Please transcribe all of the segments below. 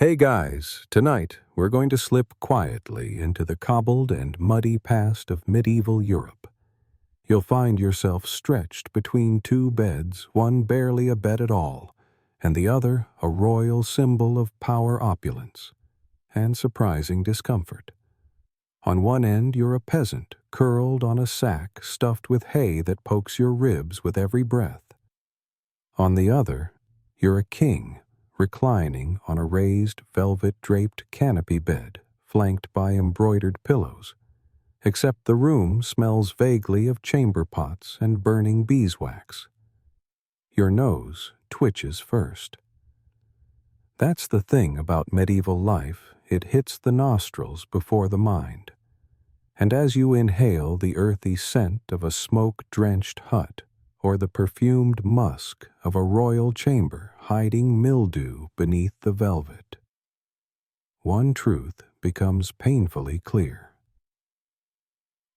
Hey guys, tonight we're going to slip quietly into the cobbled and muddy past of medieval Europe. You'll find yourself stretched between two beds, one barely a bed at all, and the other a royal symbol of power, opulence, and surprising discomfort. On one end you're a peasant curled on a sack stuffed with hay that pokes your ribs with every breath. On the other, you're a king reclining on a raised velvet-draped canopy bed flanked by embroidered pillows, except the room smells vaguely of chamber pots and burning beeswax. Your nose twitches first. That's the thing about medieval life, it hits the nostrils before the mind. And as you inhale the earthy scent of a smoke-drenched hut, or the perfumed musk of a royal chamber hiding mildew beneath the velvet, one truth becomes painfully clear.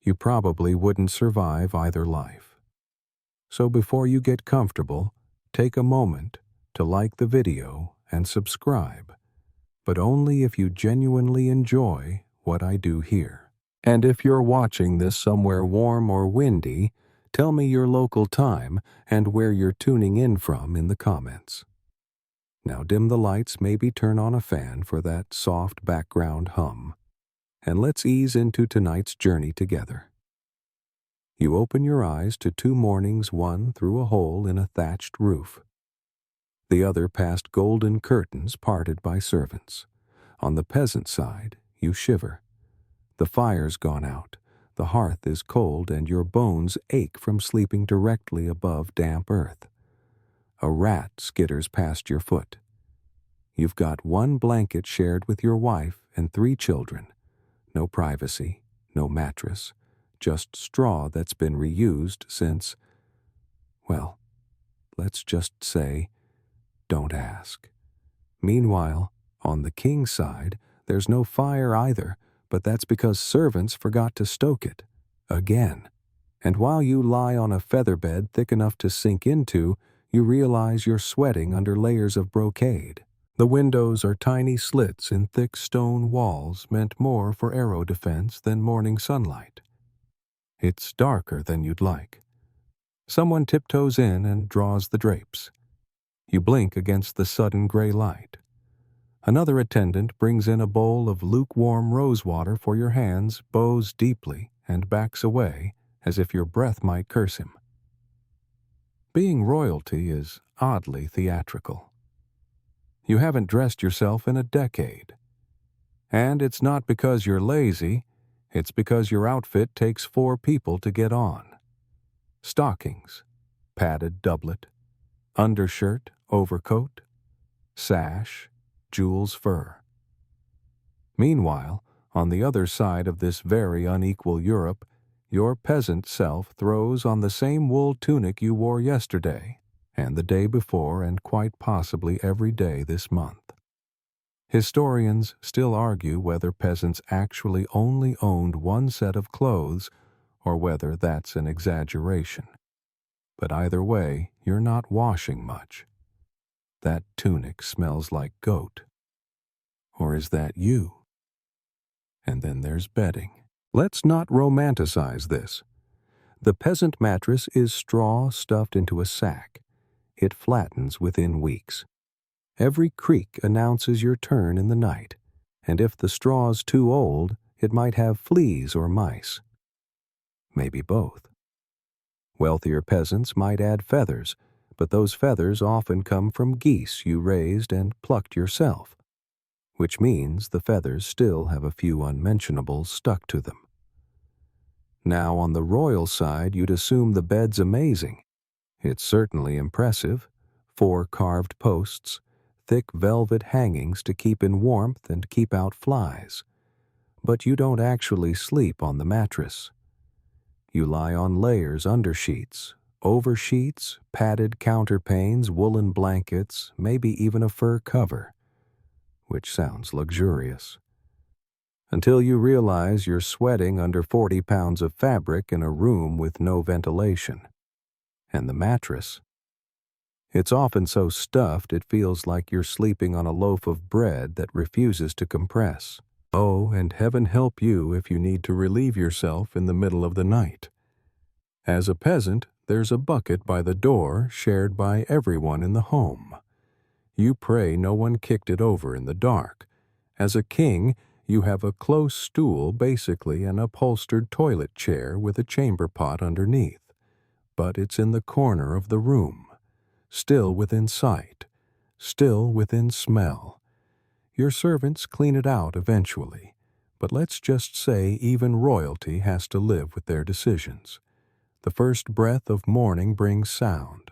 You probably wouldn't survive either life. So before you get comfortable, take a moment to like the video and subscribe, but only if you genuinely enjoy what I do here. And if you're watching this somewhere warm or windy, tell me your local time and where you're tuning in from in the comments. Now dim the lights, maybe turn on a fan for that soft background hum, and let's ease into tonight's journey together. You open your eyes to two mornings, one through a hole in a thatched roof, the other past golden curtains parted by servants. On the peasant side, you shiver. The fire's gone out. The hearth is cold and your bones ache from sleeping directly above damp earth. A rat skitters past your foot. You've got one blanket shared with your wife and 3 children. No privacy, no mattress, just straw that's been reused since, well, let's just say, don't ask. Meanwhile, on the king's side, there's no fire either, but that's because servants forgot to stoke it. Again. And while you lie on a feather bed thick enough to sink into, you realize you're sweating under layers of brocade. The windows are tiny slits in thick stone walls meant more for arrow defense than morning sunlight. It's darker than you'd like. Someone tiptoes in and draws the drapes. You blink against the sudden gray light. Another attendant brings in a bowl of lukewarm rose water for your hands, bows deeply, and backs away as if your breath might curse him. Being royalty is oddly theatrical. You haven't dressed yourself in a decade. And it's not because you're lazy, it's because your outfit takes 4 people to get on. Stockings, padded doublet, undershirt, overcoat, sash, Jules fur. Meanwhile, on the other side of this very unequal Europe, your peasant self throws on the same wool tunic you wore yesterday, and the day before, and quite possibly every day this month. Historians still argue whether peasants actually only owned one set of clothes, or whether that's an exaggeration. But either way, you're not washing much. That tunic smells like goat. Or is that you? And then there's bedding. Let's not romanticize this. The peasant mattress is straw stuffed into a sack. It flattens within weeks. Every creak announces your turn in the night, and if the straw's too old, it might have fleas or mice. Maybe both. Wealthier peasants might add feathers, but those feathers often come from geese you raised and plucked yourself, which means the feathers still have a few unmentionables stuck to them. Now on the royal side, you'd assume the bed's amazing. It's certainly impressive. 4 carved posts, thick velvet hangings to keep in warmth and keep out flies. But you don't actually sleep on the mattress. You lie on layers under sheets, over sheets, padded counterpanes, woolen blankets, maybe even a fur cover, which sounds luxurious. Until you realize you're sweating under 40 pounds of fabric in a room with no ventilation. And the mattress, It's often so stuffed it feels like you're sleeping on a loaf of bread that refuses to compress. Oh, and heaven help you if you need to relieve yourself in the middle of the night. As a peasant, there's a bucket by the door shared by everyone in the home. You pray no one kicked it over in the dark. As a king, you have a close stool, basically an upholstered toilet chair with a chamber pot underneath. But it's in the corner of the room, still within sight, still within smell. Your servants clean it out eventually, but let's just say even royalty has to live with their decisions. The first breath of morning brings sound.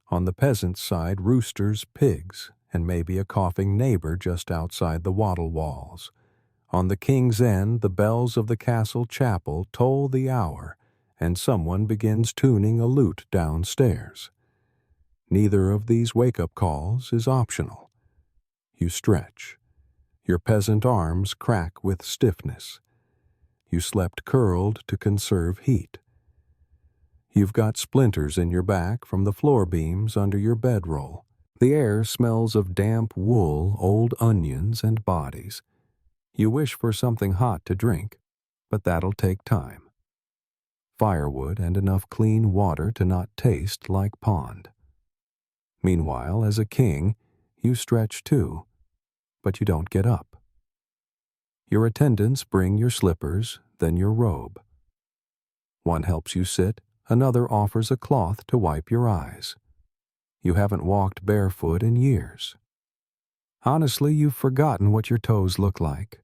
On the peasant's side, roosters, pigs, and maybe a coughing neighbor just outside the wattle walls. On the king's end, the bells of the castle chapel toll the hour, and someone begins tuning a lute downstairs. Neither of these wake-up calls is optional. You stretch. Your peasant arms crack with stiffness. You slept curled to conserve heat. You've got splinters in your back from the floor beams under your bedroll. The air smells of damp wool, old onions, and bodies. You wish for something hot to drink, but that'll take time. Firewood and enough clean water to not taste like pond. Meanwhile, as a king, you stretch too, but you don't get up. Your attendants bring your slippers, then your robe. One helps you sit, another offers a cloth to wipe your eyes. You haven't walked barefoot in years. Honestly, you've forgotten what your toes look like.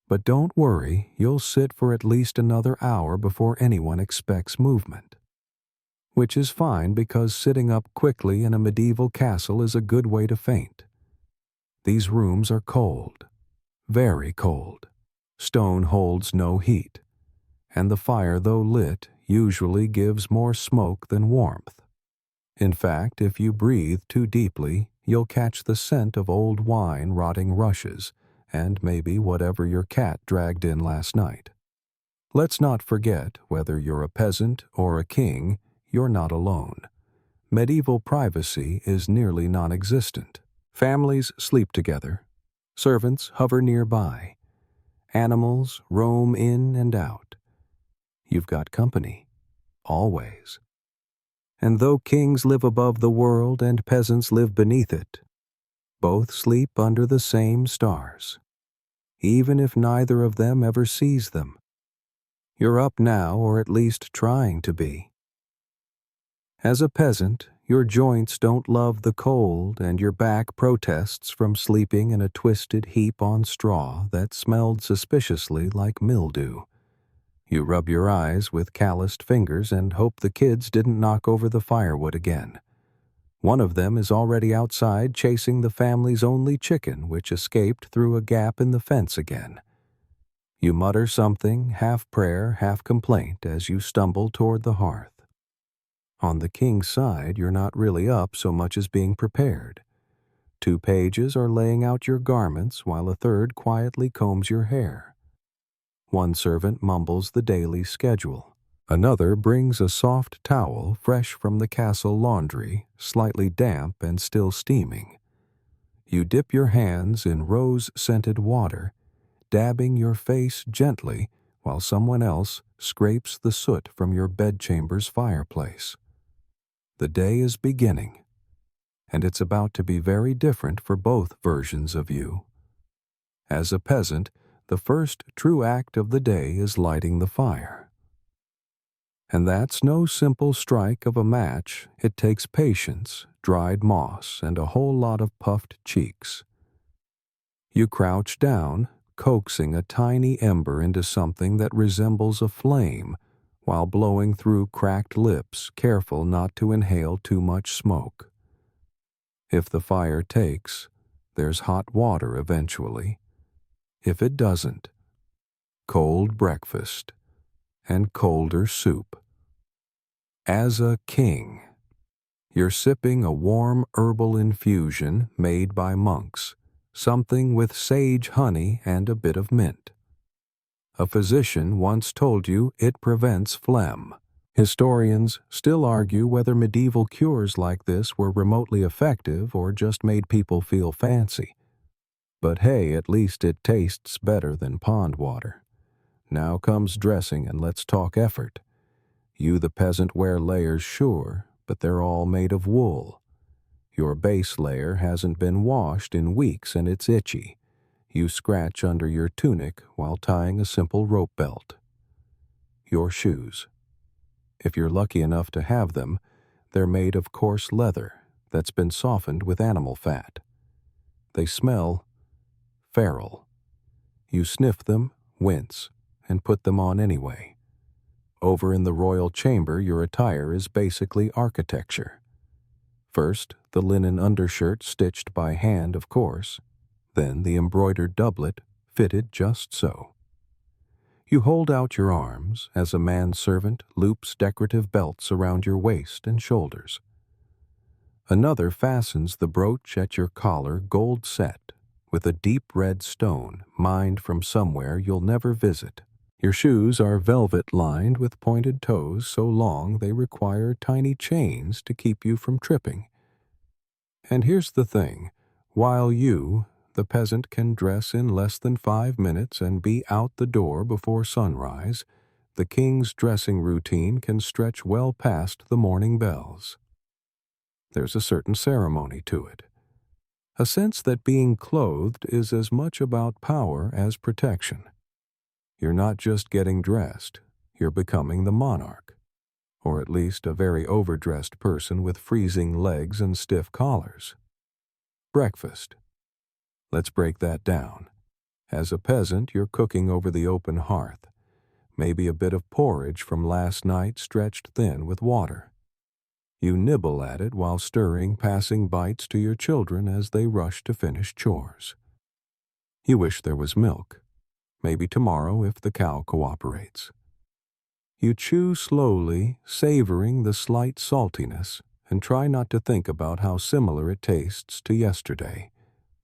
But don't worry, you'll sit for at least another hour before anyone expects movement. Which is fine because sitting up quickly in a medieval castle is a good way to faint. These rooms are cold, very cold. Stone holds no heat, and the fire, though lit, usually gives more smoke than warmth. In fact, if you breathe too deeply, you'll catch the scent of old wine rotting rushes, and maybe whatever your cat dragged in last night. Let's not forget, whether you're a peasant or a king, you're not alone. Medieval privacy is nearly non-existent. Families sleep together. Servants hover nearby. Animals roam in and out. You've got company, always. And though kings live above the world and peasants live beneath it, both sleep under the same stars, even if neither of them ever sees them. You're up now, or at least trying to be. As a peasant, your joints don't love the cold and your back protests from sleeping in a twisted heap on straw that smelled suspiciously like mildew. You rub your eyes with calloused fingers and hope the kids didn't knock over the firewood again. One of them is already outside chasing the family's only chicken, which escaped through a gap in the fence again. You mutter something, half prayer, half complaint, as you stumble toward the hearth. On the king's side, you're not really up so much as being prepared. 2 pages are laying out your garments while a third quietly combs your hair. One servant mumbles the daily schedule. Another brings a soft towel fresh from the castle laundry, slightly damp and still steaming. You dip your hands in rose-scented water, dabbing your face gently while someone else scrapes the soot from your bedchamber's fireplace. The day is beginning, and it's about to be very different for both versions of you. As a peasant, the first true act of the day is lighting the fire. And that's no simple strike of a match. It takes patience, dried moss, and a whole lot of puffed cheeks. You crouch down, coaxing a tiny ember into something that resembles a flame, while blowing through cracked lips, careful not to inhale too much smoke. If the fire takes, there's hot water eventually. If it doesn't, cold breakfast and colder soup. As a king, you're sipping a warm herbal infusion made by monks, something with sage honey and a bit of mint. A physician once told you it prevents phlegm. Historians still argue whether medieval cures like this were remotely effective or just made people feel fancy. But hey, at least it tastes better than pond water. Now comes dressing, and let's talk effort. You, the peasant, wear layers, sure, but they're all made of wool. Your base layer hasn't been washed in weeks and it's itchy. You scratch under your tunic while tying a simple rope belt. Your shoes. If you're lucky enough to have them, they're made of coarse leather that's been softened with animal fat. They smell feral. You sniff them, wince, and put them on anyway. Over in the royal chamber, your attire is basically architecture. First, the linen undershirt stitched by hand, of course, then the embroidered doublet fitted just so. You hold out your arms as a manservant loops decorative belts around your waist and shoulders. Another fastens the brooch at your collar, gold set, with a deep red stone mined from somewhere you'll never visit. Your shoes are velvet-lined with pointed toes so long they require tiny chains to keep you from tripping. And here's the thing, while you, the peasant, can dress in less than 5 minutes and be out the door before sunrise, the king's dressing routine can stretch well past the morning bells. There's a certain ceremony to it, a sense that being clothed is as much about power as protection. You're not just getting dressed, you're becoming the monarch, or at least a very overdressed person with freezing legs and stiff collars. Breakfast. Let's break that down. As a peasant, you're cooking over the open hearth, maybe a bit of porridge from last night stretched thin with water. You nibble at it while stirring passing bites to your children as they rush to finish chores. You wish there was milk, maybe tomorrow if the cow cooperates. You chew slowly, savoring the slight saltiness, and try not to think about how similar it tastes to yesterday,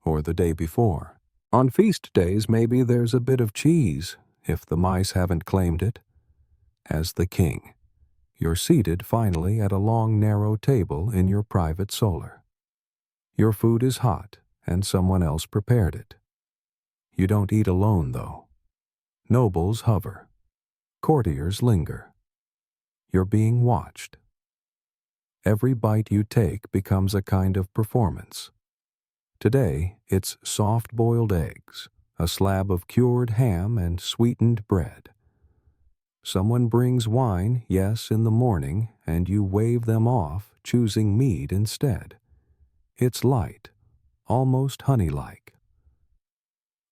or the day before. On feast days, maybe there's a bit of cheese, if the mice haven't claimed it. As the king, you're seated finally at a long, narrow table in your private solar. Your food is hot, and someone else prepared it. You don't eat alone, though. Nobles hover. Courtiers linger. You're being watched. Every bite you take becomes a kind of performance. Today, it's soft-boiled eggs, a slab of cured ham, and sweetened bread. Someone brings wine, yes, in the morning, and you wave them off, choosing mead instead. It's light, almost honey-like.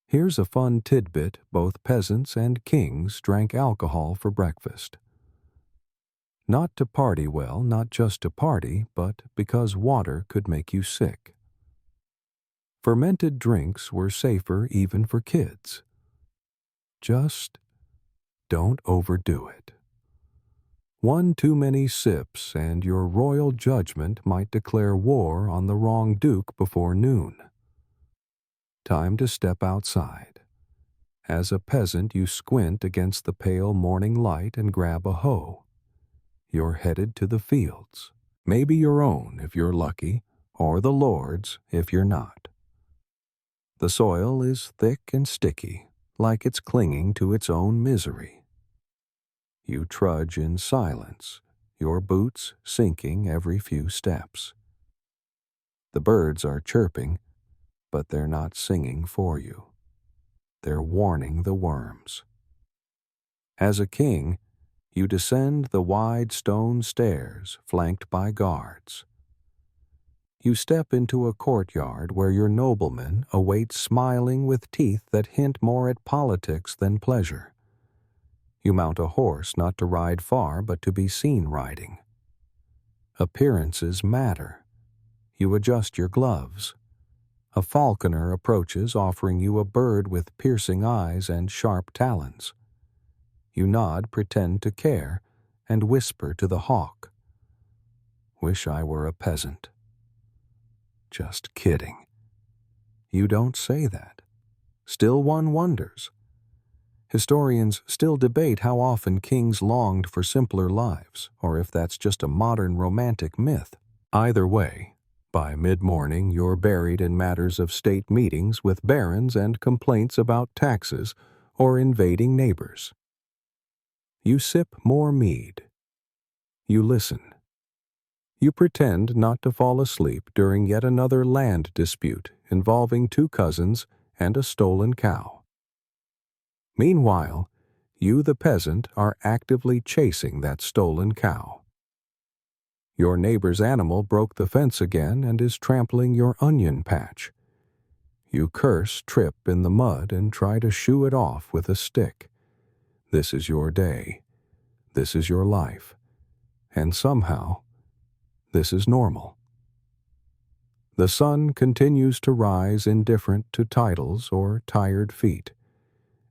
Here's a fun tidbit: both peasants and kings drank alcohol for breakfast. Not to party well, not just to party, but because water could make you sick. Fermented drinks were safer even for kids. Just don't overdo it. One too many sips and your royal judgment might declare war on the wrong duke before noon. Time to step outside. As a peasant, you squint against the pale morning light and grab a hoe. You're headed to the fields, maybe your own if you're lucky, or the Lord's if you're not. The soil is thick and sticky, like it's clinging to its own misery. You trudge in silence, your boots sinking every few steps. The birds are chirping, but they're not singing for you. They're warning the worms. As a king, you descend the wide stone stairs flanked by guards. You step into a courtyard where your nobleman awaits, smiling with teeth that hint more at politics than pleasure. You mount a horse not to ride far but to be seen riding. Appearances matter. You adjust your gloves. A falconer approaches, offering you a bird with piercing eyes and sharp talons. You nod, pretend to care, and whisper to the hawk, "Wish I were a peasant." Just kidding. You don't say that. Still, one wonders. Historians still debate how often kings longed for simpler lives, or if that's just a modern romantic myth. Either way, by mid-morning you're buried in matters of state meetings with barons and complaints about taxes or invading neighbors. You sip more mead. You listen. You pretend not to fall asleep during yet another land dispute involving two cousins and a stolen cow. Meanwhile, you, the peasant, are actively chasing that stolen cow. Your neighbor's animal broke the fence again and is trampling your onion patch. You curse, trip in the mud, and try to shoo it off with a stick. This is your day. This is your life. And somehow, this is normal. The sun continues to rise indifferent to titles or tired feet.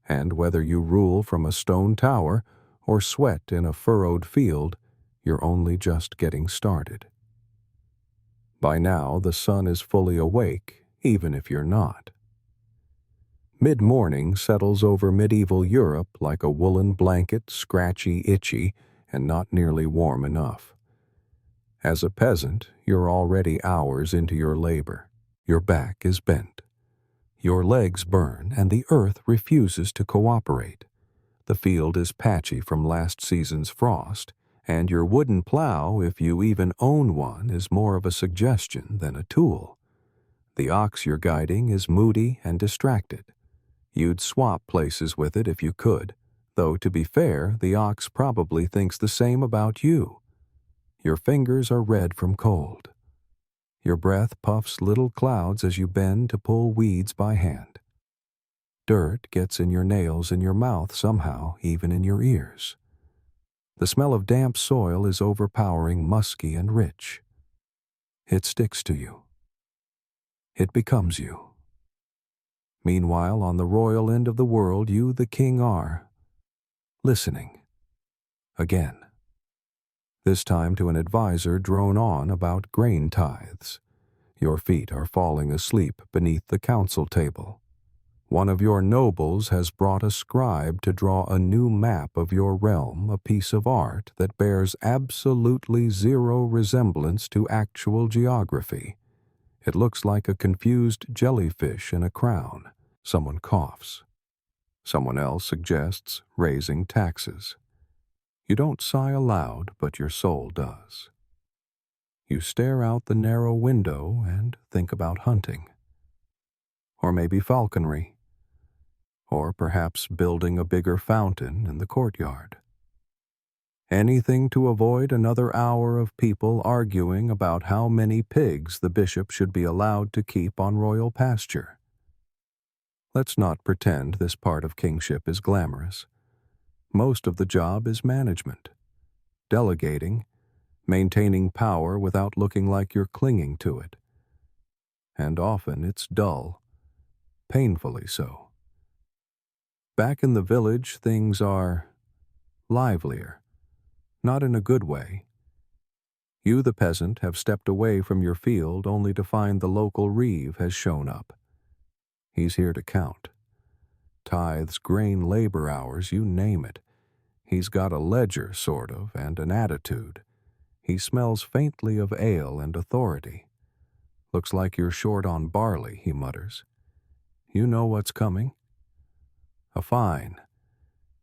And whether you rule from a stone tower or sweat in a furrowed field, you're only just getting started. By now, the sun is fully awake, even if you're not. Mid-morning settles over medieval Europe like a woolen blanket, scratchy, itchy, and not nearly warm enough. As a peasant, you're already hours into your labor. Your back is bent. Your legs burn, and the earth refuses to cooperate. The field is patchy from last season's frost, and your wooden plow, if you even own one, is more of a suggestion than a tool. The ox you're guiding is moody and distracted. You'd swap places with it if you could, though to be fair, the ox probably thinks the same about you. Your fingers are red from cold. Your breath puffs little clouds as you bend to pull weeds by hand. Dirt gets in your nails and your mouth somehow, even in your ears. The smell of damp soil is overpowering, musky and rich. It sticks to you. It becomes you. Meanwhile, on the royal end of the world, you, the king, are listening. Again. This time to an advisor drone on about grain tithes. Your feet are falling asleep beneath the council table. One of your nobles has brought a scribe to draw a new map of your realm, a piece of art that bears absolutely zero resemblance to actual geography. It looks like a confused jellyfish in a crown. Someone coughs. Someone else suggests raising taxes. You don't sigh aloud, but your soul does. You stare out the narrow window and think about hunting. Or maybe falconry. Or perhaps building a bigger fountain in the courtyard. Anything to avoid another hour of people arguing about how many pigs the bishop should be allowed to keep on royal pasture. Let's not pretend this part of kingship is glamorous. Most of the job is management, delegating, maintaining power without looking like you're clinging to it. And often it's dull, painfully so. Back in the village, things are livelier, not in a good way. You, the peasant, have stepped away from your field only to find the local reeve has shown up. He's here to count. Tithes, grain, labor hours, you name it. He's got a ledger, sort of, and an attitude. He smells faintly of ale and authority. Looks like you're short on barley, he mutters. You know what's coming. A fine.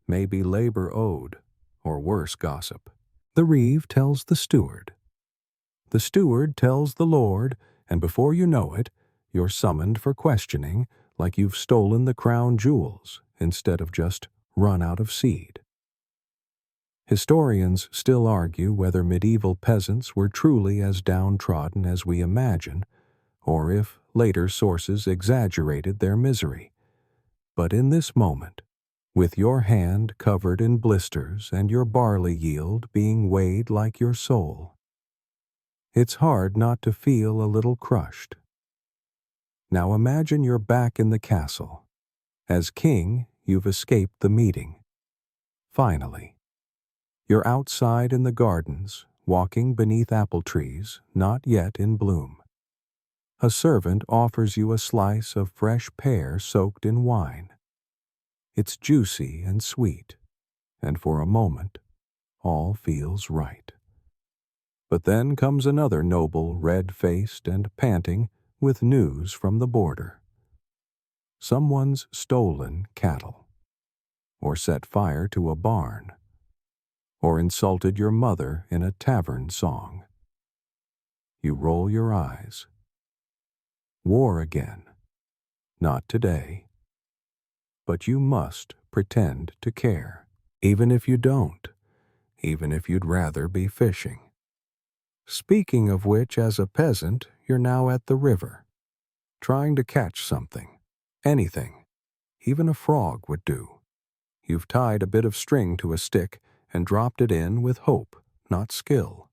Maybe labor owed, or worse gossip. The reeve tells the steward. The steward tells the lord, and before you know it, you're summoned for questioning like you've stolen the crown jewels instead of just run out of seed. Historians still argue whether medieval peasants were truly as downtrodden as we imagine, or if later sources exaggerated their misery. But in this moment, with your hand covered in blisters and your barley yield being weighed like your soul, it's hard not to feel a little crushed. Now imagine you're back in the castle. As king, you've escaped the meeting. Finally. You're outside in the gardens, walking beneath apple trees, not yet in bloom. A servant offers you a slice of fresh pear soaked in wine. It's juicy and sweet, and for a moment, all feels right. But then comes another noble, red-faced and panting, with news from the border. Someone's stolen cattle, or set fire to a barn, or insulted your mother in a tavern song. You roll your eyes. War again. Not today. But you must pretend to care, even if you don't, even if you'd rather be fishing. Speaking of which, as a peasant, you're now at the river, trying to catch something, anything, even a frog would do. You've tied a bit of string to a stick and dropped it in with hope, not skill.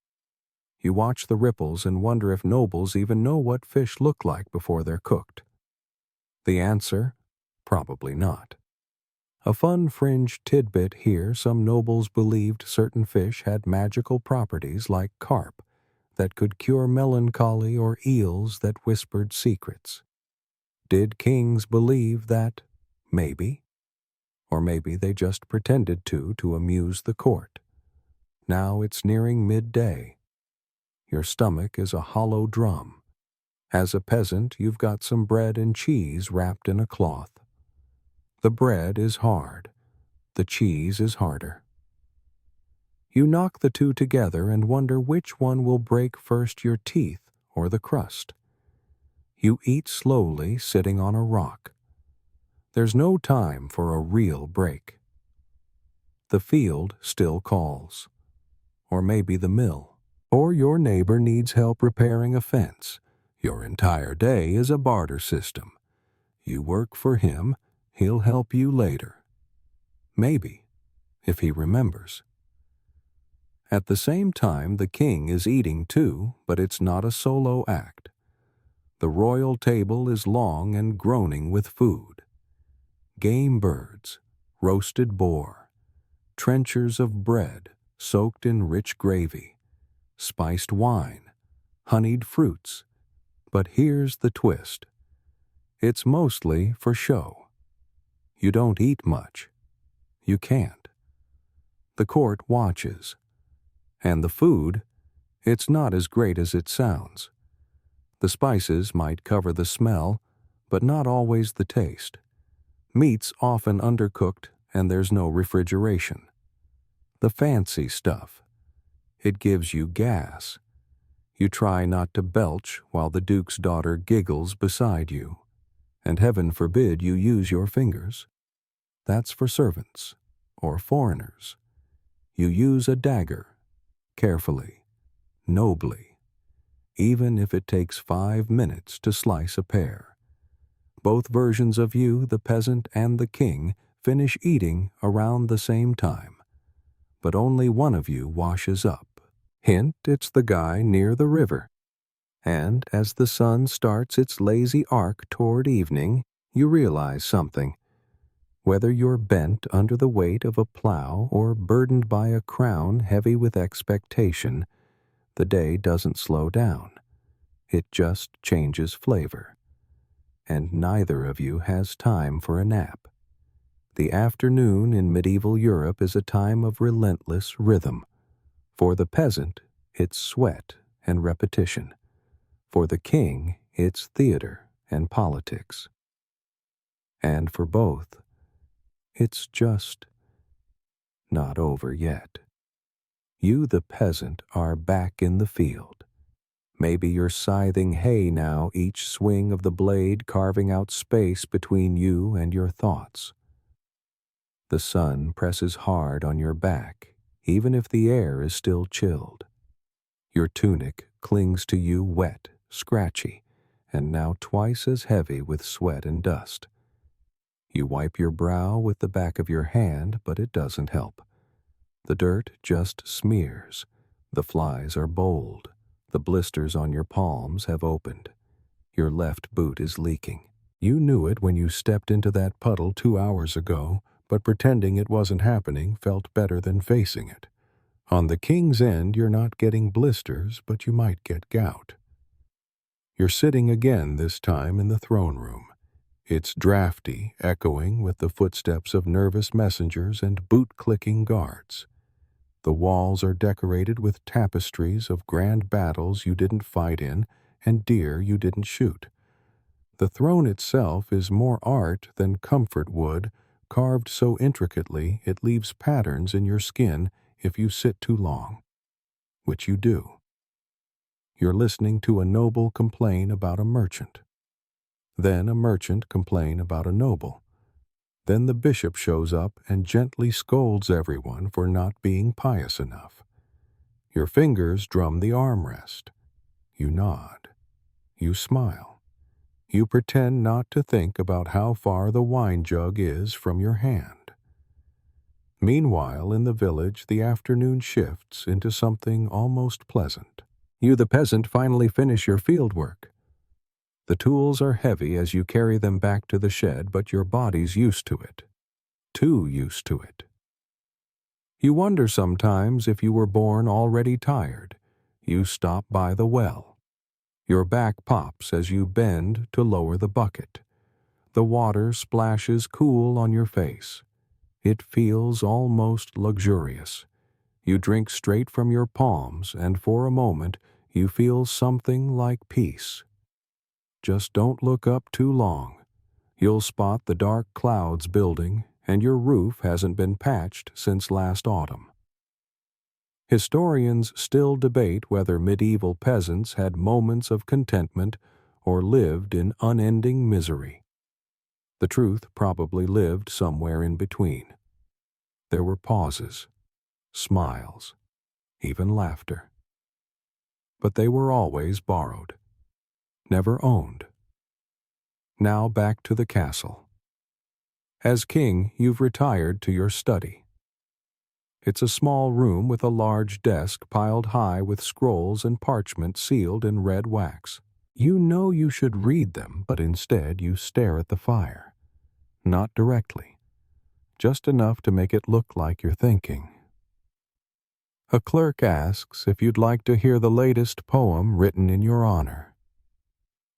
You watch the ripples and wonder if nobles even know what fish look like before they're cooked. The answer? Probably not. A fun fringe tidbit here: some nobles believed certain fish had magical properties like carp that could cure melancholy, or eels that whispered secrets. Did kings believe that? Maybe. Or maybe they just pretended to amuse the court. Now it's nearing midday. Your stomach is a hollow drum. As a peasant, you've got some bread and cheese wrapped in a cloth. The bread is hard. The cheese is harder. You knock the two together and wonder which one will break first, your teeth or the crust. You eat slowly, sitting on a rock. There's no time for a real break. The field still calls. Or maybe the mill. Or your neighbor needs help repairing a fence. Your entire day is a barter system. You work for him, he'll help you later. Maybe, if he remembers. At the same time, the king is eating too, but it's not a solo act. The royal table is long and groaning with food. Game birds, roasted boar, trenchers of bread soaked in rich gravy, spiced wine, honeyed fruits. But here's the twist. It's mostly for show. You don't eat much. You can't. The court watches. And the food, it's not as great as it sounds. The spices might cover the smell, but not always the taste. Meat's often undercooked, and there's no refrigeration. The fancy stuff. It gives you gas. You try not to belch while the duke's daughter giggles beside you. And heaven forbid you use your fingers. That's for servants or foreigners. You use a dagger, carefully, nobly, even if it takes 5 minutes to slice a pear. Both versions of you, the peasant and the king, finish eating around the same time. But only one of you washes up. Hint, it's the guy near the river. And as the sun starts its lazy arc toward evening, you realize something. Whether you're bent under the weight of a plow or burdened by a crown heavy with expectation, the day doesn't slow down. It just changes flavor. And neither of you has time for a nap. The afternoon in medieval Europe is a time of relentless rhythm. For the peasant, it's sweat and repetition. For the king, it's theater and politics. And for both, it's just not over yet. You, the peasant, are back in the field. Maybe you're scything hay now, each swing of the blade carving out space between you and your thoughts. The sun presses hard on your back, even if the air is still chilled. Your tunic clings to you wet, scratchy, and now twice as heavy with sweat and dust. You wipe your brow with the back of your hand, but it doesn't help. The dirt just smears. The flies are bold. The blisters on your palms have opened. Your left boot is leaking. You knew it when you stepped into that puddle 2 hours ago, but pretending it wasn't happening felt better than facing it. On the king's end, you're not getting blisters, but you might get gout. You're sitting again, this time in the throne room. It's drafty, echoing with the footsteps of nervous messengers and boot-clicking guards. The walls are decorated with tapestries of grand battles you didn't fight in and deer you didn't shoot. The throne itself is more art than comfort wood, carved so intricately it leaves patterns in your skin if you sit too long, which you do. You're listening to a noble complain about a merchant. Then a merchant complain about a noble. Then the bishop shows up and gently scolds everyone for not being pious enough. Your fingers drum the armrest. You nod. You smile. You pretend not to think about how far the wine jug is from your hand. Meanwhile, in the village, the afternoon shifts into something almost pleasant. You, the peasant, finally finish your field work. The tools are heavy as you carry them back to the shed, but your body's used to it. Too used to it. You wonder sometimes if you were born already tired. You stop by the well. Your back pops as you bend to lower the bucket. The water splashes cool on your face. It feels almost luxurious. You drink straight from your palms, and for a moment you feel something like peace. Just don't look up too long. You'll spot the dark clouds building, and your roof hasn't been patched since last autumn. Historians still debate whether medieval peasants had moments of contentment or lived in unending misery. The truth probably lived somewhere in between. There were pauses, smiles, even laughter. But they were always borrowed, never owned. Now back to the castle. As king, you've retired to your study. It's a small room with a large desk piled high with scrolls and parchment sealed in red wax. You know you should read them, but instead you stare at the fire. Not directly, just enough to make it look like you're thinking. A clerk asks if you'd like to hear the latest poem written in your honor.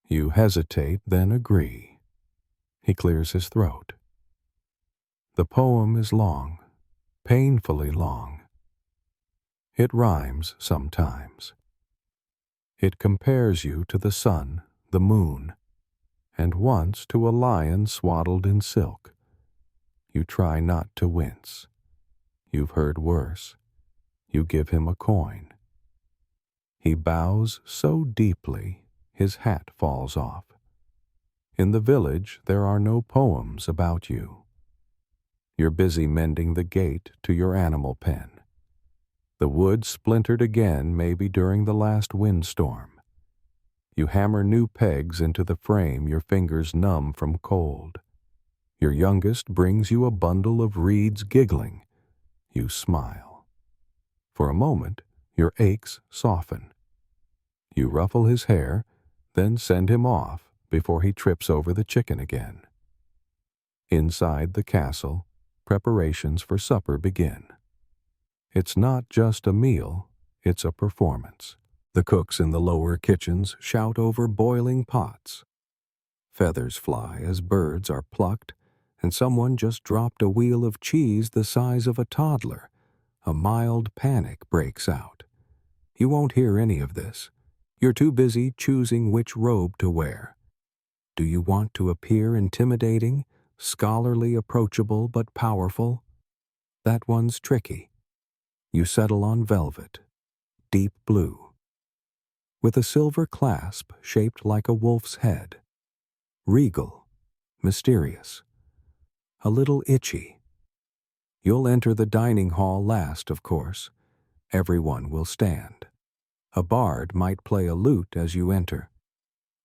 You hesitate, then agree. He clears his throat. The poem is long, painfully long. It rhymes sometimes. It compares you to the sun, the moon, and once to a lion swaddled in silk. You try not to wince. You've heard worse. You give him a coin. He bows so deeply, his hat falls off. In the village, there are no poems about you. You're busy mending the gate to your animal pen. The wood splintered again, maybe during the last windstorm. You hammer new pegs into the frame, your fingers numb from cold. Your youngest brings you a bundle of reeds giggling. You smile. For a moment, your aches soften. You ruffle his hair, then send him off before he trips over the chicken again. Inside the castle, preparations for supper begin. It's not just a meal, it's a performance. The cooks in the lower kitchens shout over boiling pots. Feathers fly as birds are plucked, and someone just dropped a wheel of cheese the size of a toddler. A mild panic breaks out. You won't hear any of this. You're too busy choosing which robe to wear. Do you want to appear intimidating, scholarly, approachable, but powerful? That one's tricky. You settle on velvet, deep blue, with a silver clasp shaped like a wolf's head. Regal, mysterious, a little itchy. You'll enter the dining hall last, of course. Everyone will stand. A bard might play a lute as you enter.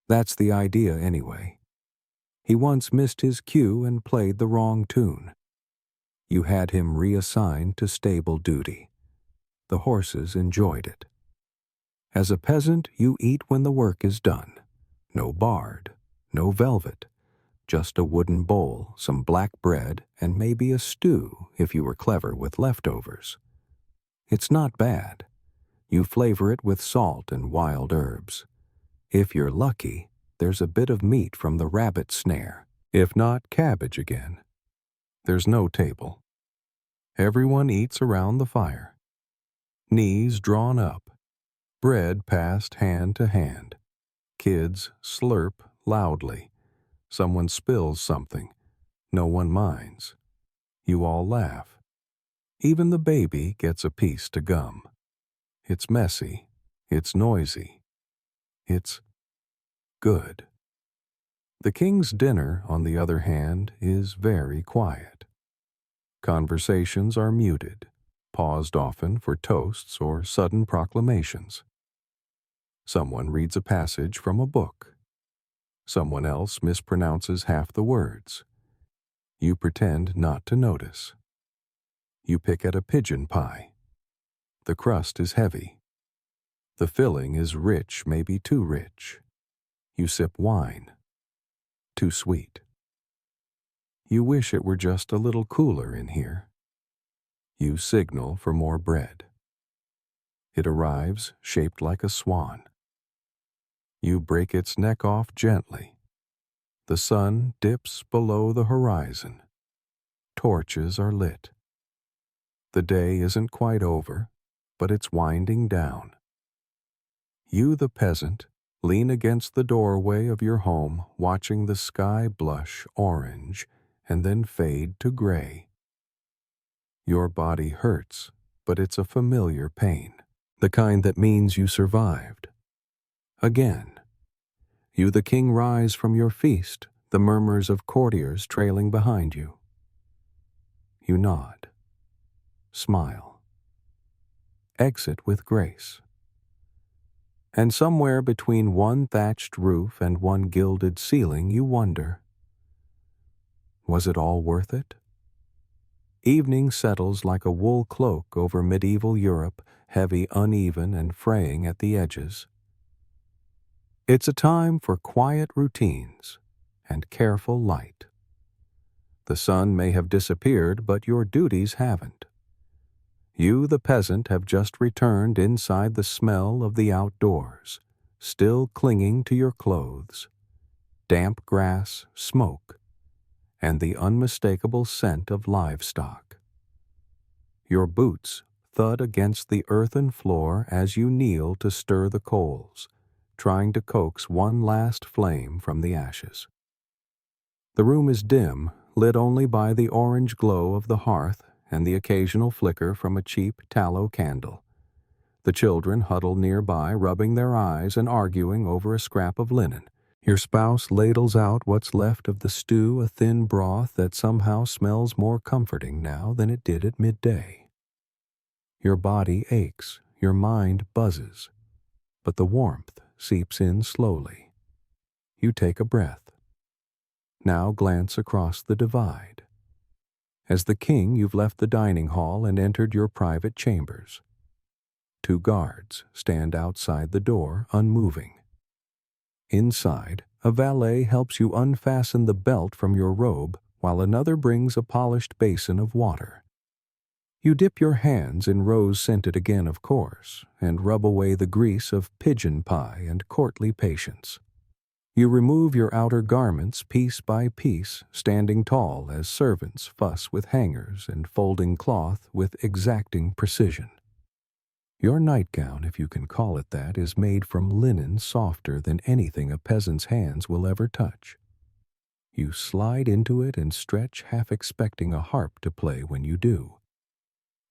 That's the idea anyway. He once missed his cue and played the wrong tune. You had him reassigned to stable duty. The horses enjoyed it. As a peasant, you eat when the work is done. No bard, no velvet, just a wooden bowl, some black bread, and maybe a stew if you were clever with leftovers. It's not bad. You flavor it with salt and wild herbs. If you're lucky, there's a bit of meat from the rabbit snare. If not cabbage again. There's no table. Everyone eats around the fire. Knees drawn up. Bread passed hand to hand. Kids slurp loudly. Someone spills something. No one minds. You all laugh. Even the baby gets a piece to gum. It's messy. It's noisy. It's good. The king's dinner, on the other hand, is very quiet. Conversations are muted, paused often for toasts or sudden proclamations. Someone reads a passage from a book. Someone else mispronounces half the words. You pretend not to notice. You pick at a pigeon pie. The crust is heavy. The filling is rich, maybe too rich. You sip wine. Too sweet. You wish it were just a little cooler in here. You signal for more bread. It arrives shaped like a swan. You break its neck off gently. The sun dips below the horizon. Torches are lit. The day isn't quite over, but it's winding down. You, the peasant, lean against the doorway of your home, watching the sky blush orange and then fade to gray. Your body hurts, but it's a familiar pain, the kind that means you survived. Again. You, the king, rise from your feast, the murmurs of courtiers trailing behind you. You nod. Smile. Exit with grace. And somewhere between one thatched roof and one gilded ceiling you wonder, was it all worth it? Evening settles like a wool cloak over medieval Europe, heavy, uneven, and fraying at the edges. It's a time for quiet routines and careful light. The sun may have disappeared, but your duties haven't. You, the peasant, have just returned inside the smell of the outdoors, still clinging to your clothes, damp grass, smoke, and the unmistakable scent of livestock. Your boots thud against the earthen floor as you kneel to stir the coals, trying to coax one last flame from the ashes. The room is dim, lit only by the orange glow of the hearth and the occasional flicker from a cheap tallow candle. The children huddle nearby, rubbing their eyes and arguing over a scrap of linen. Your spouse ladles out what's left of the stew, a thin broth that somehow smells more comforting now than it did at midday. Your body aches, your mind buzzes, but the warmth seeps in slowly. You take a breath. Now glance across the divide. As the king, you've left the dining hall and entered your private chambers. 2 guards stand outside the door, unmoving. Inside, a valet helps you unfasten the belt from your robe while another brings a polished basin of water. You dip your hands in rose-scented again, of course, and rub away the grease of pigeon pie and courtly patience. You remove your outer garments piece by piece, standing tall as servants fuss with hangers and folding cloth with exacting precision. Your nightgown, if you can call it that, is made from linen softer than anything a peasant's hands will ever touch. You slide into it and stretch, half expecting a harp to play when you do.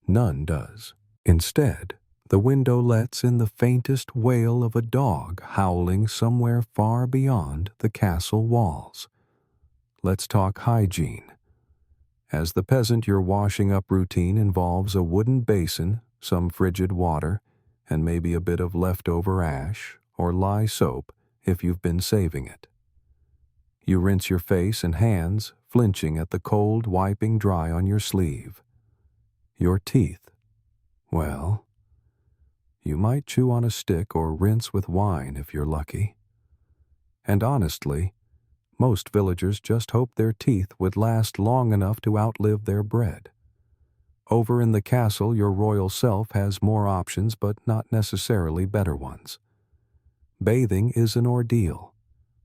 None does. Instead, the window lets in the faintest wail of a dog howling somewhere far beyond the castle walls. Let's talk hygiene. As the peasant, your washing up routine involves a wooden basin, some frigid water, and maybe a bit of leftover ash or lye soap if you've been saving it. You rinse your face and hands, flinching at the cold wiping dry on your sleeve. Your teeth. Well, you might chew on a stick or rinse with wine if you're lucky. And honestly, most villagers just hope their teeth would last long enough to outlive their bread. Over in the castle, your royal self has more options, but not necessarily better ones. Bathing is an ordeal.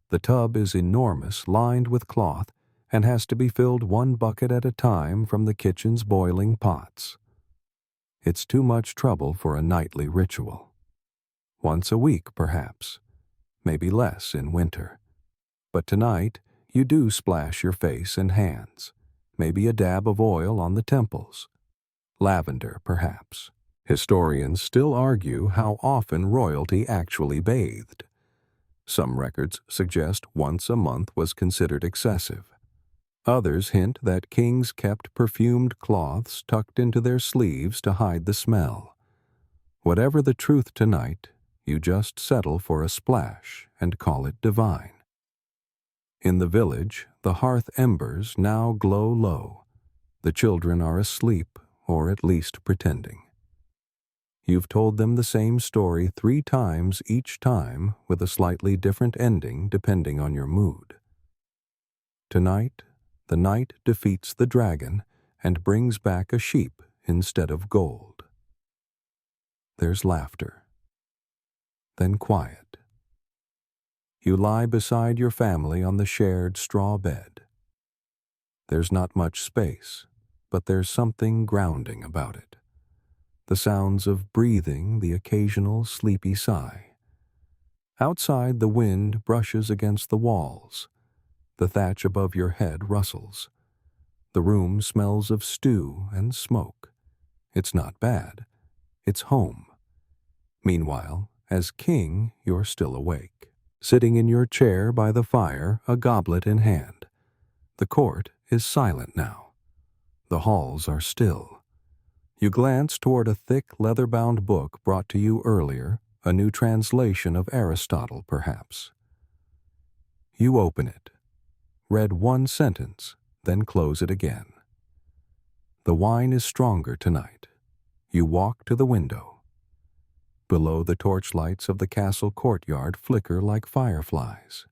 The tub is enormous, lined with cloth, and has to be filled one bucket at a time from the kitchen's boiling pots. It's too much trouble for a nightly ritual. Once a week, perhaps, maybe less in winter. But tonight, you do splash your face and hands, maybe a dab of oil on the temples. Lavender, perhaps. Historians still argue how often royalty actually bathed. Some records suggest once a month was considered excessive. Others hint that kings kept perfumed cloths tucked into their sleeves to hide the smell. Whatever the truth tonight, you just settle for a splash and call it divine. In the village, the hearth embers now glow low. The children are asleep, or at least pretending. You've told them the same story 3 times each time, with a slightly different ending depending on your mood. Tonight, the knight defeats the dragon and brings back a sheep instead of gold. There's laughter. Then quiet. You lie beside your family on the shared straw bed. There's not much space, but there's something grounding about it. The sounds of breathing, the occasional sleepy sigh. Outside, the wind brushes against the walls. The thatch above your head rustles. The room smells of stew and smoke. It's not bad. It's home. Meanwhile, as king, you're still awake, sitting in your chair by the fire, a goblet in hand. The court is silent now. The halls are still. You glance toward a thick leather-bound book brought to you earlier, a new translation of Aristotle, perhaps. You open it, read one sentence, then close it again. The wine is stronger tonight. You walk to the window. Below, the torchlights of the castle courtyard flicker like fireflies.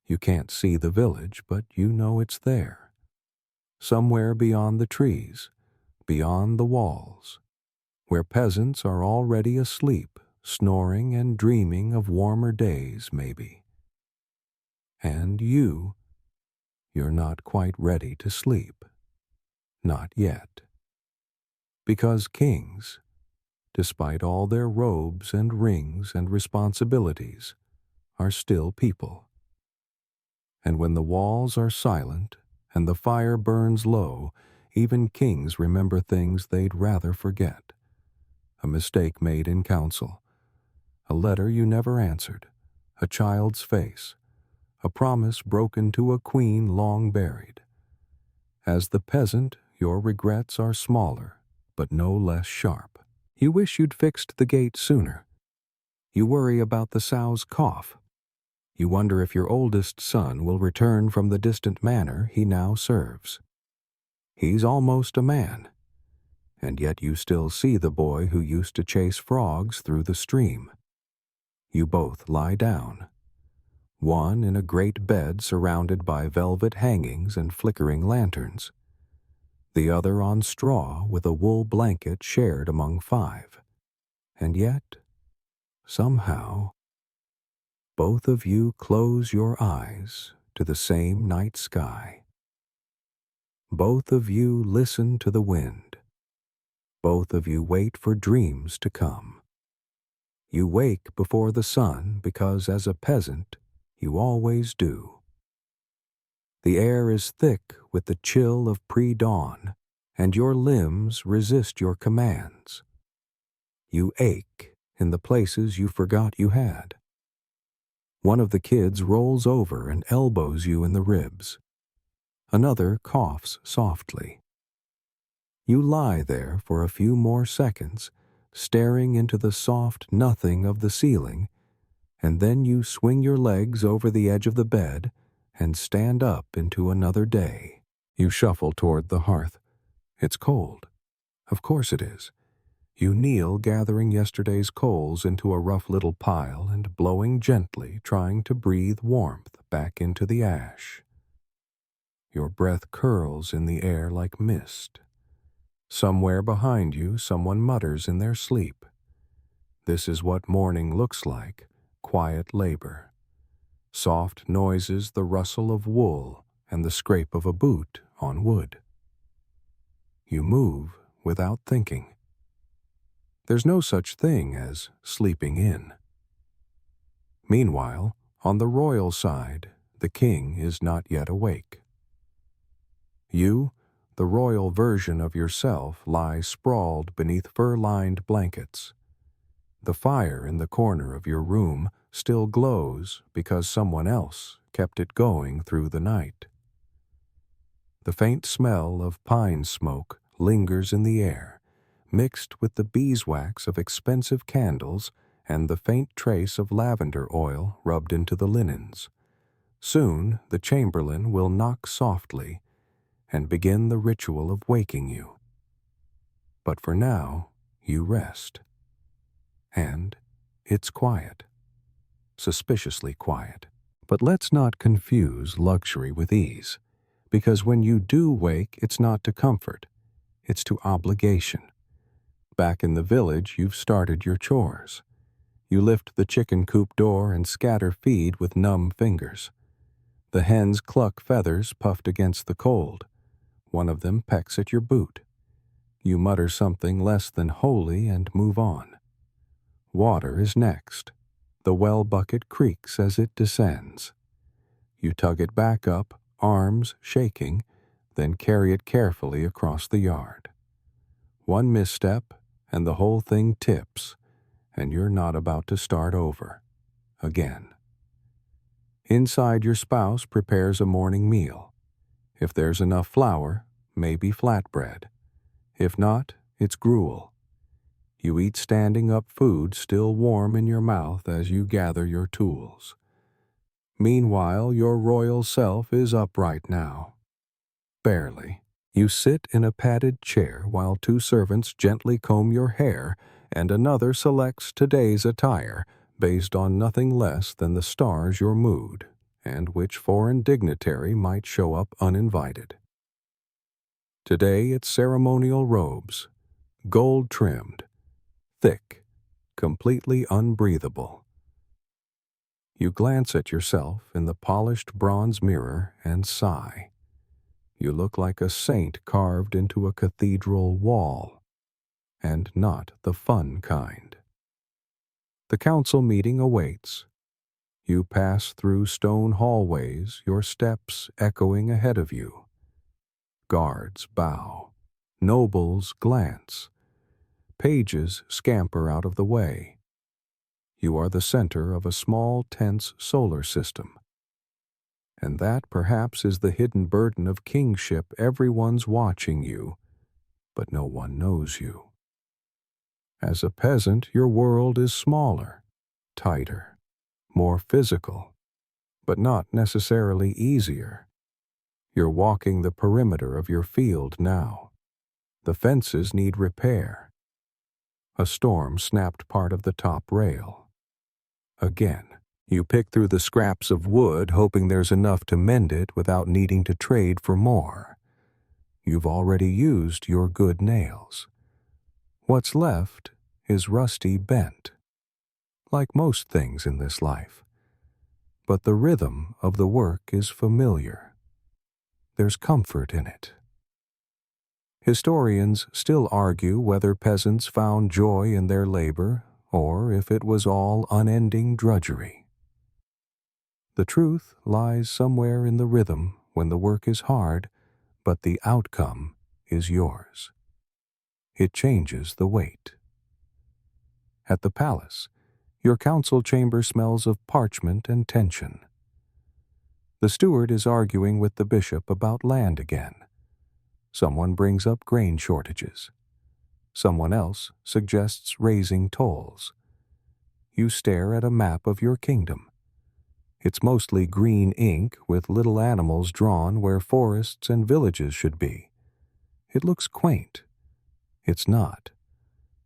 You can't see the village, but you know it's there. Somewhere beyond the trees, beyond the walls, where peasants are already asleep, snoring and dreaming of warmer days, maybe. And you're not quite ready to sleep. Not yet. Because kings, despite all their robes and rings and responsibilities, are still people. And when the walls are silent and the fire burns low, even kings remember things they'd rather forget. A mistake made in council, a letter you never answered, a child's face, a promise broken to a queen long buried. As the peasant, your regrets are smaller, but no less sharp. You wish you'd fixed the gate sooner. You worry about the sow's cough. You wonder if your oldest son will return from the distant manor he now serves. He's almost a man, and yet you still see the boy who used to chase frogs through the stream. You both lie down, one in a great bed surrounded by velvet hangings and flickering lanterns, the other on straw with a wool blanket shared among 5. And yet, somehow, both of you close your eyes to the same night sky. Both of you listen to the wind. Both of you wait for dreams to come. You wake before the sun because as a peasant, you always do. The air is thick with the chill of pre-dawn, and your limbs resist your commands. You ache in the places you forgot you had. One of the kids rolls over and elbows you in the ribs. Another coughs softly. You lie there for a few more seconds, staring into the soft nothing of the ceiling, and then you swing your legs over the edge of the bed and stand up into another day. You shuffle toward the hearth. It's cold. Of course it is. You kneel, gathering yesterday's coals into a rough little pile and blowing gently, trying to breathe warmth back into the ash. Your breath curls in the air like mist. Somewhere behind you, someone mutters in their sleep. This is what morning looks like, quiet labor. Soft noises, the rustle of wool, and the scrape of a boot on wood. You move without thinking. There's no such thing as sleeping in. Meanwhile, on the royal side, the king is not yet awake. You, the royal version of yourself, lie sprawled beneath fur-lined blankets. The fire in the corner of your room still glows because someone else kept it going through the night. The faint smell of pine smoke lingers in the air, mixed with the beeswax of expensive candles and the faint trace of lavender oil rubbed into the linens. Soon the chamberlain will knock softly and begin the ritual of waking you. But for now, you rest. And it's quiet. Suspiciously quiet. But let's not confuse luxury with ease, because when you do wake, it's not to comfort, it's to obligation. Back in the village, you've started your chores. You lift the chicken coop door and scatter feed with numb fingers. The hens cluck feathers puffed against the cold. One of them pecks at your boot. You mutter something less than holy and move on. Water is next. The well bucket creaks as it descends. You tug it back up, arms shaking, then carry it carefully across the yard. One misstep, and the whole thing tips, and you're not about to start over again. Inside, your spouse prepares a morning meal. If there's enough flour, maybe flatbread. If not, it's gruel. You eat standing up food still warm in your mouth as you gather your tools. Meanwhile, your royal self is upright now. Barely. You sit in a padded chair while two servants gently comb your hair and another selects today's attire based on nothing less than the stars your mood, and which foreign dignitary might show up uninvited. Today it's ceremonial robes, gold-trimmed, thick, completely unbreathable. You glance at yourself in the polished bronze mirror and sigh. You look like a saint carved into a cathedral wall, and not the fun kind. The council meeting awaits. You pass through stone hallways, your steps echoing ahead of you. Guards bow. Nobles glance. Pages scamper out of the way. You are the center of a small, tense solar system. And that perhaps is the hidden burden of kingship. Everyone's watching you, but no one knows you. As a peasant, your world is smaller, tighter, more physical, but not necessarily easier. You're walking the perimeter of your field now. The fences need repair. A storm snapped part of the top rail. Again, you pick through the scraps of wood, hoping there's enough to mend it without needing to trade for more. You've already used your good nails. What's left is rusty bent, like most things in this life. But the rhythm of the work is familiar. There's comfort in it. Historians still argue whether peasants found joy in their labor or if it was all unending drudgery. The truth lies somewhere in the rhythm when the work is hard, but the outcome is yours. It changes the weight. At the palace, your council chamber smells of parchment and tension. The steward is arguing with the bishop about land again. Someone brings up grain shortages. Someone else suggests raising tolls. You stare at a map of your kingdom. It's mostly green ink with little animals drawn where forests and villages should be. It looks quaint. It's not.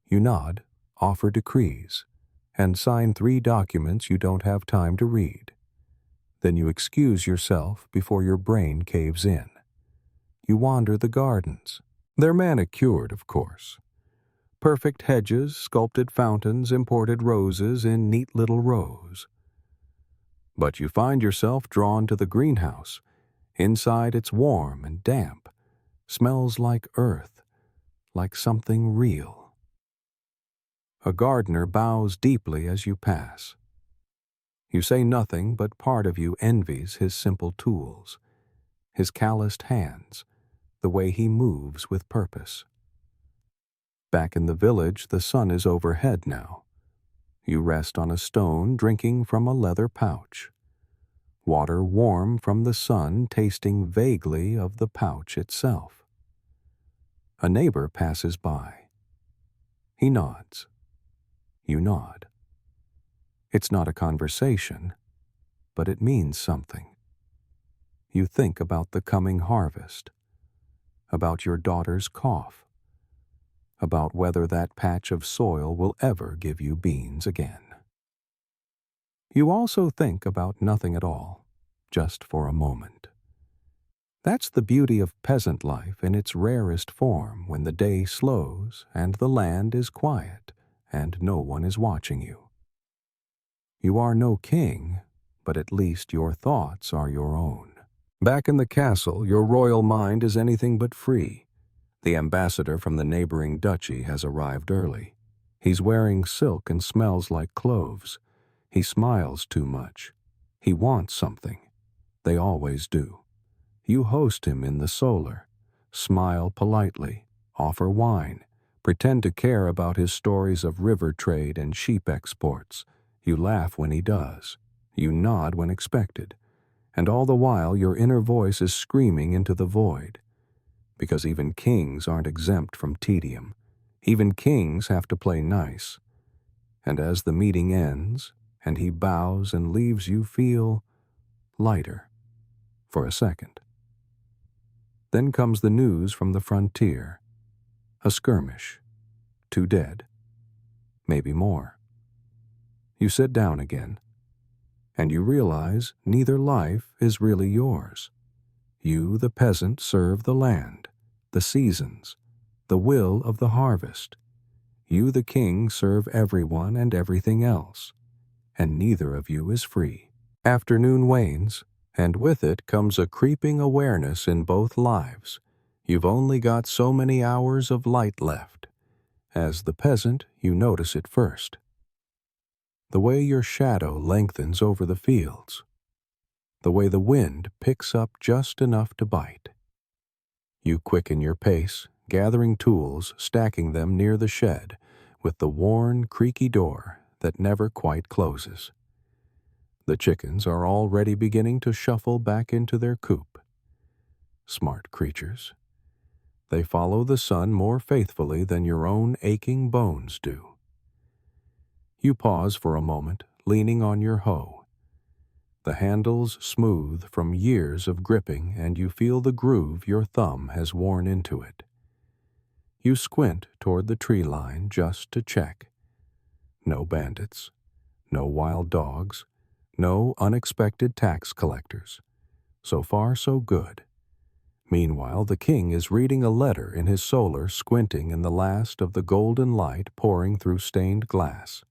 You nod, offer decrees, and sign 3 documents you don't have time to read. Then you excuse yourself before your brain caves in. You wander the gardens. They're manicured, of course. Perfect hedges, sculpted fountains, imported roses in neat little rows. But you find yourself drawn to the greenhouse. Inside it's warm and damp, smells like earth, like something real. A gardener bows deeply as you pass. You say nothing, but part of you envies his simple tools, his calloused hands, the way he moves with purpose. Back in the village, the sun is overhead now. You rest on a stone, drinking from a leather pouch. Water warm from the sun, tasting vaguely of the pouch itself. A neighbor passes by. He nods. You nod. It's not a conversation, but it means something. You think about the coming harvest, about your daughter's cough, about whether that patch of soil will ever give you beans again. You also think about nothing at all, just for a moment. That's the beauty of peasant life in its rarest form, when the day slows and the land is quiet and no one is watching you. You are no king, but at least your thoughts are your own. Back in the castle, your royal mind is anything but free. The ambassador from the neighboring duchy has arrived early. He's wearing silk and smells like cloves. He smiles too much. He wants something. They always do. You host him in the solar. Smile politely. Offer wine. Pretend to care about his stories of river trade and sheep exports. You laugh when he does. You nod when expected. And all the while your inner voice is screaming into the void. Because even kings aren't exempt from tedium. Even kings have to play nice. And as the meeting ends, and he bows and leaves, you feel lighter for a second. Then comes the news from the frontier. A skirmish. 2 dead. Maybe more. You sit down again, and you realize neither life is really yours. You, the peasant, serve the land, the seasons, the will of the harvest. You, the king, serve everyone and everything else, and neither of you is free. Afternoon wanes, and with it comes a creeping awareness in both lives. You've only got so many hours of light left. As the peasant, you notice it first. The way your shadow lengthens over the fields. The way the wind picks up just enough to bite. You quicken your pace, gathering tools, stacking them near the shed, with the worn, creaky door that never quite closes. The chickens are already beginning to shuffle back into their coop. Smart creatures. They follow the sun more faithfully than your own aching bones do. You pause for a moment, leaning on your hoe. The handle's smooth from years of gripping, and you feel the groove your thumb has worn into it. You squint toward the tree line just to check. No bandits, no wild dogs, no unexpected tax collectors. So far, so good. Meanwhile, the king is reading a letter in his solar, squinting in the last of the golden light pouring through stained glass.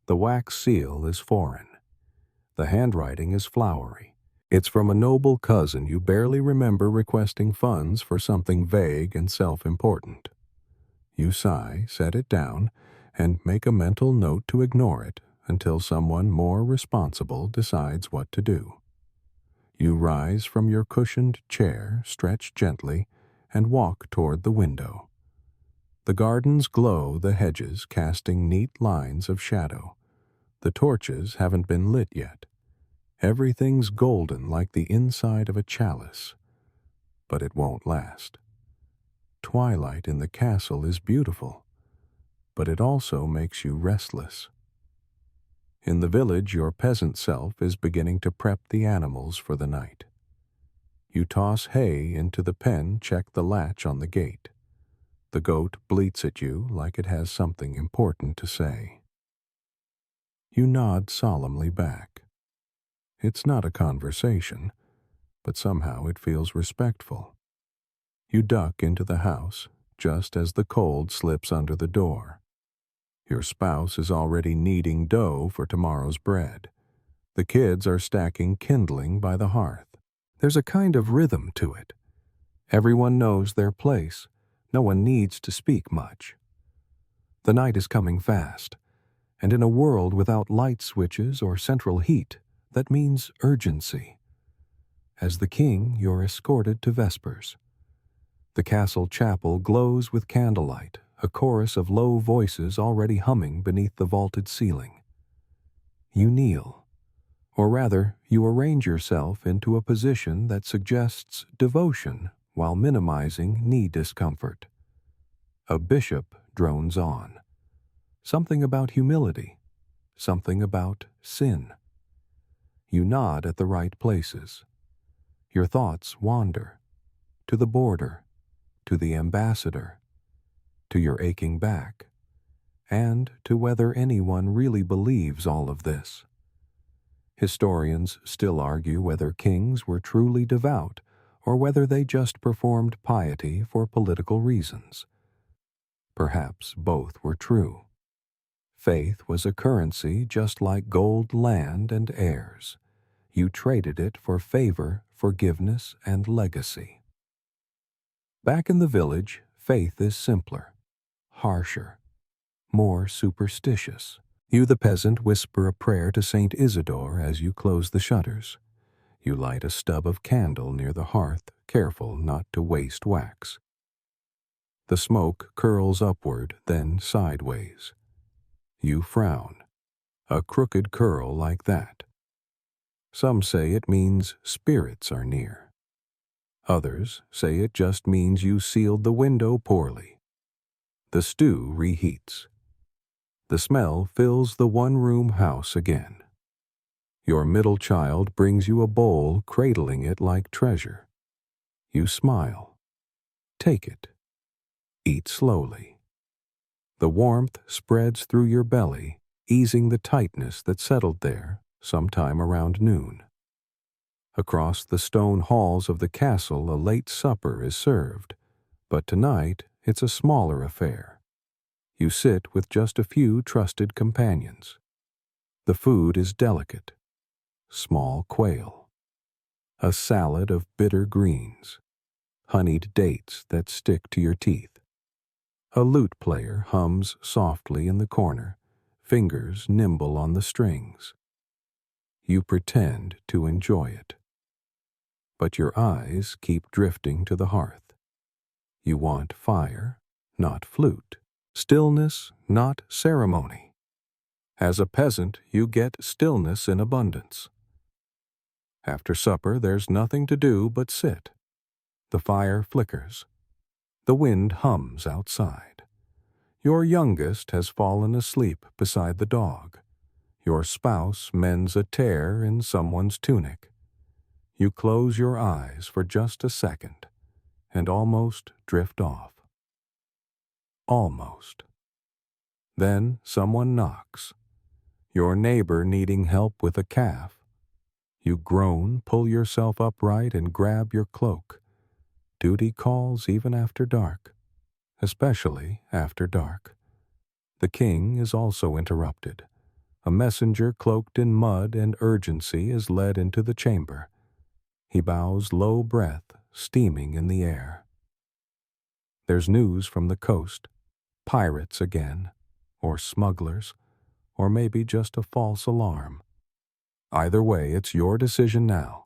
The wax seal is foreign. The handwriting is flowery. It's from a noble cousin you barely remember requesting funds for something vague and self-important. You sigh, set it down, and make a mental note to ignore it until someone more responsible decides what to do. You rise from your cushioned chair, stretch gently, and walk toward the window. The gardens glow the hedges, casting neat lines of shadow. The torches haven't been lit yet. Everything's golden like the inside of a chalice. But it won't last. Twilight in the castle is beautiful, but it also makes you restless. In the village, your peasant self is beginning to prep the animals for the night. You toss hay into the pen, check the latch on the gate. The goat bleats at you like it has something important to say. You nod solemnly back. It's not a conversation, but somehow it feels respectful. You duck into the house just as the cold slips under the door. Your spouse is already kneading dough for tomorrow's bread. The kids are stacking kindling by the hearth. There's a kind of rhythm to it. Everyone knows their place. No one needs to speak much. The night is coming fast, and in a world without light switches or central heat, that means urgency. As the king, you're escorted to vespers. The castle chapel glows with candlelight, a chorus of low voices already humming beneath the vaulted ceiling. You kneel, or rather, you arrange yourself into a position that suggests devotion while minimizing knee discomfort. A bishop drones on. Something about humility, something about sin. You nod at the right places. Your thoughts wander to the border, to the ambassador, to your aching back, and to whether anyone really believes all of this. Historians still argue whether kings were truly devout or whether they just performed piety for political reasons. Perhaps both were true. Faith was a currency just like gold, land, and heirs. You traded it for favor, forgiveness, and legacy. Back in the village, faith is simpler, harsher, more superstitious. You, the peasant, whisper a prayer to Saint Isidore as you close the shutters. You light a stub of candle near the hearth, careful not to waste wax. The smoke curls upward, then sideways. You frown. A crooked curl like that. Some say it means spirits are near. Others say it just means you sealed the window poorly. The stew reheats. The smell fills the one-room house again. Your middle child brings you a bowl, cradling it like treasure. You smile. Take it. Eat slowly. The warmth spreads through your belly, easing the tightness that settled there sometime around noon. Across the stone halls of the castle, a late supper is served, but tonight it's a smaller affair. You sit with just a few trusted companions. The food is delicate. Small quail. A salad of bitter greens. Honeyed dates that stick to your teeth. A lute player hums softly in the corner, fingers nimble on the strings. You pretend to enjoy it. But your eyes keep drifting to the hearth. You want fire, not flute. Stillness, not ceremony. As a peasant, you get stillness in abundance. After supper, there's nothing to do but sit. The fire flickers. The wind hums outside. Your youngest has fallen asleep beside the dog. Your spouse mends a tear in someone's tunic. You close your eyes for just a second and almost drift off. Almost. Then someone knocks. Your neighbor needing help with a calf. You groan, pull yourself upright, and grab your cloak. Duty calls even after dark, especially after dark. The king is also interrupted. A messenger cloaked in mud and urgency is led into the chamber. He bows low breath, steaming in the air. There's news from the coast. Pirates again, or smugglers, or maybe just a false alarm. Either way, it's your decision now.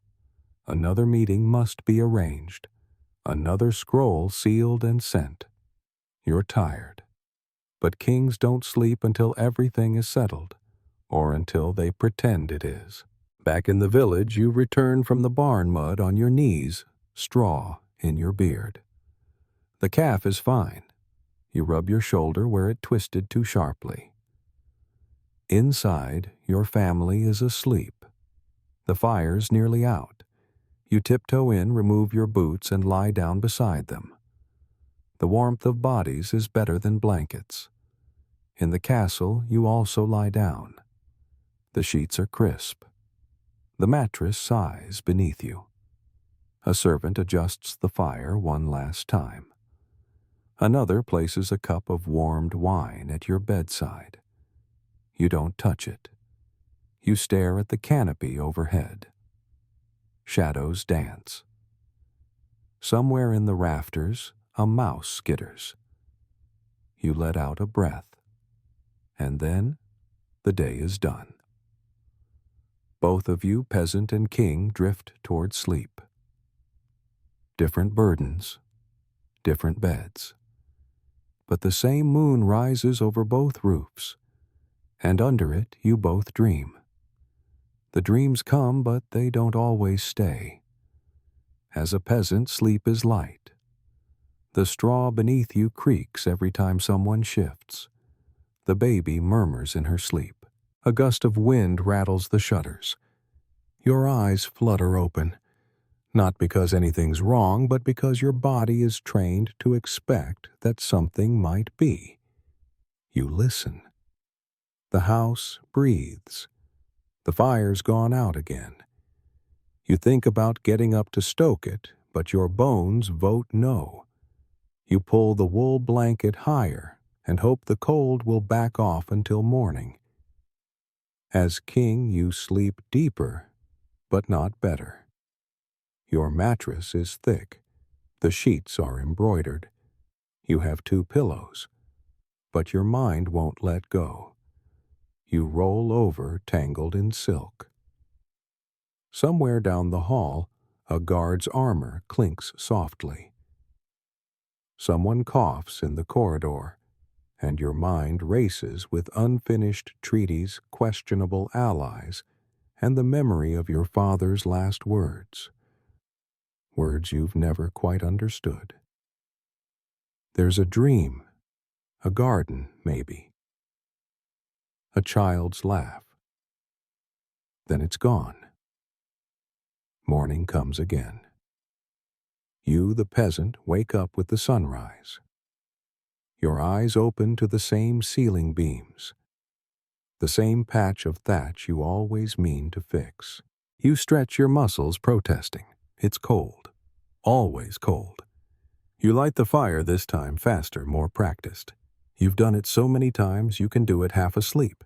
Another meeting must be arranged. Another scroll sealed and sent. You're tired. But kings don't sleep until everything is settled, or until they pretend it is. Back in the village, you return from the barn mud on your knees, straw in your beard. The calf is fine. You rub your shoulder where it twisted too sharply. Inside, your family is asleep. The fire's nearly out. You tiptoe in, remove your boots, and lie down beside them. The warmth of bodies is better than blankets. In the castle, you also lie down. The sheets are crisp. The mattress sighs beneath you. A servant adjusts the fire one last time. Another places a cup of warmed wine at your bedside. You don't touch it. You stare at the canopy overhead. shadows dance. Somewhere in the rafters, a mouse skitters. You let out a breath, and then the day is done. Both of you, peasant and king, drift toward sleep. Different burdens, different beds. But the same moon rises over both roofs, and under it you both dream. The dreams come, but they don't always stay. As a peasant, sleep is light. The straw beneath you creaks every time someone shifts. The baby murmurs in her sleep. A gust of wind rattles the shutters. Your eyes flutter open, not because anything's wrong, but because your body is trained to expect that something might be. You listen. The house breathes. The fire's gone out again. You think about getting up to stoke it, but your bones vote no. You pull the wool blanket higher and hope the cold will back off until morning. As king, you sleep deeper, but not better. Your mattress is thick. The sheets are embroidered. You have 2 pillows, but your mind won't let go. You roll over, tangled in silk. Somewhere down the hall, a guard's armor clinks softly. Someone coughs in the corridor, and your mind races with unfinished treaties, questionable allies, and the memory of your father's last words. Words you've never quite understood. There's a dream, a garden, maybe. A child's laugh. Then it's gone. Morning comes again. You, the peasant, wake up with the sunrise. Your eyes open to the same ceiling beams, the same patch of thatch you always mean to fix. You stretch your muscles protesting. It's cold. Always cold. You light the fire this time faster, more practiced. You've done it so many times you can do it half asleep.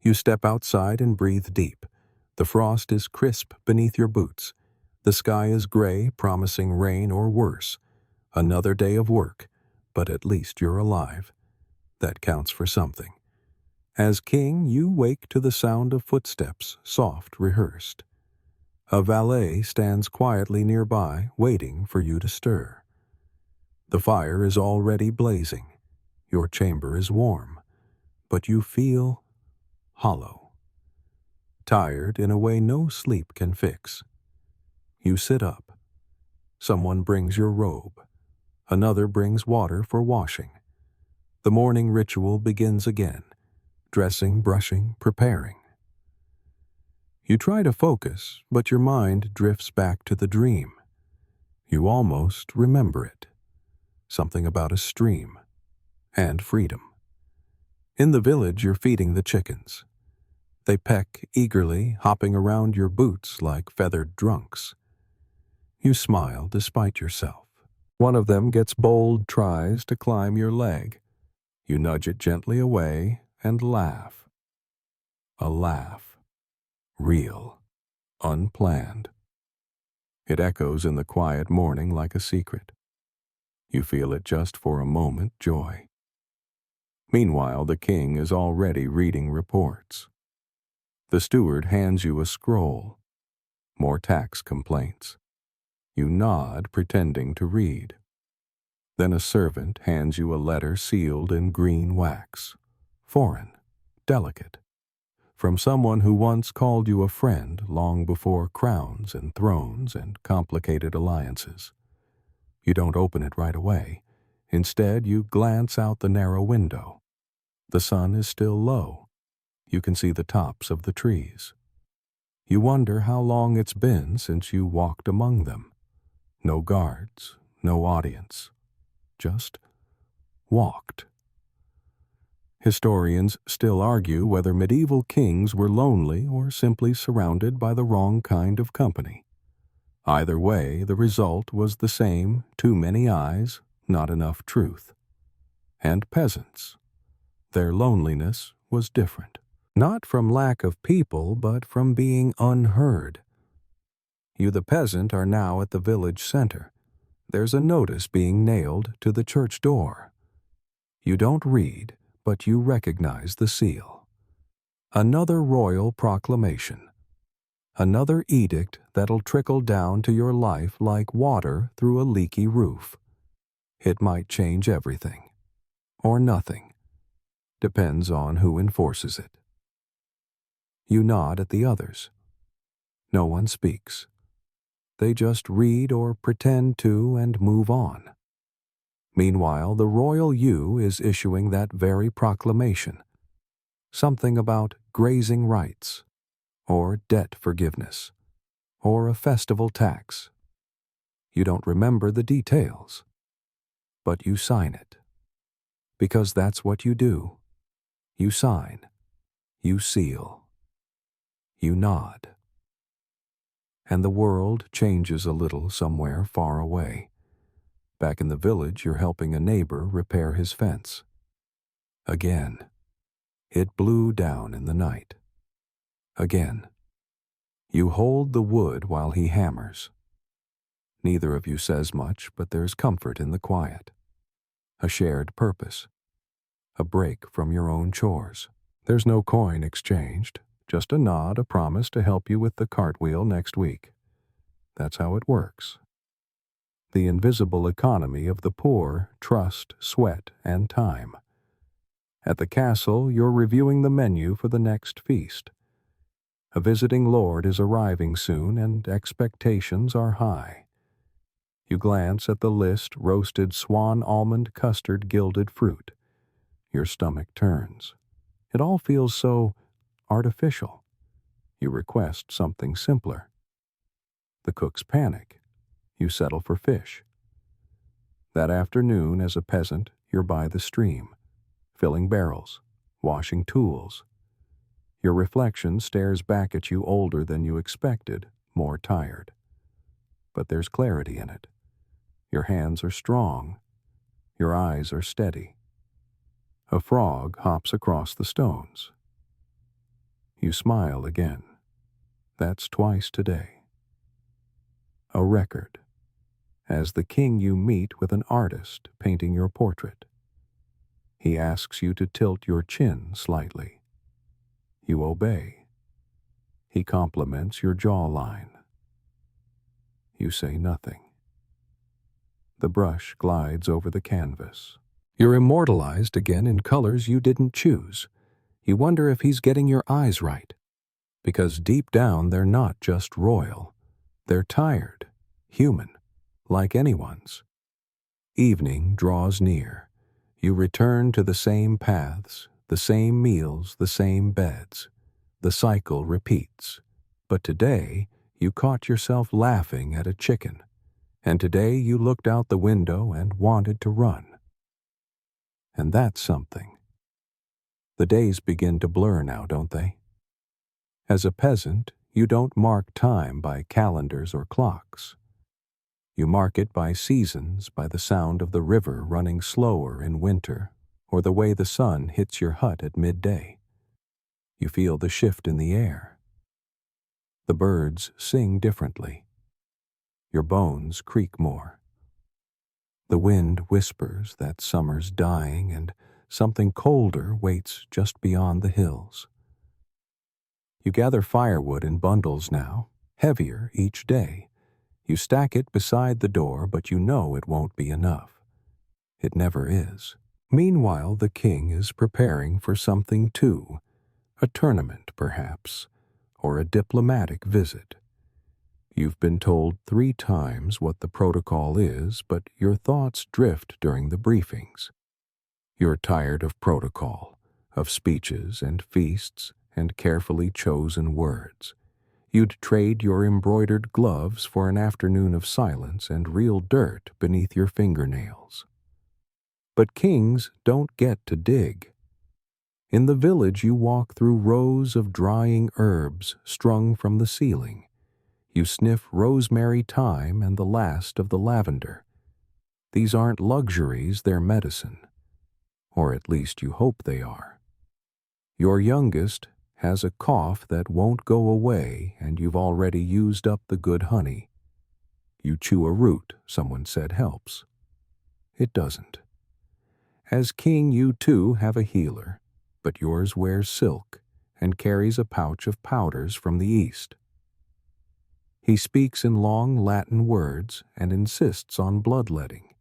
You step outside and breathe deep. The frost is crisp beneath your boots. The sky is gray, promising rain or worse. Another day of work, but at least you're alive. That counts for something. As king, you wake to the sound of footsteps, soft, rehearsed. A valet stands quietly nearby, waiting for you to stir. The fire is already blazing. Your chamber is warm, but you feel hollow. Tired in a way no sleep can fix. You sit up. Someone brings your robe. Another brings water for washing. The morning ritual begins again. Dressing, brushing, preparing. You try to focus, but your mind drifts back to the dream. You almost remember it. Something about a stream. And freedom. In the village, you're feeding the chickens. They peck eagerly, hopping around your boots like feathered drunks. You smile despite yourself. One of them gets bold tries to climb your leg. You nudge it gently away and laugh. A laugh. Real. Unplanned. It echoes in the quiet morning like a secret. You feel it just for a moment, joy. Meanwhile, the king is already reading reports. The steward hands you a scroll. More tax complaints. You nod, pretending to read. Then a servant hands you a letter sealed in green wax. Foreign, delicate. From someone who once called you a friend long before crowns and thrones and complicated alliances. You don't open it right away. Instead, you glance out the narrow window. The sun is still low. You can see the tops of the trees. You wonder how long it's been since you walked among them. No guards, no audience. Just walked. Historians still argue whether medieval kings were lonely or simply surrounded by the wrong kind of company. Either way, the result was the same: too many eyes, not enough truth. And peasants. Their loneliness was different. Not from lack of people, but from being unheard. You, the peasant, are now at the village center. There's a notice being nailed to the church door. You don't read, but you recognize the seal. Another royal proclamation. Another edict that'll trickle down to your life like water through a leaky roof. It might change everything. Or nothing. Depends on who enforces it. You nod at the others. No one speaks. They just read or pretend to and move on. Meanwhile, the royal you is issuing that very proclamation. Something about grazing rights, or debt forgiveness, or a festival tax. You don't remember the details, but you sign it. Because that's what you do. You sign. You seal. You nod. And the world changes a little somewhere far away. Back in the village, you're helping a neighbor repair his fence. Again. It blew down in the night. Again. You hold the wood while he hammers. Neither of you says much, but there's comfort in the quiet. A shared purpose. A break from your own chores. There's no coin exchanged, just a nod, a promise to help you with the cartwheel next week. That's how it works. The invisible economy of the poor trust, sweat, and time. At the castle, you're reviewing the menu for the next feast. A visiting lord is arriving soon, and expectations are high. You glance at the list: roasted swan almond custard, gilded fruit. Your stomach turns. It all feels so artificial. You request something simpler. The cooks panic. You settle for fish. That afternoon, as a peasant, you're by the stream, filling barrels, washing tools. Your reflection stares back at you, older than you expected, more tired. But there's clarity in it. Your hands are strong. Your eyes are steady. A frog hops across the stones. You smile again. That's twice today. A record. As the king, you meet with an artist painting your portrait. He asks you to tilt your chin slightly. You obey. He compliments your jawline. You say nothing. The brush glides over the canvas. You're immortalized again in colors you didn't choose. You wonder if he's getting your eyes right. Because deep down they're not just royal. They're tired, human, like anyone's. Evening draws near. You return to the same paths, the same meals, the same beds. The cycle repeats. But today, you caught yourself laughing at a chicken. And today you looked out the window and wanted to run. And that's something. The days begin to blur now, don't they? As a peasant, you don't mark time by calendars or clocks. You mark it by seasons, by the sound of the river running slower in winter, or the way the sun hits your hut at midday. You feel the shift in the air. The birds sing differently. Your bones creak more. The wind whispers that summer's dying and something colder waits just beyond the hills. You gather firewood in bundles now, heavier each day. You stack it beside the door, but you know it won't be enough. It never is. Meanwhile, the king is preparing for something too. A tournament, perhaps, or a diplomatic visit. You've been told 3 times what the protocol is, but your thoughts drift during the briefings. You're tired of protocol, of speeches and feasts and carefully chosen words. You'd trade your embroidered gloves for an afternoon of silence and real dirt beneath your fingernails. But kings don't get to dig. In the village, you walk through rows of drying herbs strung from the ceiling. You sniff rosemary, thyme, and the last of the lavender. These aren't luxuries, they're medicine. Or at least you hope they are. Your youngest has a cough that won't go away and you've already used up the good honey. You chew a root someone said helps. It doesn't. As king, you too have a healer, but yours wears silk and carries a pouch of powders from the east. He speaks in long Latin words and insists on bloodletting.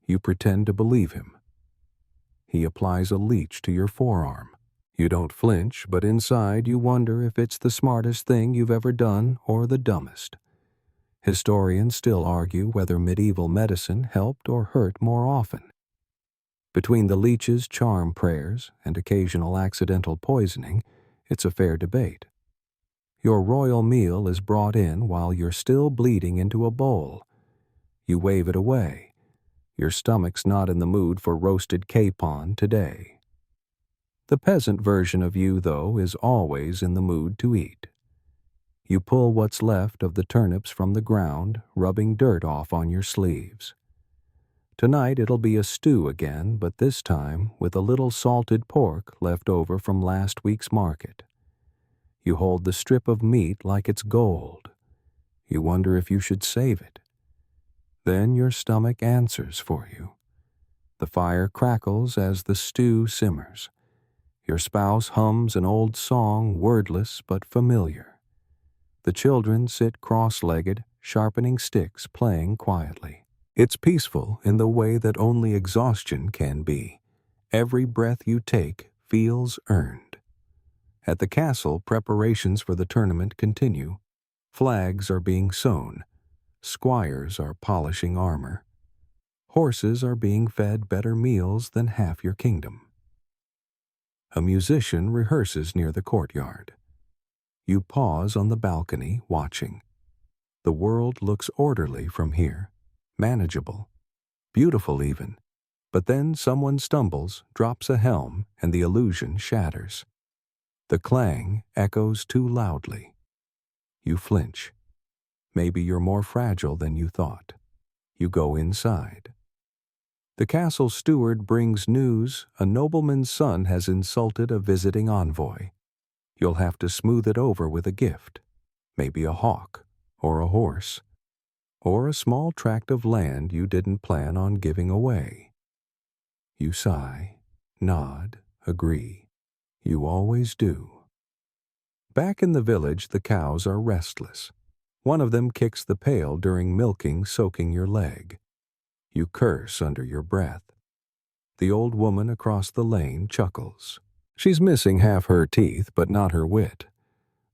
You pretend to believe him. He applies a leech to your forearm. You don't flinch, but inside you wonder if it's the smartest thing you've ever done or the dumbest. Historians still argue whether medieval medicine helped or hurt more often. Between the leech's charm prayers and occasional accidental poisoning, it's a fair debate. Your royal meal is brought in while you're still bleeding into a bowl. You wave it away. Your stomach's not in the mood for roasted capon today. The peasant version of you, though, is always in the mood to eat. You pull what's left of the turnips from the ground, rubbing dirt off on your sleeves. Tonight it'll be a stew again, but this time with a little salted pork left over from last week's market. You hold the strip of meat like it's gold. You wonder if you should save it. Then your stomach answers for you. The fire crackles as the stew simmers. Your spouse hums an old song, wordless but familiar. The children sit cross-legged, sharpening sticks, playing quietly. It's peaceful in the way that only exhaustion can be. Every breath you take feels earned. At the castle, preparations for the tournament continue. Flags are being sewn. Squires are polishing armor. Horses are being fed better meals than half your kingdom. A musician rehearses near the courtyard. You pause on the balcony, watching. The world looks orderly from here, manageable, beautiful even. But then someone stumbles, drops a helm, and the illusion shatters. The clang echoes too loudly. You flinch. Maybe you're more fragile than you thought. You go inside. The castle steward brings news a nobleman's son has insulted a visiting envoy. You'll have to smooth it over with a gift, maybe a hawk, or a horse, or a small tract of land you didn't plan on giving away. You sigh, nod, agree. You always do. Back in the village, the cows are restless. One of them kicks the pail during milking, soaking your leg. You curse under your breath. The old woman across the lane chuckles. She's missing half her teeth, but not her wit.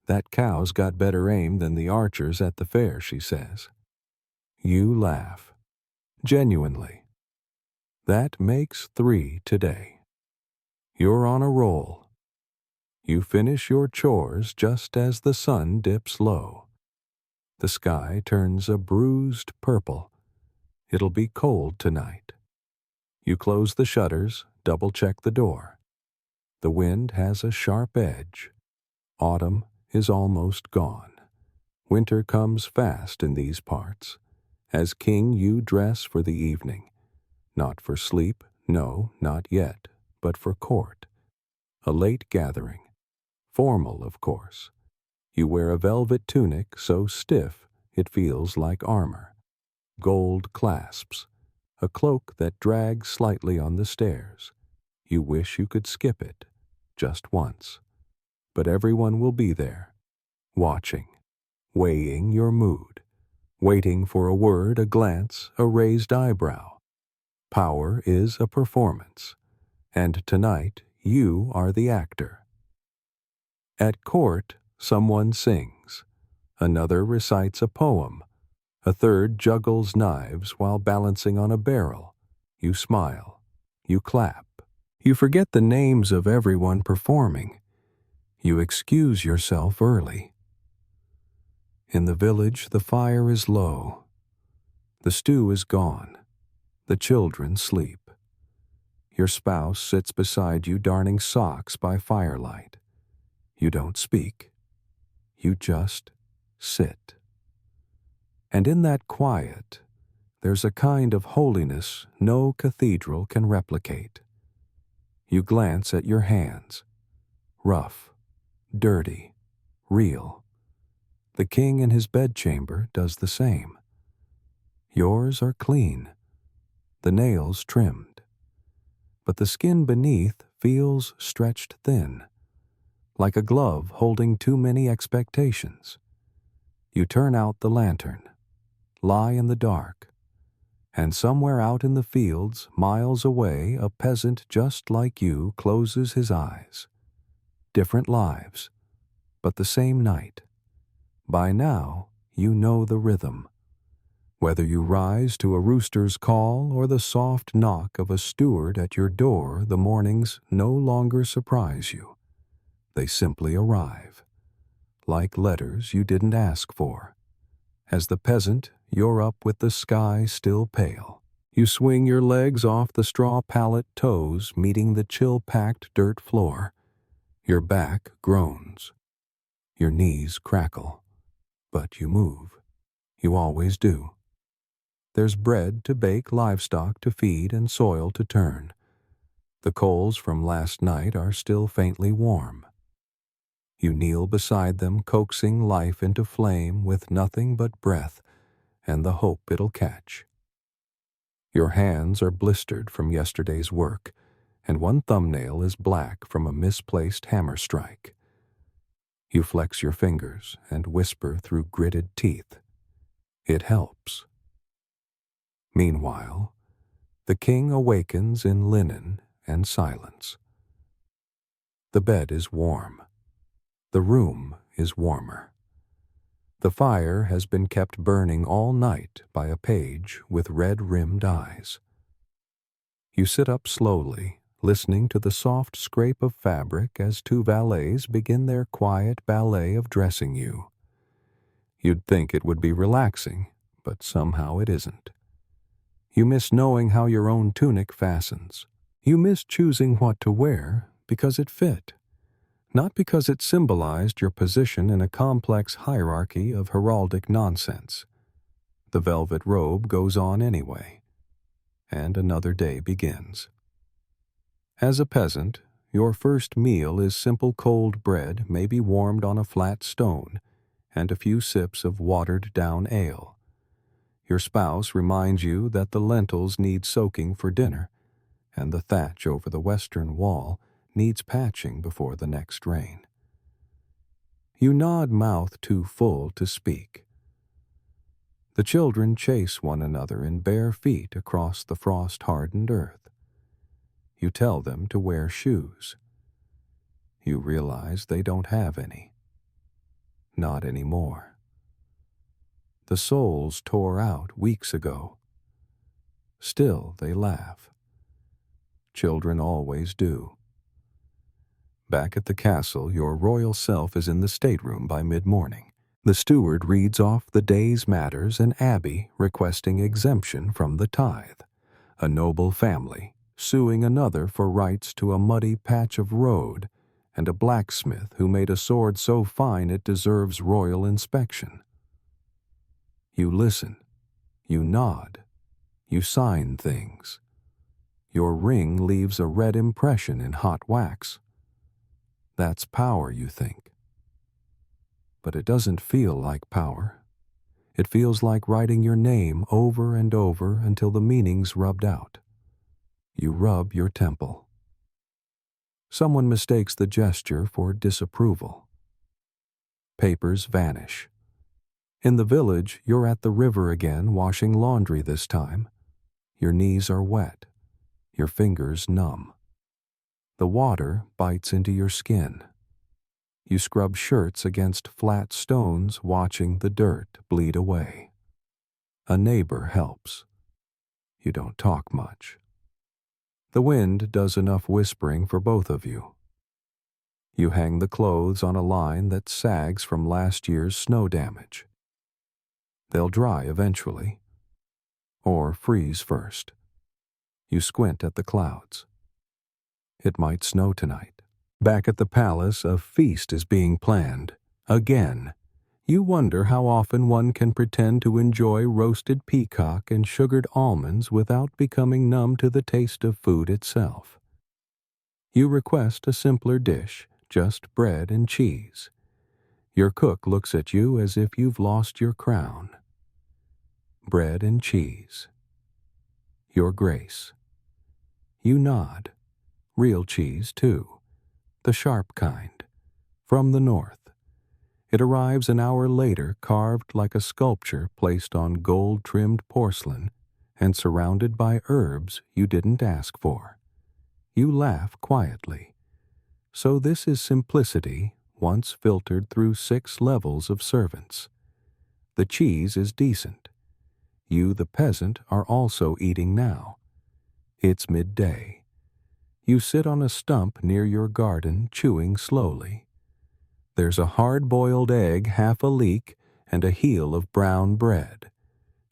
That cow's got better aim than the archers at the fair, she says. You laugh. Genuinely. That makes 3 today. You're on a roll. You finish your chores just as the sun dips low. The sky turns a bruised purple. It'll be cold tonight. You close the shutters, double-check the door. The wind has a sharp edge. Autumn is almost gone. Winter comes fast in these parts. As king, you dress for the evening. Not for sleep, no, not yet, but for court. A late gathering. Formal, of course. You wear a velvet tunic so stiff it feels like armor. Gold clasps. A cloak that drags slightly on the stairs. You wish you could skip it, just once. But everyone will be there, watching, weighing your mood, waiting for a word, a glance, a raised eyebrow. Power is a performance, and tonight you are the actor. At court, someone sings. Another recites a poem. A third juggles knives while balancing on a barrel. You smile. You clap. You forget the names of everyone performing. You excuse yourself early. In the village, the fire is low. The stew is gone. The children sleep. Your spouse sits beside you darning socks by firelight. You don't speak. You just sit. And in that quiet, there's a kind of holiness no cathedral can replicate. You glance at your hands, rough, dirty, real. The king in his bedchamber does the same. Yours are clean, the nails trimmed, but the skin beneath feels stretched thin, like a glove holding too many expectations. You turn out the lantern, lie in the dark, and somewhere out in the fields, miles away, a peasant just like you closes his eyes. Different lives, but the same night. By now, you know the rhythm. Whether you rise to a rooster's call or the soft knock of a steward at your door, the mornings no longer surprise you. They simply arrive, like letters you didn't ask for. As the peasant, you're up with the sky still pale. You swing your legs off the straw pallet toes, meeting the chill-packed dirt floor. Your back groans. Your knees crackle. But you move. You always do. There's bread to bake, livestock to feed, and soil to turn. The coals from last night are still faintly warm. You kneel beside them, coaxing life into flame with nothing but breath and the hope it'll catch. Your hands are blistered from yesterday's work, and one thumbnail is black from a misplaced hammer strike. You flex your fingers and whisper through gritted teeth. It helps. Meanwhile, the king awakens in linen and silence. The bed is warm. The room is warmer. The fire has been kept burning all night by a page with red-rimmed eyes. You sit up slowly, listening to the soft scrape of fabric as two valets begin their quiet ballet of dressing you. You'd think it would be relaxing, but somehow it isn't. You miss knowing how your own tunic fastens. You miss choosing what to wear because it fit, not because it symbolized your position in a complex hierarchy of heraldic nonsense. The velvet robe goes on anyway, and another day begins. As a peasant, your first meal is simple cold bread, maybe warmed on a flat stone, and a few sips of watered-down ale. Your spouse reminds you that the lentils need soaking for dinner, and the thatch over the western wall needs patching before the next rain. You nod, mouth too full to speak. The children chase one another in bare feet across the frost-hardened earth. You tell them to wear shoes. You realize they don't have any. Not anymore. The soles tore out weeks ago. Still they laugh. Children always do. Back at the castle, your royal self is in the stateroom by mid-morning. The steward reads off the day's matters, and Abby requesting exemption from the tithe. A noble family suing another for rights to a muddy patch of road, and a blacksmith who made a sword so fine it deserves royal inspection. You listen. You nod. You sign things. Your ring leaves a red impression in hot wax. That's power, you think. But it doesn't feel like power. It feels like writing your name over and over until the meaning's rubbed out. You rub your temple. Someone mistakes the gesture for disapproval. Papers vanish. In the village, you're at the river again, washing laundry this time. Your knees are wet. Your fingers numb. The water bites into your skin. You scrub shirts against flat stones, watching the dirt bleed away. A neighbor helps. You don't talk much. The wind does enough whispering for both of you. You hang the clothes on a line that sags from last year's snow damage. They'll dry eventually, or freeze first. You squint at the clouds. It might snow tonight. Back at the palace, a feast is being planned. Again. You wonder how often one can pretend to enjoy roasted peacock and sugared almonds without becoming numb to the taste of food itself. You request a simpler dish, just bread and cheese. Your cook looks at you as if you've lost your crown. Bread and cheese. Your grace. You nod. Real cheese, too. The sharp kind. From the north. It arrives an hour later, carved like a sculpture placed on gold-trimmed porcelain and surrounded by herbs you didn't ask for. You laugh quietly. So this is simplicity, once filtered through 6 levels of servants. The cheese is decent. You, the peasant, are also eating now. It's midday. You sit on a stump near your garden, chewing slowly. There's a hard-boiled egg, half a leek, and a heel of brown bread.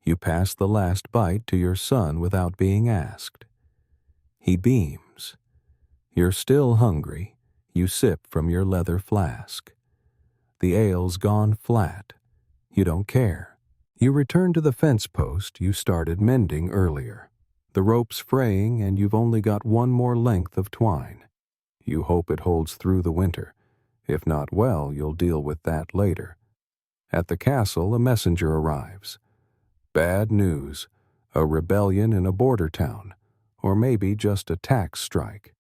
You pass the last bite to your son without being asked. He beams. You're still hungry. You sip from your leather flask. The ale's gone flat. You don't care. You return to the fence post you started mending earlier. The rope's fraying and you've only got one more length of twine. You hope it holds through the winter. If not well, you'll deal with that later. At the castle, a messenger arrives. Bad news. A rebellion in a border town. Or maybe just a tax strike.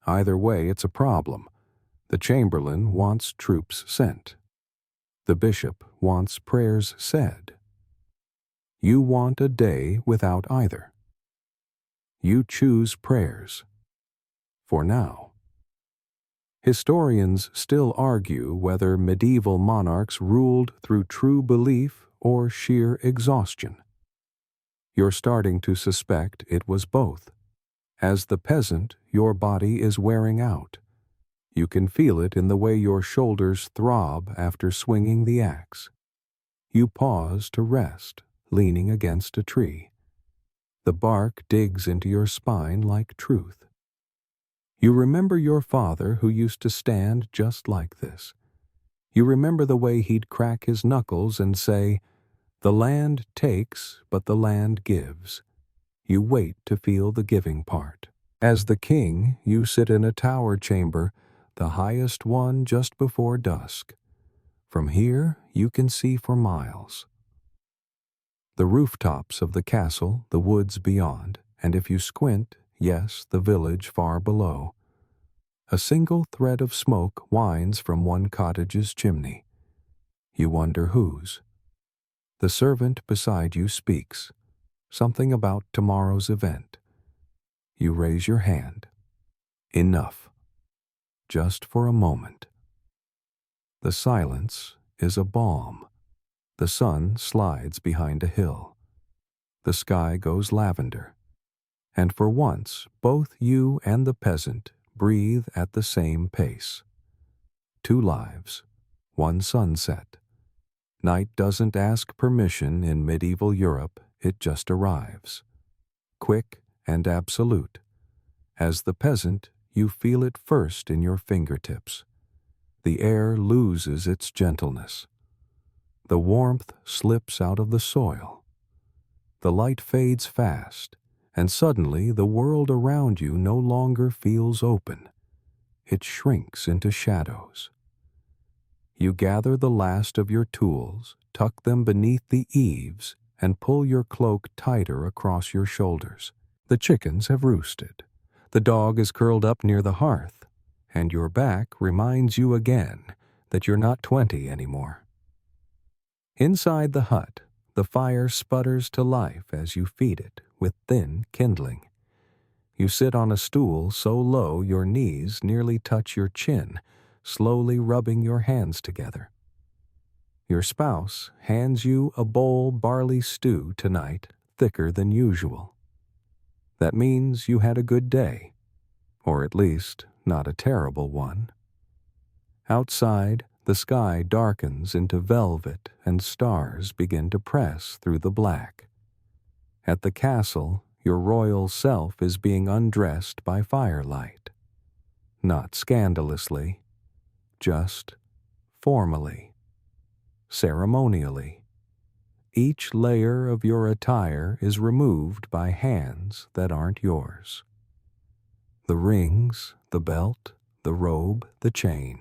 Either way, it's a problem. The chamberlain wants troops sent. The bishop wants prayers said. You want a day without either. You choose prayers. For now. Historians still argue whether medieval monarchs ruled through true belief or sheer exhaustion. You're starting to suspect it was both. As the peasant, your body is wearing out. You can feel it in the way your shoulders throb after swinging the axe. You pause to rest, leaning against a tree. The bark digs into your spine like truth. You remember your father who used to stand just like this. You remember the way he'd crack his knuckles and say, "The land takes, but the land gives." You wait to feel the giving part. As the king, you sit in a tower chamber, the highest one just before dusk. From here, you can see for miles. The rooftops of the castle, the woods beyond, and if you squint, yes, the village far below. A single thread of smoke winds from one cottage's chimney. You wonder whose. The servant beside you speaks, something about tomorrow's event. You raise your hand. Enough. Just for a moment. The silence is a balm. The sun slides behind a hill. The sky goes lavender. And for once, both you and the peasant breathe at the same pace. 2 lives, 1 sunset. Night doesn't ask permission in medieval Europe, it just arrives. Quick and absolute. As the peasant, you feel it first in your fingertips. The air loses its gentleness. The warmth slips out of the soil. The light fades fast, and suddenly the world around you no longer feels open. It shrinks into shadows. You gather the last of your tools, tuck them beneath the eaves, and pull your cloak tighter across your shoulders. The chickens have roosted. The dog is curled up near the hearth, and your back reminds you again that you're not 20 anymore. Inside the hut, the fire sputters to life as you feed it with thin kindling. You sit on a stool so low your knees nearly touch your chin, slowly rubbing your hands together. Your spouse hands you a bowl barley stew tonight, thicker than usual. That means you had a good day, or at least not a terrible one. Outside, the sky darkens into velvet and stars begin to press through the black. At the castle, your royal self is being undressed by firelight. Not scandalously, just formally, ceremonially. Each layer of your attire is removed by hands that aren't yours. The rings, the belt, the robe, the chain.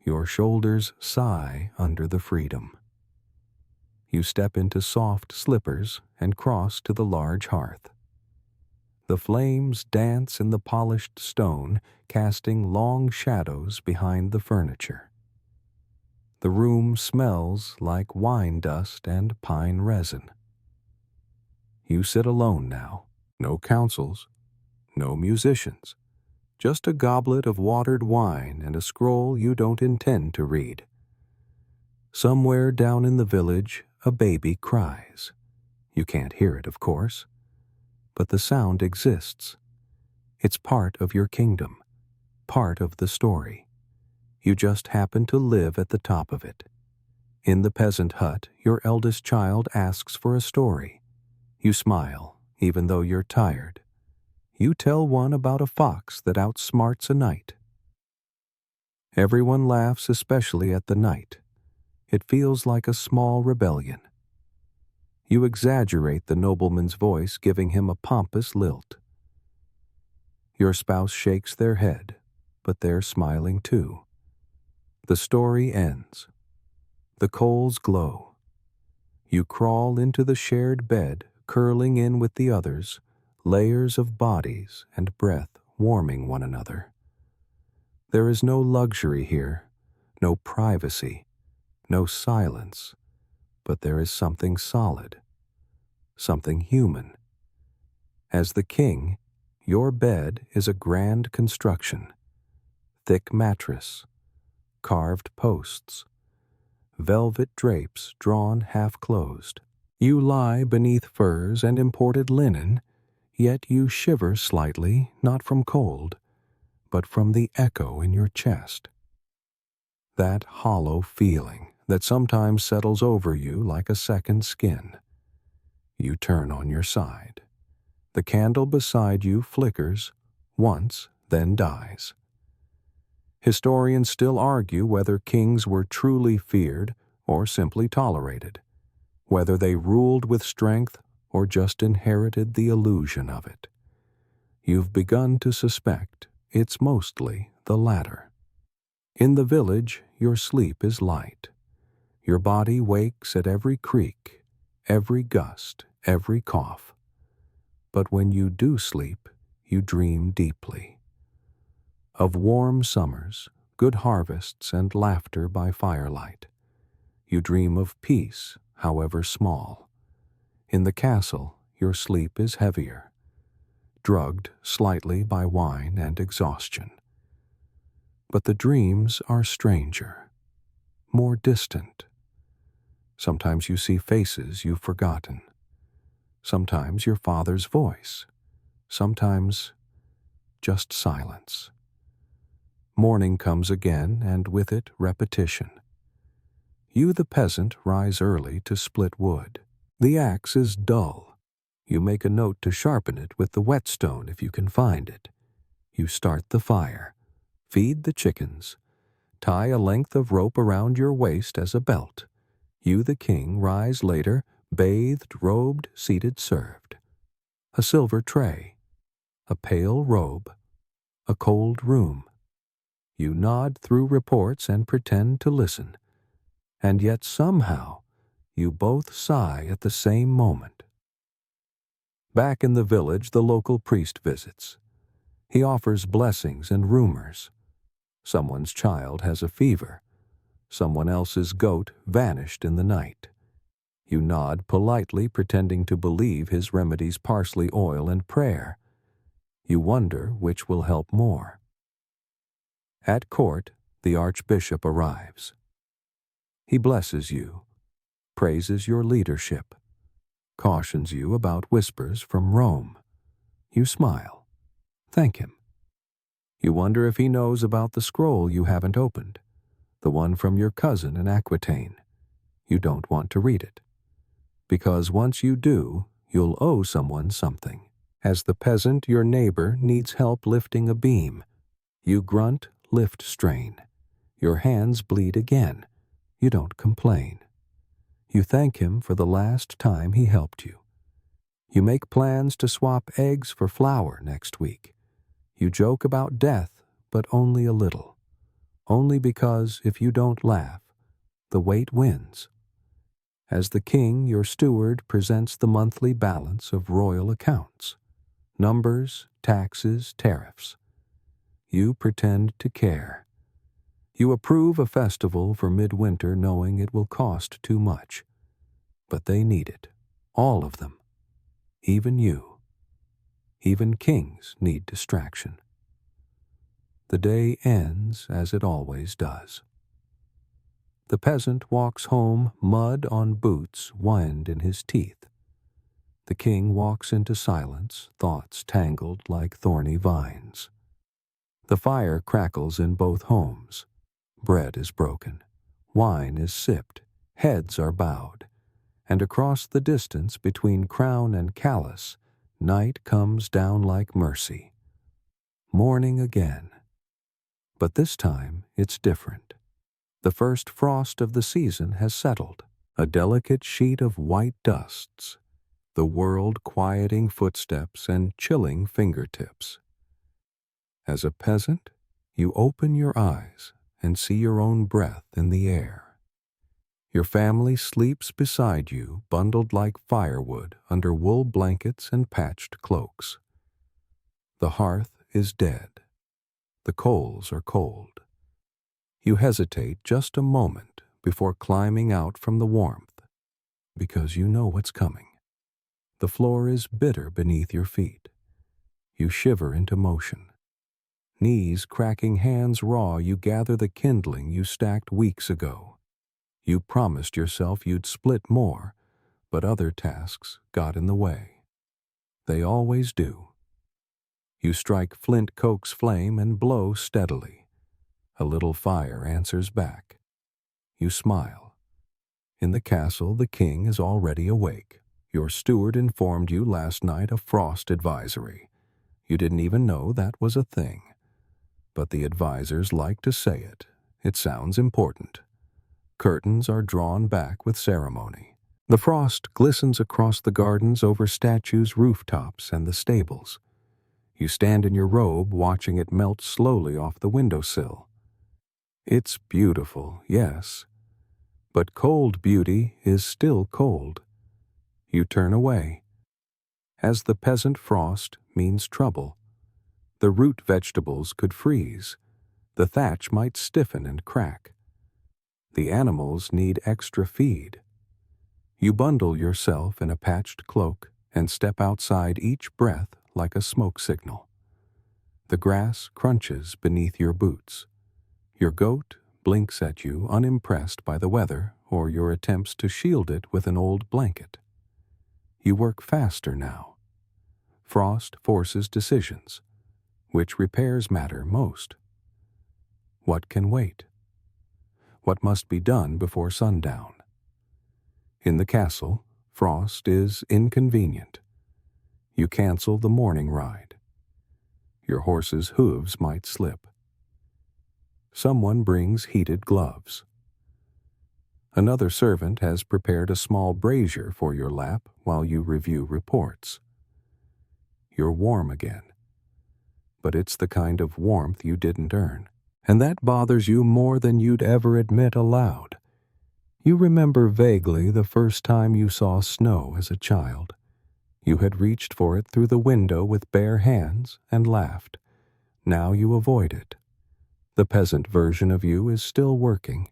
Your shoulders sigh under the freedom. You step into soft slippers and cross to the large hearth. The flames dance in the polished stone, casting long shadows behind the furniture. The room smells like wine dust and pine resin. You sit alone now, no councils, no musicians, just a goblet of watered wine and a scroll you don't intend to read. Somewhere down in the village, a baby cries. You can't hear it, of course, but the sound exists. It's part of your kingdom, part of the story. You just happen to live at the top of it. In the peasant hut, your eldest child asks for a story. You smile, even though you're tired. You tell one about a fox that outsmarts a knight. Everyone laughs, especially at the knight. It feels like a small rebellion. You exaggerate the nobleman's voice, giving him a pompous lilt. Your spouse shakes their head, but they're smiling too. The story ends. The coals glow. You crawl into the shared bed, curling in with the others, layers of bodies and breath warming one another. There is no luxury here, no privacy, no silence, but there is something solid, something human. As the king, your bed is a grand construction. Thick mattress, carved posts, velvet drapes drawn half-closed. You lie beneath furs and imported linen, yet you shiver slightly, not from cold, but from the echo in your chest. That hollow feeling that sometimes settles over you like a second skin. You turn on your side. The candle beside you flickers once, then dies. Historians still argue whether kings were truly feared or simply tolerated, whether they ruled with strength or just inherited the illusion of it. You've begun to suspect it's mostly the latter. In the village, your sleep is light. Your body wakes at every creak, every gust, every cough. But when you do sleep, you dream deeply. Of warm summers, good harvests, and laughter by firelight. You dream of peace, however small. In the castle, your sleep is heavier, drugged slightly by wine and exhaustion. But the dreams are stranger, more distant. Sometimes you see faces you've forgotten. Sometimes your father's voice. Sometimes just silence. Morning comes again, and with it repetition. You, the peasant, rise early to split wood. The axe is dull. You make a note to sharpen it with the whetstone if you can find it. You start the fire, feed the chickens, tie a length of rope around your waist as a belt. You, the king, rise later, bathed, robed, seated, served. A silver tray, a pale robe, a cold room. You nod through reports and pretend to listen, and yet somehow you both sigh at the same moment. Back in the village, the local priest visits. He offers blessings and rumors. Someone's child has a fever. Someone else's goat vanished in the night. You nod politely, pretending to believe his remedies parsley oil and prayer. You wonder which will help more. At court, the archbishop arrives. He blesses you, praises your leadership, cautions you about whispers from Rome. You smile. Thank him. You wonder if he knows about the scroll you haven't opened, the one from your cousin in Aquitaine. You don't want to read it, because once you do, you'll owe someone something. As the peasant, your neighbor, needs help lifting a beam. You grunt, lift, strain. Your hands bleed again. You don't complain. You thank him for the last time he helped you. You make plans to swap eggs for flour next week. You joke about death, but only a little. Only because if you don't laugh, the weight wins. As the king, your steward presents the monthly balance of royal accounts. Numbers, taxes, tariffs. You pretend to care. You approve a festival for midwinter knowing it will cost too much. But they need it. All of them. Even you. Even kings need distraction. The day ends as it always does. The peasant walks home, mud on boots, wind in his teeth. The king walks into silence, thoughts tangled like thorny vines. The fire crackles in both homes. Bread is broken. Wine is sipped. Heads are bowed. And across the distance between crown and callus, night comes down like mercy. Morning again. But this time it's different. The first frost of the season has settled, a delicate sheet of white dusts, the world quieting footsteps and chilling fingertips. As a peasant, you open your eyes and see your own breath in the air. Your family sleeps beside you, bundled like firewood under wool blankets and patched cloaks. The hearth is dead. The coals are cold. You hesitate just a moment before climbing out from the warmth, because you know what's coming. The floor is bitter beneath your feet. You shiver into motion. Knees cracking, hands raw, you gather the kindling you stacked weeks ago. You promised yourself you'd split more, but other tasks got in the way. They always do. You strike flint coke's flame and blow steadily. A little fire answers back. You smile. In the castle, the king is already awake. Your steward informed you last night of frost advisory. You didn't even know that was a thing. But the advisors like to say it. It sounds important. Curtains are drawn back with ceremony. The frost glistens across the gardens over statues, rooftops, and the stables. You stand in your robe watching it melt slowly off the windowsill. It's beautiful, yes, but cold beauty is still cold. You turn away. As the peasant frost means trouble. The root vegetables could freeze. The thatch might stiffen and crack. The animals need extra feed. You bundle yourself in a patched cloak and step outside each breath like a smoke signal. The grass crunches beneath your boots. Your goat blinks at you, unimpressed by the weather or your attempts to shield it with an old blanket. You work faster now. Frost forces decisions. Which repairs matter most? What can wait? What must be done before sundown? In the castle, frost is inconvenient. You cancel the morning ride. Your horse's hooves might slip. Someone brings heated gloves. Another servant has prepared a small brazier for your lap while you review reports. You're warm again. But it's the kind of warmth you didn't earn, and that bothers you more than you'd ever admit aloud. You remember vaguely the first time you saw snow as a child. You had reached for it through the window with bare hands and laughed. Now you avoid it. The peasant version of you is still working.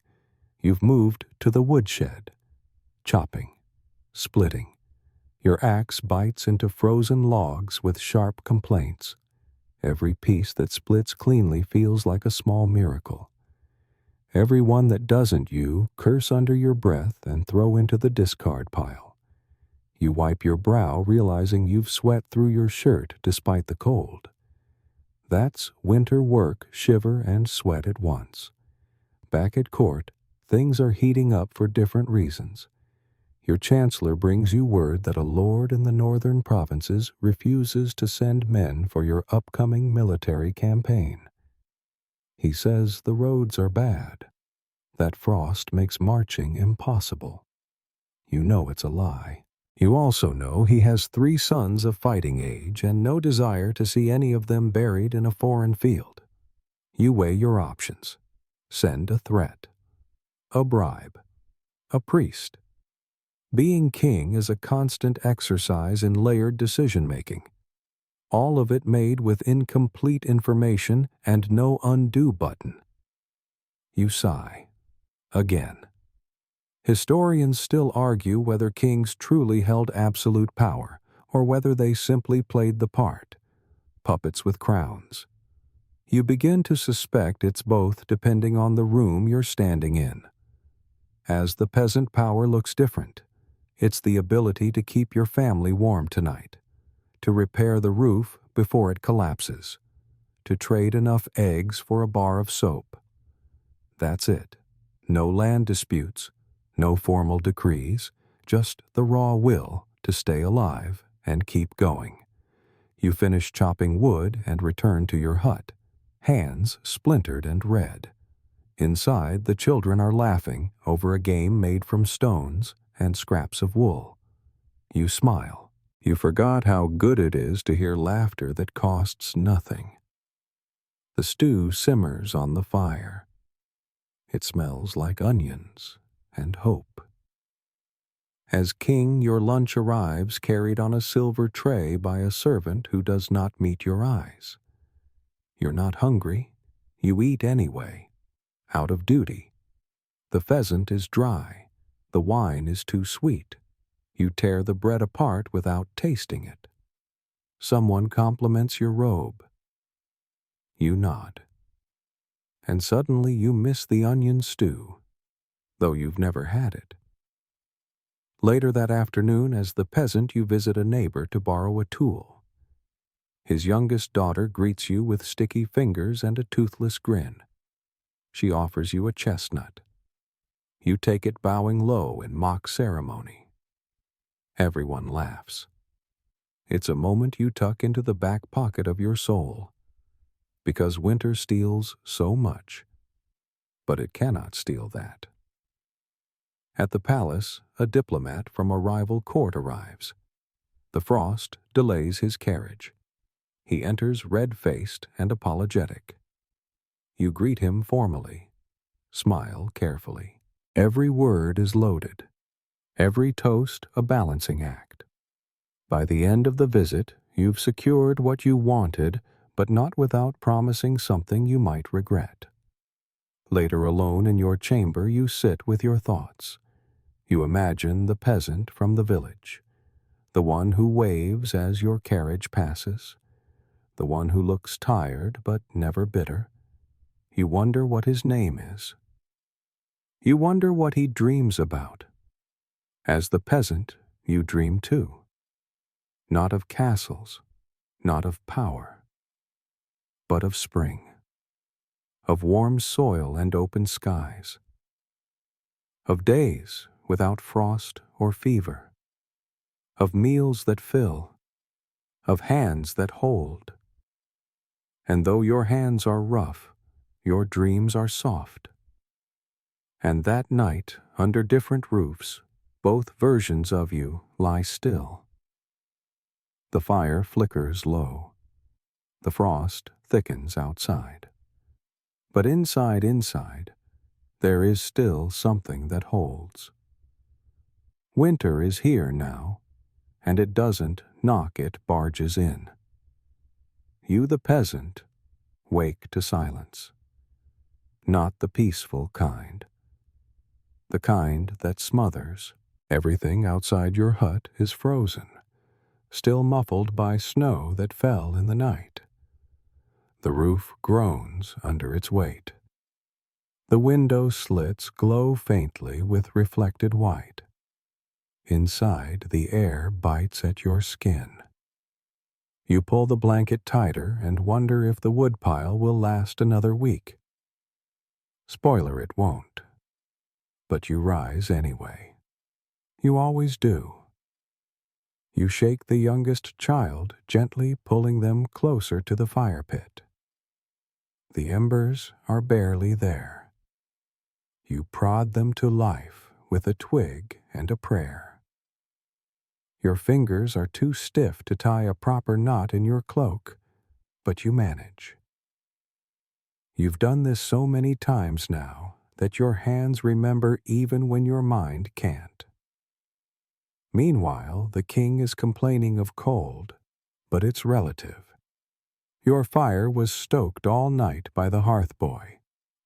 You've moved to the woodshed, chopping, splitting. Your axe bites into frozen logs with sharp complaints. Every piece that splits cleanly feels like a small miracle. Every one that doesn't, you curse under your breath and throw into the discard pile. You wipe your brow, realizing you've sweat through your shirt despite the cold. That's winter work, shiver, and sweat at once. Back at court, things are heating up for different reasons. Your chancellor brings you word that a lord in the northern provinces refuses to send men for your upcoming military campaign. He says the roads are bad. That frost makes marching impossible. You know it's a lie. You also know he has 3 sons of fighting age and no desire to see any of them buried in a foreign field. You weigh your options. Send a threat, a bribe, a priest. Being king is a constant exercise in layered decision-making, all of it made with incomplete information and no undo button. You sigh. Again. Historians still argue whether kings truly held absolute power or whether they simply played the part, puppets with crowns. You begin to suspect it's both depending on the room you're standing in. As the peasant power looks different, it's the ability to keep your family warm tonight, to repair the roof before it collapses, to trade enough eggs for a bar of soap. That's it. No land disputes, no formal decrees, just the raw will to stay alive and keep going. You finish chopping wood and return to your hut, hands splintered and red. Inside, the children are laughing over a game made from stones and scraps of wool. You smile. You forgot how good it is to hear laughter that costs nothing. The stew simmers on the fire. It smells like onions and hope. As king, your lunch arrives carried on a silver tray by a servant who does not meet your eyes. You're not hungry. You eat anyway, out of duty. The pheasant is dry. The wine is too sweet. You tear the bread apart without tasting it. Someone compliments your robe. You nod. And suddenly you miss the onion stew, though you've never had it. Later that afternoon, as the peasant, you visit a neighbor to borrow a tool. His youngest daughter greets you with sticky fingers and a toothless grin. She offers you a chestnut. You take it bowing low in mock ceremony. Everyone laughs. It's a moment you tuck into the back pocket of your soul, because winter steals so much, but it cannot steal that. At the palace, a diplomat from a rival court arrives. The frost delays his carriage. He enters red-faced and apologetic. You greet him formally. Smile carefully. Every word is loaded. Every toast a balancing act. By the end of the visit, you've secured what you wanted, but not without promising something you might regret. Later, alone in your chamber, you sit with your thoughts. You imagine the peasant from the village, the one who waves as your carriage passes, the one who looks tired but never bitter. You wonder what his name is. You wonder what he dreams about. As the peasant, you dream too. Not of castles, not of power, but of spring, of warm soil and open skies, of days without frost or fever, of meals that fill, of hands that hold. And though your hands are rough, your dreams are soft. And that night, under different roofs, both versions of you lie still. The fire flickers low. The frost thickens outside. But inside, there is still something that holds. Winter is here now, and it doesn't knock, it barges in. You, the peasant, wake to silence. Not the peaceful kind. The kind that smothers. Everything outside your hut is frozen, still muffled by snow that fell in the night. The roof groans under its weight. The window slits glow faintly with reflected white. Inside, the air bites at your skin. You pull the blanket tighter and wonder if the woodpile will last another week. Spoiler, it won't. But you rise anyway. You always do. You shake the youngest child, gently pulling them closer to the fire pit. The embers are barely there. You prod them to life with a twig and a prayer. Your fingers are too stiff to tie a proper knot in your cloak, but you manage. You've done this so many times now that your hands remember even when your mind can't. Meanwhile, the king is complaining of cold, but it's relative. Your fire was stoked all night by the hearth boy.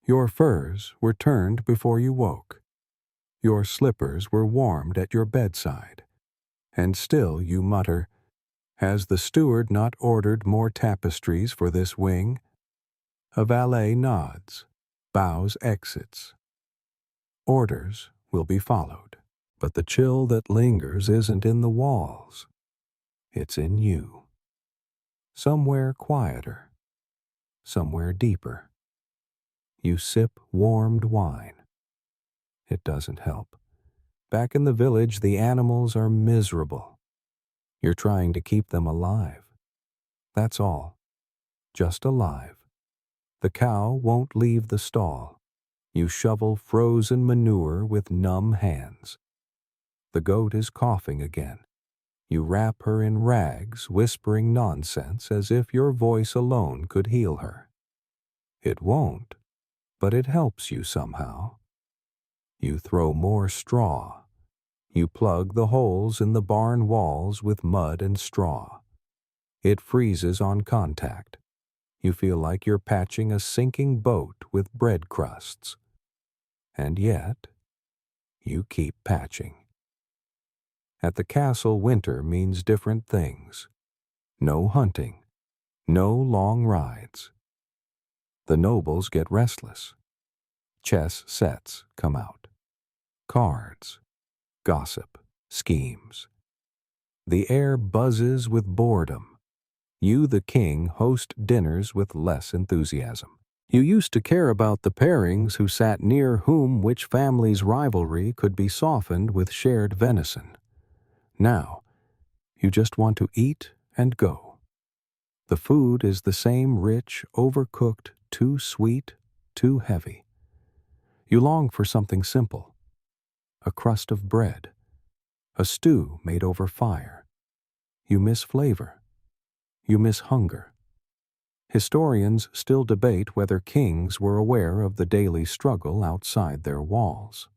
Your furs were turned before you woke. Your slippers were warmed at your bedside. And still you mutter, "Has the steward not ordered more tapestries for this wing?" A valet nods, bows exits. Orders will be followed. But the chill that lingers isn't in the walls. It's in you. Somewhere quieter. Somewhere deeper. You sip warmed wine. It doesn't help. Back in the village, the animals are miserable. You're trying to keep them alive. That's all. Just alive. The cow won't leave the stall. You shovel frozen manure with numb hands. The goat is coughing again. You wrap her in rags, whispering nonsense as if your voice alone could heal her. It won't, but it helps you somehow. You throw more straw. You plug the holes in the barn walls with mud and straw. It freezes on contact. You feel like you're patching a sinking boat with bread crusts. And yet, you keep patching. At the castle, winter means different things. No hunting. No long rides. The nobles get restless. Chess sets come out. Cards. Gossip. Schemes. The air buzzes with boredom. You, the king, host dinners with less enthusiasm. You used to care about the pairings who sat near whom which family's rivalry could be softened with shared venison. Now, you just want to eat and go. The food is the same rich, overcooked, too sweet, too heavy. You long for something simple. A crust of bread. A stew made over fire. You miss flavor. You miss hunger. Historians still debate whether kings were aware of the daily struggle outside their walls.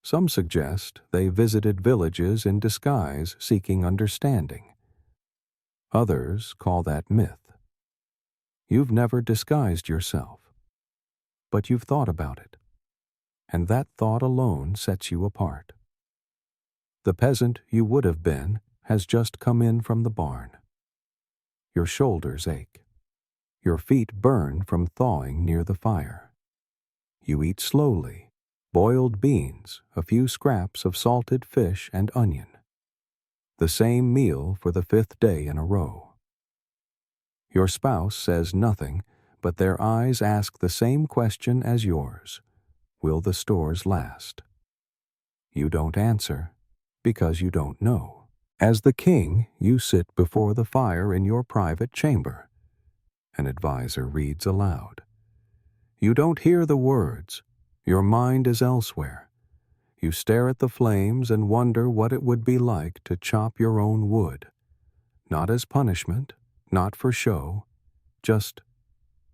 Some suggest they visited villages in disguise seeking understanding. Others call that myth. You've never disguised yourself, but you've thought about it, and that thought alone sets you apart. The peasant you would have been has just come in from the barn. Your shoulders ache. Your feet burn from thawing near the fire. You eat slowly, boiled beans, a few scraps of salted fish and onion. The same meal for the 5th day in a row. Your spouse says nothing, but their eyes ask the same question as yours. Will the stores last? You don't answer, because you don't know. As the king, you sit before the fire in your private chamber. An advisor reads aloud. You don't hear the words. Your mind is elsewhere. You stare at the flames and wonder what it would be like to chop your own wood. Not as punishment, not for show, just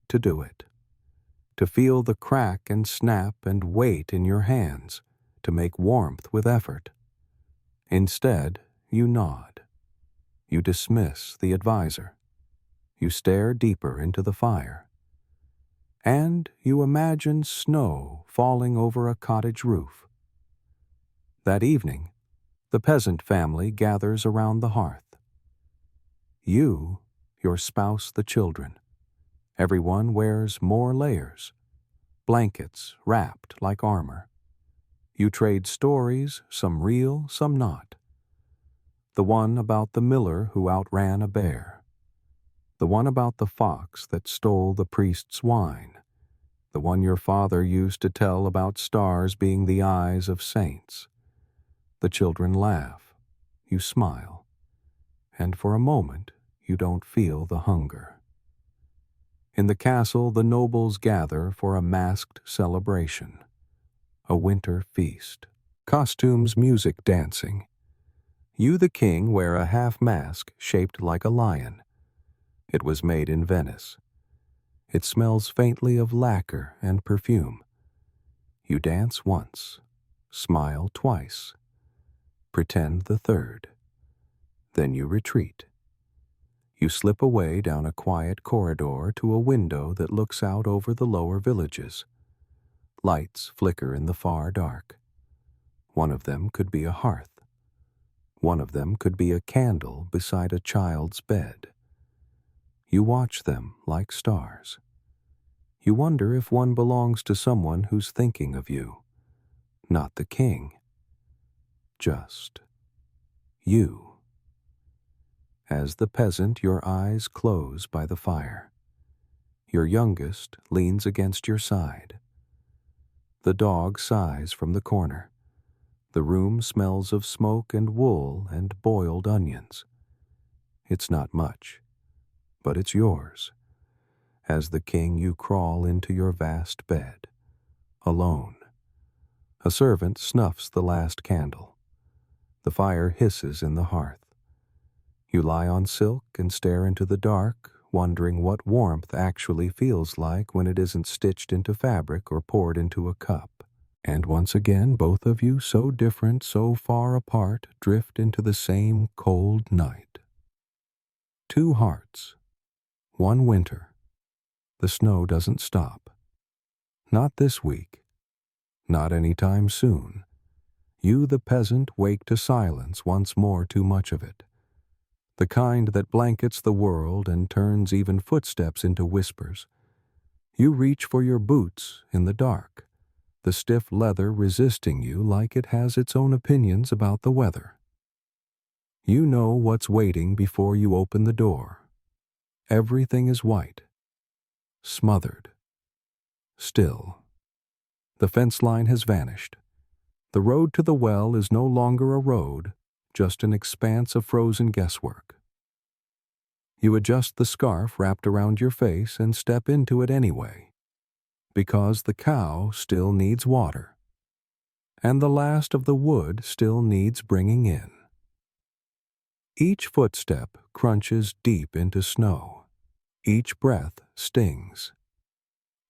to do it. To feel the crack and snap and weight in your hands, to make warmth with effort. Instead, you nod. You dismiss the advisor. You stare deeper into the fire. And you imagine snow falling over a cottage roof. That evening, the peasant family gathers around the hearth. You, your spouse, the children. Everyone wears more layers, blankets wrapped like armor. You trade stories, some real, some not. The one about the miller who outran a bear. The one about the fox that stole the priest's wine. The one your father used to tell about stars being the eyes of saints. The children laugh. You smile. And for a moment, you don't feel the hunger. In the castle, the nobles gather for a masked celebration. A winter feast. Costumes, music, dancing. You, the king, wear a half mask shaped like a lion. It was made in Venice. It smells faintly of lacquer and perfume. You dance once, smile twice, pretend the third. Then you retreat. You slip away down a quiet corridor to a window that looks out over the lower villages. Lights flicker in the far dark. One of them could be a hearth. One of them could be a candle beside a child's bed. You watch them like stars. You wonder if one belongs to someone who's thinking of you. Not the king. Just you. As the peasant, your eyes close by the fire. Your youngest leans against your side. The dog sighs from the corner. The room smells of smoke and wool and boiled onions. It's not much, but it's yours. As the king, you crawl into your vast bed, alone. A servant snuffs the last candle. The fire hisses in the hearth. You lie on silk and stare into the dark, wondering what warmth actually feels like when it isn't stitched into fabric or poured into a cup. And once again, both of you, so different, so far apart, drift into the same cold night. Two hearts. One winter. The snow doesn't stop. Not this week. Not any time soon. You, the peasant, wake to silence, once more too much of it. The kind that blankets the world and turns even footsteps into whispers. You reach for your boots in the dark, the stiff leather resisting you like it has its own opinions about the weather. You know what's waiting before you open the door. Everything is white, smothered, still. The fence line has vanished. The road to the well is no longer a road, just an expanse of frozen guesswork. You adjust the scarf wrapped around your face and step into it anyway, because the cow still needs water, and the last of the wood still needs bringing in. Each footstep crunches deep into snow. Each breath stings.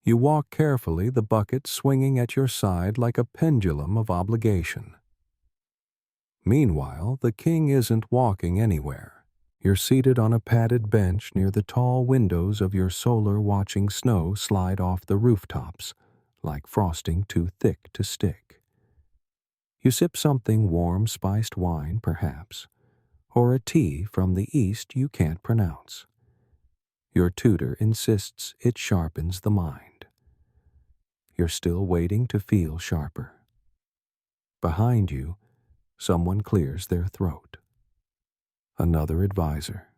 You walk carefully, the bucket swinging at your side like a pendulum of obligation. Meanwhile, the king isn't walking anywhere. You're seated on a padded bench near the tall windows of your solar, watching snow slide off the rooftops, like frosting too thick to stick. You sip something warm, spiced wine, perhaps, or a tea from the east you can't pronounce. Your tutor insists it sharpens the mind. You're still waiting to feel sharper. Behind you, someone clears their throat. Another advisor.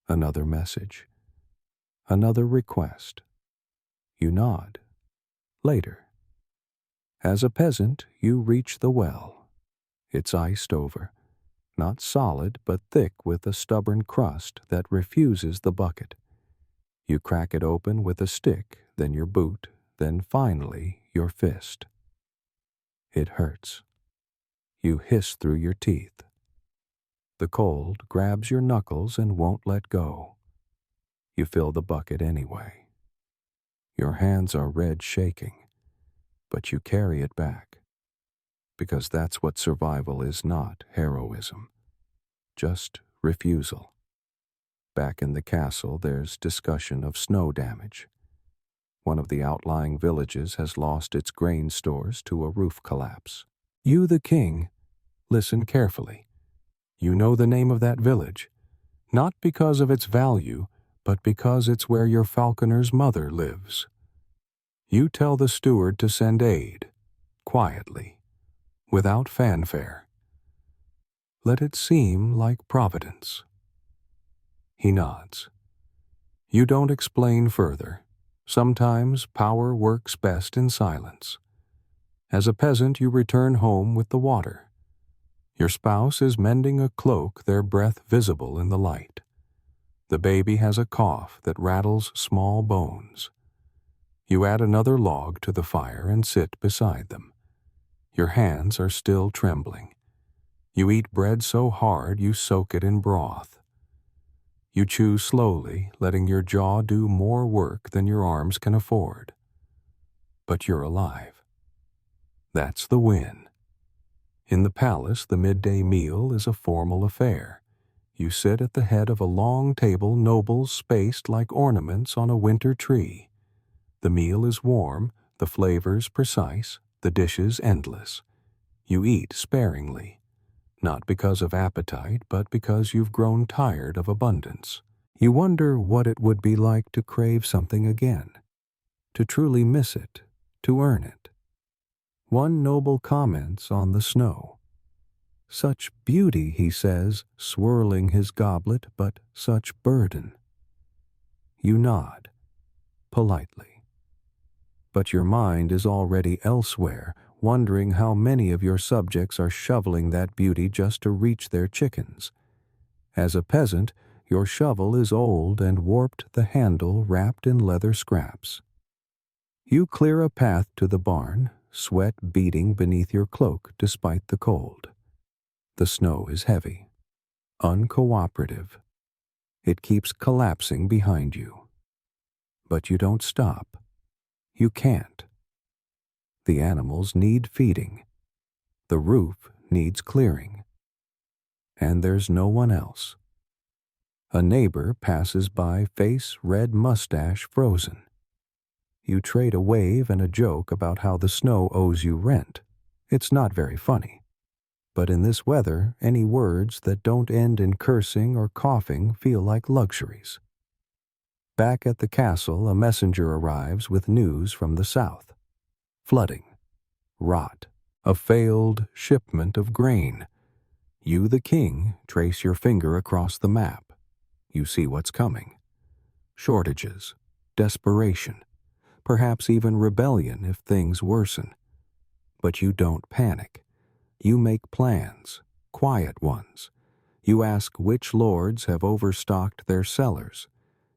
Another message. Another request. You nod. Later. As a peasant, you reach the well. It's iced over. Not solid, but thick with a stubborn crust that refuses the bucket. You crack it open with a stick, then your boot, then finally your fist. It hurts. You hiss through your teeth. The cold grabs your knuckles and won't let go. You fill the bucket anyway. Your hands are red, shaking, but you carry it back, because that's what survival is, not heroism, just refusal. Back in the castle, there's discussion of snow damage. One of the outlying villages has lost its grain stores to a roof collapse. You, the king, listen carefully. You know the name of that village, not because of its value, but because it's where your falconer's mother lives. You tell the steward to send aid, quietly, without fanfare. Let it seem like providence. He nods. You don't explain further. Sometimes power works best in silence. As a peasant, you return home with the water. Your spouse is mending a cloak, their breath visible in the light. The baby has a cough that rattles small bones. You add another log to the fire and sit beside them. Your hands are still trembling. You eat bread so hard you soak it in broth. You chew slowly, letting your jaw do more work than your arms can afford. But you're alive. That's the win. In the palace, the midday meal is a formal affair. You sit at the head of a long table, nobles spaced like ornaments on a winter tree. The meal is warm, the flavors precise, the dishes endless. You eat sparingly, not because of appetite, but because you've grown tired of abundance. You wonder what it would be like to crave something again, to truly miss it, to earn it. One noble comments on the snow. Such beauty, he says, swirling his goblet, but such burden. You nod, politely. But your mind is already elsewhere, wondering how many of your subjects are shoveling that beauty just to reach their chickens. As a peasant, your shovel is old and warped, the handle wrapped in leather scraps. You clear a path to the barn, sweat beading beneath your cloak despite the cold. The snow is heavy, uncooperative. It keeps collapsing behind you. But you don't stop. You can't. The animals need feeding. The roof needs clearing. And there's no one else. A neighbor passes by, face, red mustache frozen. You trade a wave and a joke about how the snow owes you rent. It's not very funny. But in this weather, any words that don't end in cursing or coughing feel like luxuries. Back at the castle, a messenger arrives with news from the south. Flooding. Rot. A failed shipment of grain. You, the king, trace your finger across the map. You see what's coming. Shortages. Desperation. Perhaps even rebellion if things worsen. But you don't panic. You make plans, quiet ones. You ask which lords have overstocked their cellars.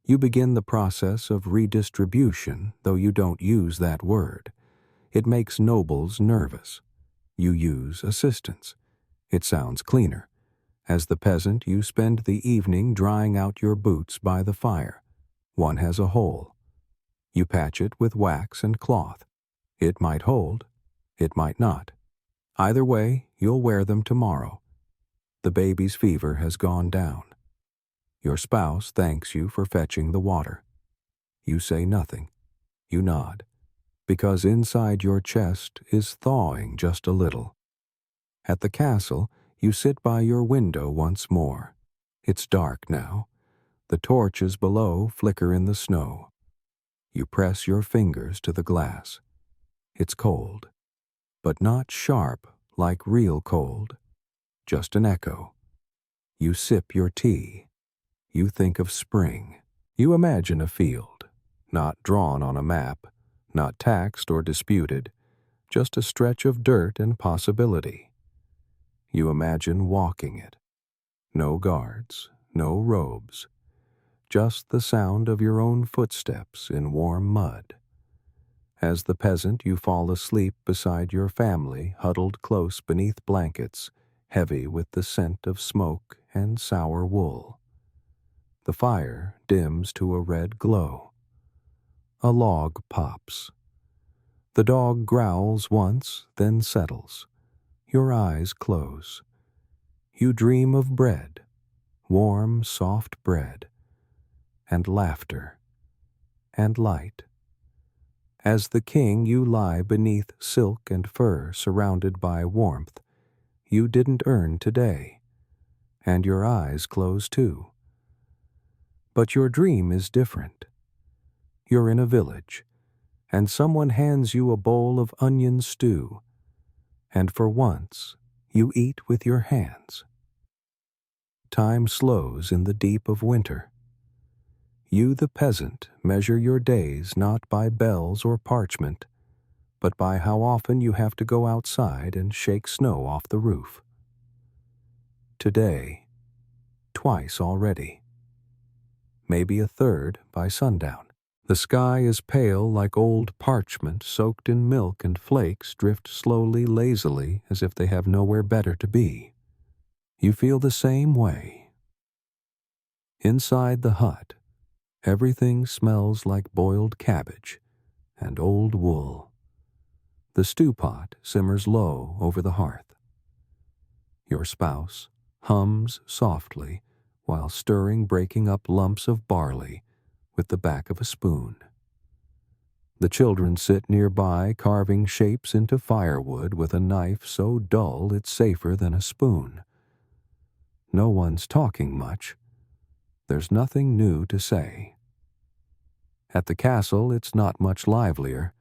You begin the process of redistribution, though you don't use that word. It makes nobles nervous. You use assistance. It sounds cleaner. As the peasant, you spend the evening drying out your boots by the fire. One has a hole. You patch it with wax and cloth. It might hold. It might not. Either way, you'll wear them tomorrow. The baby's fever has gone down. Your spouse thanks you for fetching the water. You say nothing. You nod, because inside your chest is thawing just a little. At the castle, you sit by your window once more. It's dark now. The torches below flicker in the snow. You press your fingers to the glass. It's cold, but not sharp like real cold, just an echo. You sip your tea. You think of spring. You imagine a field, not drawn on a map, not taxed or disputed, just a stretch of dirt and possibility. You imagine walking it. No guards, no robes, just the sound of your own footsteps in warm mud. As the peasant, you fall asleep beside your family, huddled close beneath blankets, heavy with the scent of smoke and sour wool. The fire dims to a red glow. A log pops. The dog growls once, then settles. Your eyes close. You dream of bread, warm, soft bread, and laughter, and light. As the king, you lie beneath silk and fur, surrounded by warmth. You didn't earn today, and your eyes close too. But your dream is different. You're in a village, and someone hands you a bowl of onion stew, and for once, you eat with your hands. Time slows in the deep of winter. You, the peasant, measure your days not by bells or parchment, but by how often you have to go outside and shake snow off the roof. Today, twice already. Maybe a third by sundown. The sky is pale like old parchment soaked in milk, and flakes drift slowly, lazily, as if they have nowhere better to be. You feel the same way. Inside the hut, everything smells like boiled cabbage and old wool. The stew pot simmers low over the hearth. Your spouse hums softly while stirring breaking up lumps of barley with the back of a spoon. The children sit nearby carving shapes into firewood with a knife so dull it's safer than a spoon. No one's talking much. There's nothing new to say. At the castle, it's not much livelier.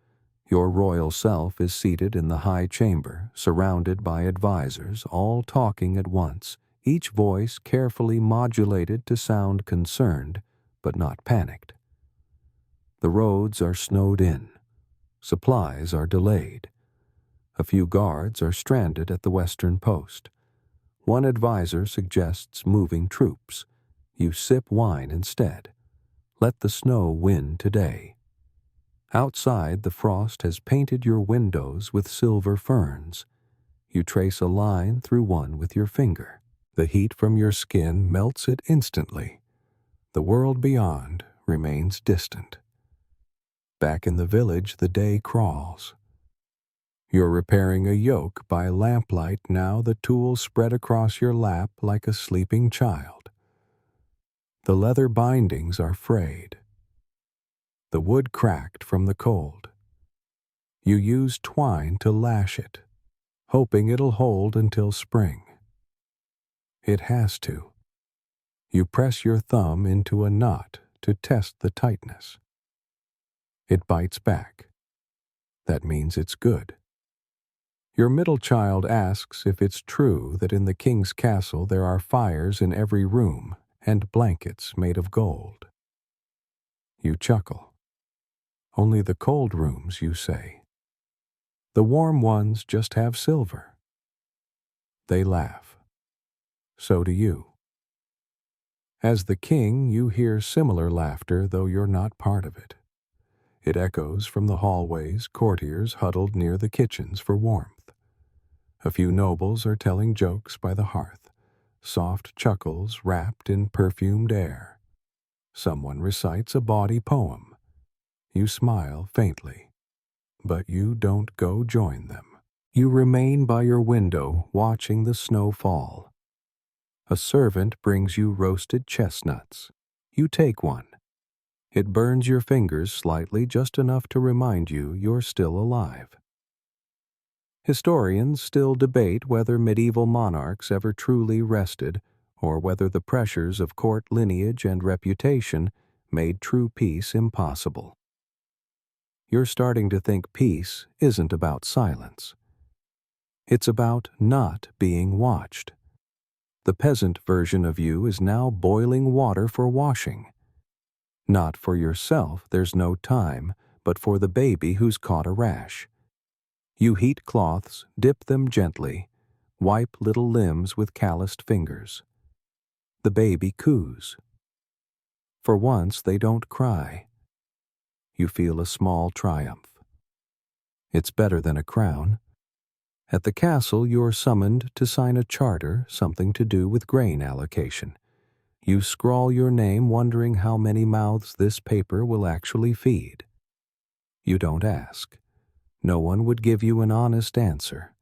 Your royal self is seated in the high chamber, surrounded by advisors, all talking at once, each voice carefully modulated to sound concerned, but not panicked. The roads are snowed in. Supplies are delayed. A few guards are stranded at the western post. One advisor suggests moving troops. You sip wine instead. Let the snow win today. Outside, the frost has painted your windows with silver ferns. You trace a line through one with your finger. The heat from your skin melts it instantly. The world beyond remains distant. Back in the village, the day crawls. You're repairing a yoke by lamplight now, the tool spread across your lap like a sleeping child. The leather bindings are frayed. The wood cracked from the cold. You use twine to lash it, hoping it'll hold until spring. It has to. You press your thumb into a knot to test the tightness. It bites back. That means it's good. Your middle child asks if it's true that in the king's castle there are fires in every room and blankets made of gold. You chuckle. Only the cold rooms, you say. The warm ones just have silver. They laugh. So do you. As the king, you hear similar laughter, though you're not part of it. It echoes from the hallways, courtiers huddled near the kitchens for warmth. A few nobles are telling jokes by the hearth, soft chuckles wrapped in perfumed air. Someone recites a bawdy poem. You smile faintly, but you don't go join them. You remain by your window watching the snow fall. A servant brings you roasted chestnuts. You take one. It burns your fingers slightly, just enough to remind you you're still alive. Historians still debate whether medieval monarchs ever truly rested, or whether the pressures of court lineage and reputation made true peace impossible. You're starting to think peace isn't about silence. It's about not being watched. The peasant version of you is now boiling water for washing. Not for yourself, there's no time, but for the baby who's caught a rash. You heat cloths, dip them gently, wipe little limbs with calloused fingers. The baby coos. For once, they don't cry. You feel a small triumph. It's better than a crown. At the castle, you're summoned to sign a charter, something to do with grain allocation. You scrawl your name, wondering how many mouths this paper will actually feed. You don't ask. No one would give you an honest answer,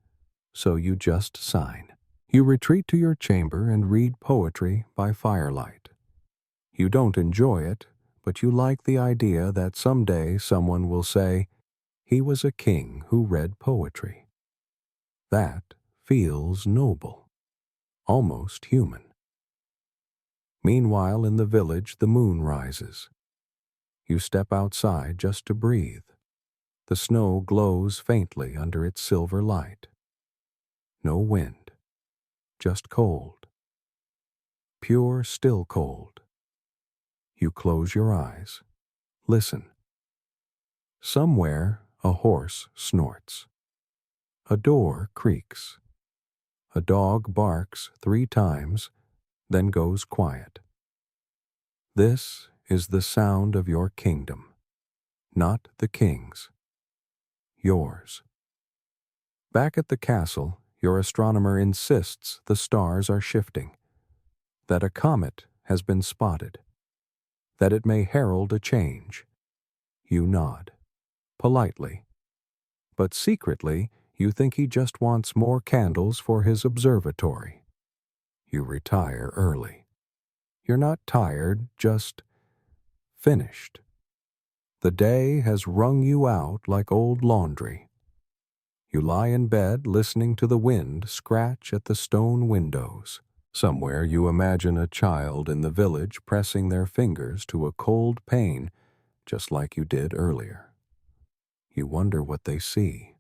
so you just sign. You retreat to your chamber and read poetry by firelight. You don't enjoy it, but you like the idea that someday someone will say, "He was a king who read poetry." That feels noble, almost human. Meanwhile, in the village, the moon rises. You step outside just to breathe. The snow glows faintly under its silver light. No wind, just cold. Pure, still cold. You close your eyes. Listen. Somewhere, a horse snorts. A door creaks. A dog barks 3 times, then goes quiet. This is the sound of your kingdom, not the king's. Yours. Back at the castle, your astronomer insists the stars are shifting, that a comet has been spotted, that it may herald a change. You nod, politely, but secretly you think he just wants more candles for his observatory. You retire early. You're not tired, just finished. The day has wrung you out like old laundry. You lie in bed listening to the wind scratch at the stone windows. Somewhere you imagine a child in the village pressing their fingers to a cold pane just like you did earlier. You wonder what they see.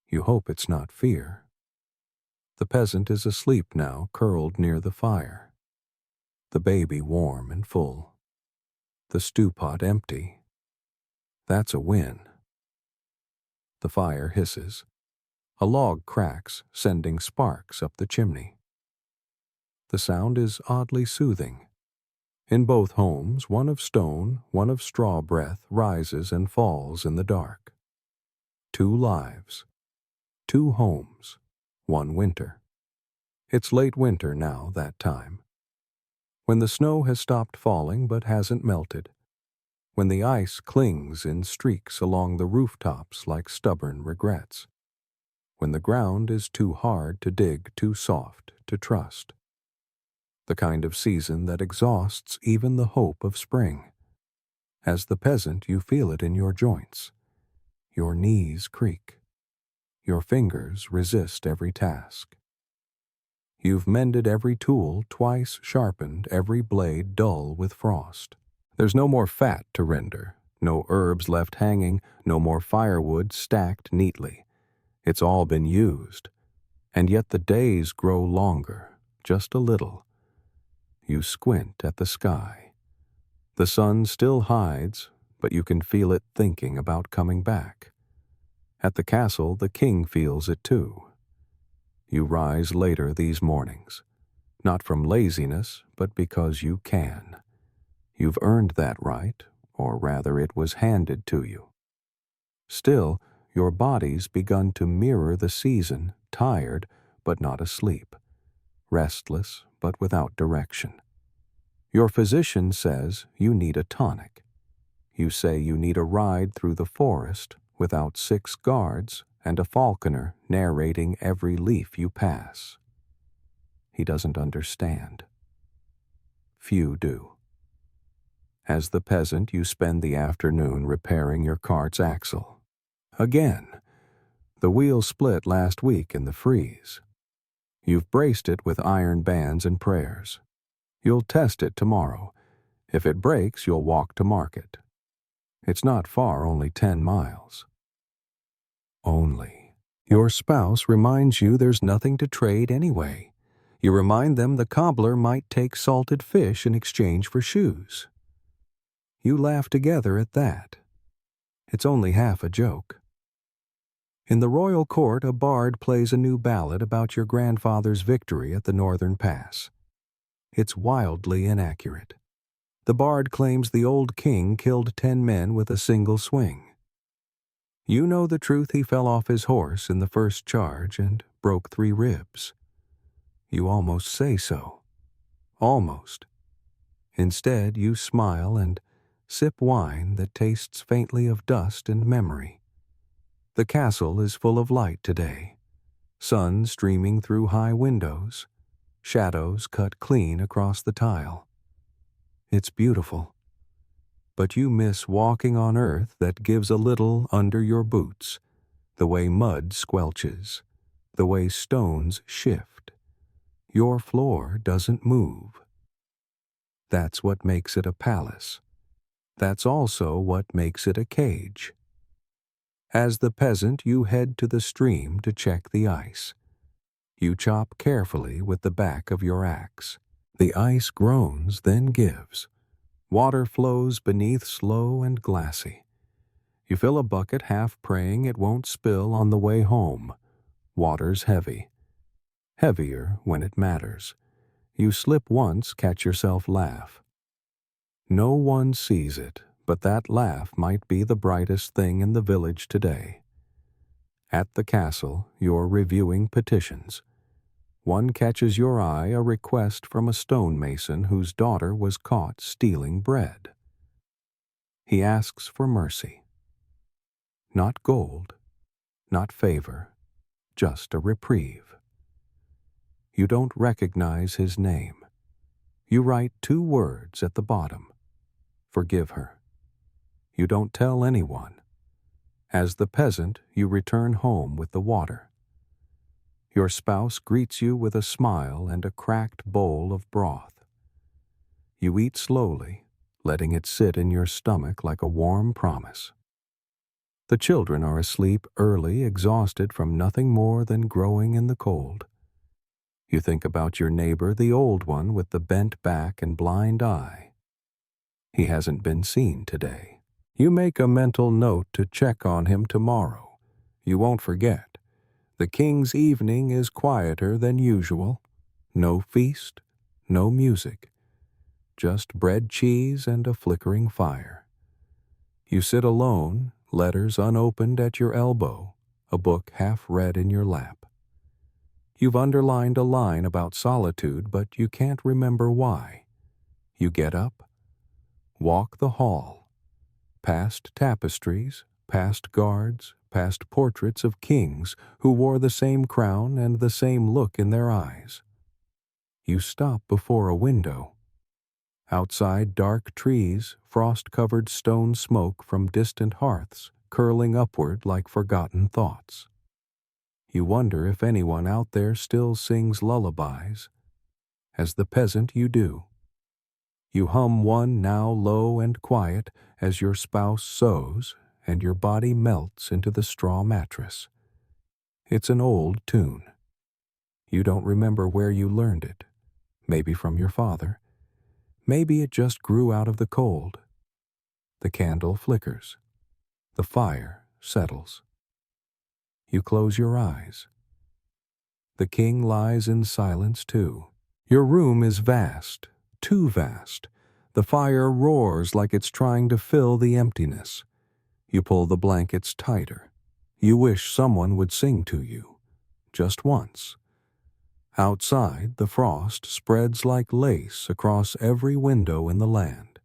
You hope it's not fear. The peasant is asleep now, curled near the fire. The baby warm and full. The stew pot empty. That's a win. The fire hisses. A log cracks, sending sparks up the chimney. The sound is oddly soothing. In both homes, one of stone, one of straw breath rises and falls in the dark. 2 lives. 2 homes. 1 winter. It's late winter now, that time. When the snow has stopped falling but hasn't melted. When the ice clings in streaks along the rooftops like stubborn regrets. When the ground is too hard to dig, too soft to trust. The kind of season that exhausts even the hope of spring. As the peasant, you feel it in your joints. Your knees creak. Your fingers resist every task. You've mended every tool, twice sharpened, every blade dull with frost. There's no more fat to render, no herbs left hanging, no more firewood stacked neatly. It's all been used. And yet the days grow longer, just a little. You squint at the sky. The sun still hides, but you can feel it thinking about coming back. At the castle, the king feels it too. You rise later these mornings, not from laziness, but because you can. You've earned that right, or rather it was handed to you. Still, your body's begun to mirror the season, tired but not asleep, restless but without direction. Your physician says you need a tonic. You say you need a ride through the forest without 6 guards and a falconer narrating every leaf you pass. He doesn't understand. Few do. As the peasant, you spend the afternoon repairing your cart's axle. Again, the wheel split last week in the freeze. You've braced it with iron bands and prayers. You'll test it tomorrow. If it breaks, you'll walk to market. It's not far, only 10 miles. Only. Your spouse reminds you there's nothing to trade anyway. You remind them the cobbler might take salted fish in exchange for shoes. You laugh together at that. It's only half a joke. In the royal court, a bard plays a new ballad about your grandfather's victory at the Northern Pass. It's wildly inaccurate. The bard claims the old king killed 10 men with a single swing. You know the truth, he fell off his horse in the first charge and broke 3 ribs. You almost say so. Almost. Instead, you smile and sip wine that tastes faintly of dust and memory. The castle is full of light today. Sun streaming through high windows. Shadows cut clean across the tile. It's beautiful. But you miss walking on earth that gives a little under your boots, the way mud squelches, the way stones shift. Your floor doesn't move. That's what makes it a palace. That's also what makes it a cage. As the peasant, you head to the stream to check the ice. You chop carefully with the back of your axe. The ice groans, then gives. Water flows beneath slow and glassy. You fill a bucket, half praying it won't spill on the way home. Water's heavy. Heavier when it matters. You slip once, catch yourself laugh. No one sees it, but that laugh might be the brightest thing in the village today. At the castle, you're reviewing petitions. One catches your eye, a request from a stonemason whose daughter was caught stealing bread. He asks for mercy. Not gold, not favor, just a reprieve. You don't recognize his name. You write 2 words at the bottom. Forgive her. You don't tell anyone. As the peasant, you return home with the water. Your spouse greets you with a smile and a cracked bowl of broth. You eat slowly, letting it sit in your stomach like a warm promise. The children are asleep early, exhausted from nothing more than growing in the cold. You think about your neighbor, the old one with the bent back and blind eye. He hasn't been seen today. You make a mental note to check on him tomorrow. You won't forget. The king's evening is quieter than usual. No feast, no music. Just bread, cheese, and a flickering fire. You sit alone, letters unopened at your elbow, a book half read in your lap. You've underlined a line about solitude, but you can't remember why. You get up, walk the hall, past tapestries, past guards, past portraits of kings who wore the same crown and the same look in their eyes. You stop before a window. Outside, dark trees, frost-covered stone smoke from distant hearths, curling upward like forgotten thoughts. You wonder if anyone out there still sings lullabies. As the peasant, you do. You hum one now low and quiet as your spouse sews and your body melts into the straw mattress. It's an old tune. You don't remember where you learned it. Maybe from your father. Maybe it just grew out of the cold. The candle flickers. The fire settles. You close your eyes. The king lies in silence too. Your room is vast, too vast. The fire roars like it's trying to fill the emptiness. You pull the blankets tighter. You wish someone would sing to you, just once. Outside, the frost spreads like lace across every window in the land.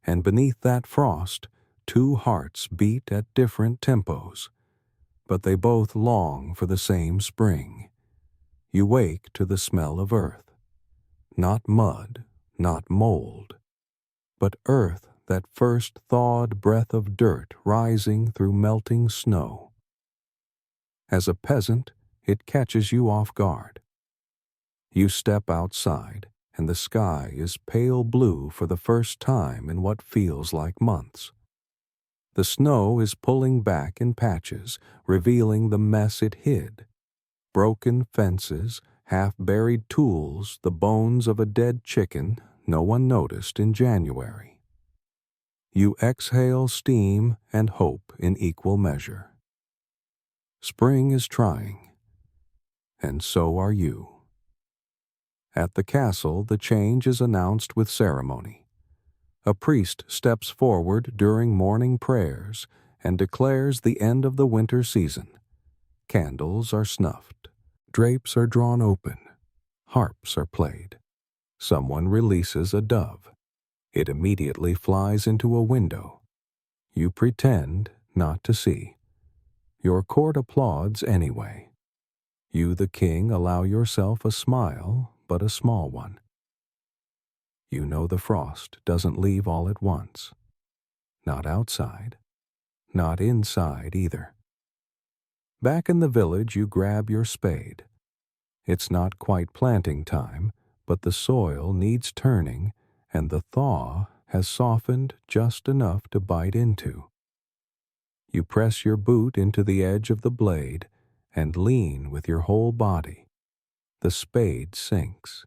And beneath that frost, 2 hearts beat at different tempos. But they both long for the same spring. You wake to the smell of earth. Not mud, not mold, but earth, that first thawed breath of dirt rising through melting snow. As a peasant, it catches you off guard. You step outside, and the sky is pale blue for the first time in what feels like months. The snow is pulling back in patches, revealing the mess it hid. Broken fences, half-buried tools, the bones of a dead chicken no one noticed in January. You exhale steam and hope in equal measure. Spring is trying, and so are you. At the castle, the change is announced with ceremony. A priest steps forward during morning prayers and declares the end of the winter season. Candles are snuffed. Drapes are drawn open. Harps are played. Someone releases a dove. It immediately flies into a window. You pretend not to see. Your court applauds anyway. You, the king, allow yourself a smile, but a small one. You know the frost doesn't leave all at once. Not outside. Not inside either. Back in the village, you grab your spade. It's not quite planting time, but the soil needs turning, and the thaw has softened just enough to bite into. You press your boot into the edge of the blade and lean with your whole body. The spade sinks.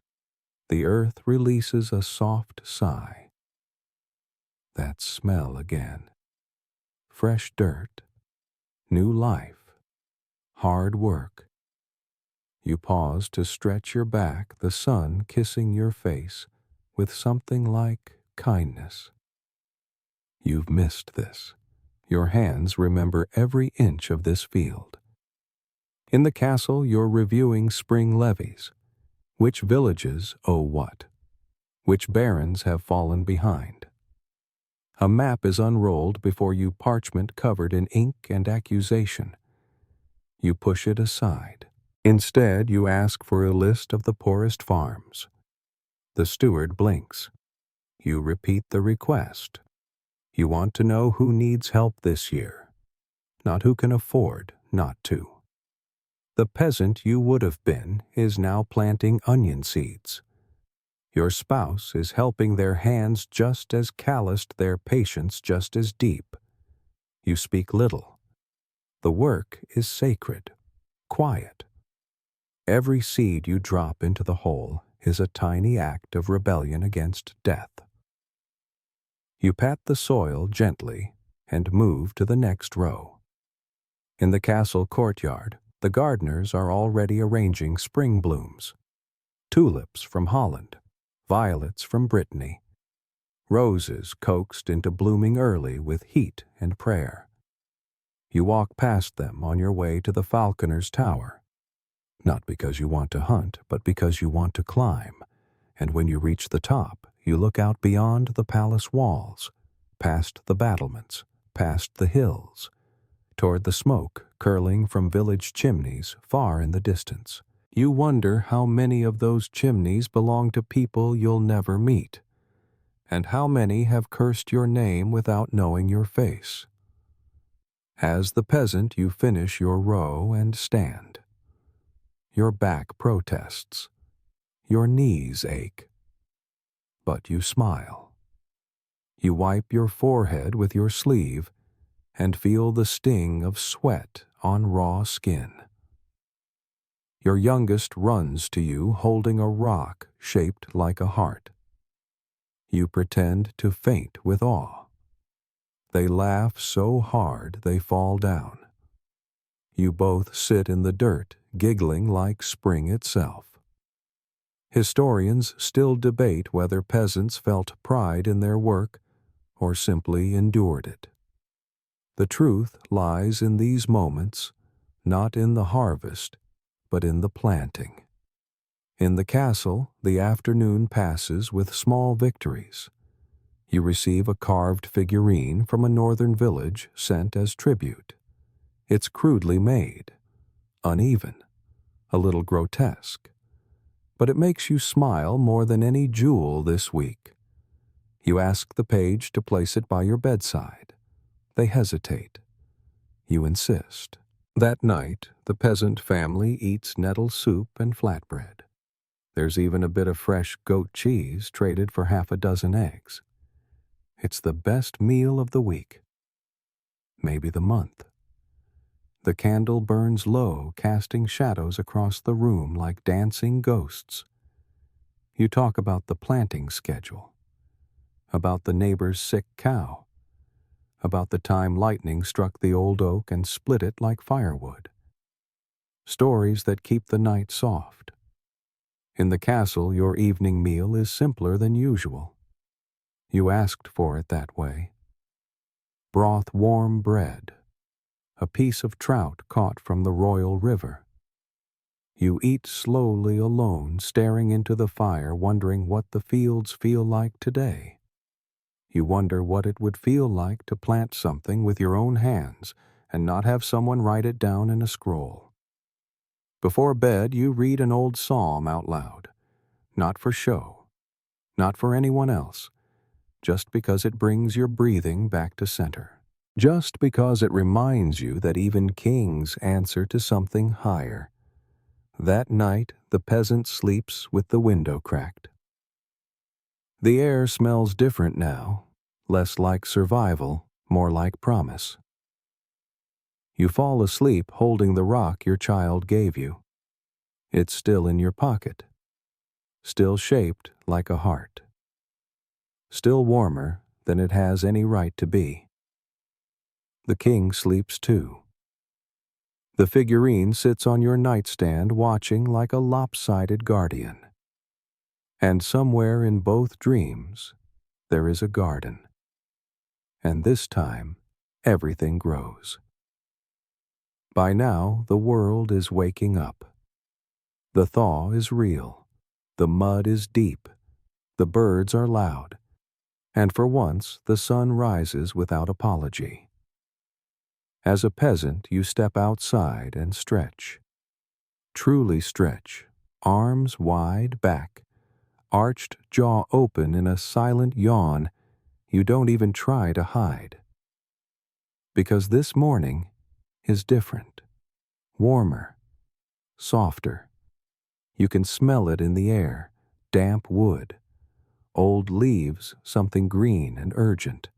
The earth releases a soft sigh. That smell again. Fresh dirt. New life. Hard work. You pause to stretch your back, the sun kissing your face with something like kindness. You've missed this. Your hands remember every inch of this field. In the castle, you're reviewing spring levies. Which villages owe what? Which barons have fallen behind? A map is unrolled before you, parchment covered in ink and accusation. You push it aside. Instead, you ask for a list of the poorest farms. The steward blinks. You repeat the request. You want to know who needs help this year, not who can afford not to. The peasant you would have been is now planting onion seeds. Your spouse is helping their hands just as calloused, their patience just as deep. You speak little. The work is sacred, quiet. Every seed you drop into the hole is a tiny act of rebellion against death. You pat the soil gently and move to the next row. In the castle courtyard, the gardeners are already arranging spring blooms. Tulips from Holland, violets from Brittany, roses coaxed into blooming early with heat and prayer. You walk past them on your way to the falconer's tower, not because you want to hunt, but because you want to climb, and when you reach the top, you look out beyond the palace walls, past the battlements, past the hills, toward the smoke curling from village chimneys far in the distance. You wonder how many of those chimneys belong to people you'll never meet, and how many have cursed your name without knowing your face. As the peasant, you finish your row and stand. Your back protests. Your knees ache. But you smile. You wipe your forehead with your sleeve and feel the sting of sweat on raw skin. Your youngest runs to you holding a rock shaped like a heart. You pretend to faint with awe. They laugh so hard they fall down. You both sit in the dirt, giggling like spring itself. Historians still debate whether peasants felt pride in their work or simply endured it. The truth lies in these moments, not in the harvest, but in the planting. In the castle, the afternoon passes with small victories. You receive a carved figurine from a northern village sent as tribute. It's crudely made, uneven, a little grotesque, but it makes you smile more than any jewel this week. You ask the page to place it by your bedside. They hesitate. You insist. That night, the peasant family eats nettle soup and flatbread. There's even a bit of fresh goat cheese traded for half a dozen eggs. It's the best meal of the week, maybe the month. The candle burns low, casting shadows across the room like dancing ghosts. You talk about the planting schedule, about the neighbor's sick cow, about the time lightning struck the old oak and split it like firewood. Stories that keep the night soft. In the castle, your evening meal is simpler than usual. You asked for it that way. Broth warm bread, a piece of trout caught from the royal river. You eat slowly alone, staring into the fire, wondering what the fields feel like today. You wonder what it would feel like to plant something with your own hands and not have someone write it down in a scroll. Before bed, you read an old psalm out loud, not for show, not for anyone else, just because it brings your breathing back to center, just because it reminds you that even kings answer to something higher. That night, the peasant sleeps with the window cracked. The air smells different now, less like survival, more like promise. You fall asleep holding the rock your child gave you. It's still in your pocket, still shaped like a heart, still warmer than it has any right to be. The king sleeps too. The figurine sits on your nightstand watching like a lopsided guardian. And somewhere in both dreams, there is a garden. And this time, everything grows. By now, the world is waking up. The thaw is real. The mud is deep, the birds are loud, and for once the sun rises without apology. As a peasant, you step outside and stretch. Truly stretch, arms wide back, arched jaw open in a silent yawn you don't even try to hide. Because this morning is different, warmer, softer. You can smell it in the air, damp wood, old leaves, something green and urgent.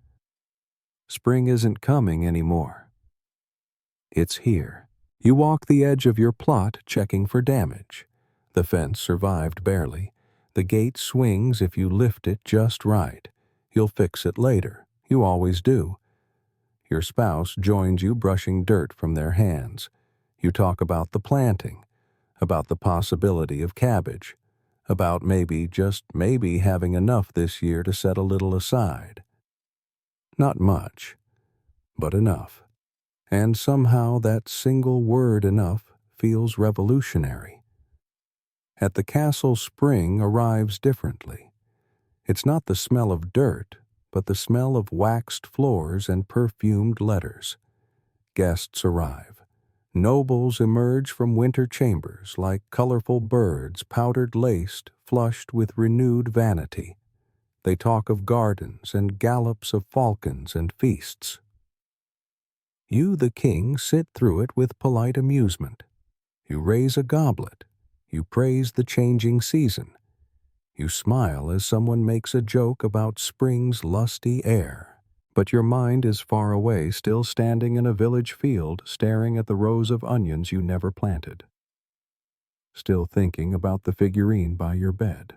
Spring isn't coming anymore. It's here. You walk the edge of your plot checking for damage. The fence survived barely. The gate swings if you lift it just right. You'll fix it later. You always do. Your spouse joins you brushing dirt from their hands. You talk about the planting, about the possibility of cabbage, about maybe, just maybe, having enough this year to set a little aside. Not much, but enough. And somehow that single word enough feels revolutionary. At the castle, spring arrives differently. It's not the smell of dirt, but the smell of waxed floors and perfumed letters. Guests arrive. Nobles emerge from winter chambers like colorful birds, powdered-laced, flushed with renewed vanity. They talk of gardens and gallops of falcons and feasts. You, the king, sit through it with polite amusement. You raise a goblet. You praise the changing season. You smile as someone makes a joke about spring's lusty air. But your mind is far away, still standing in a village field, staring at the rows of onions you never planted. Still thinking about the figurine by your bed.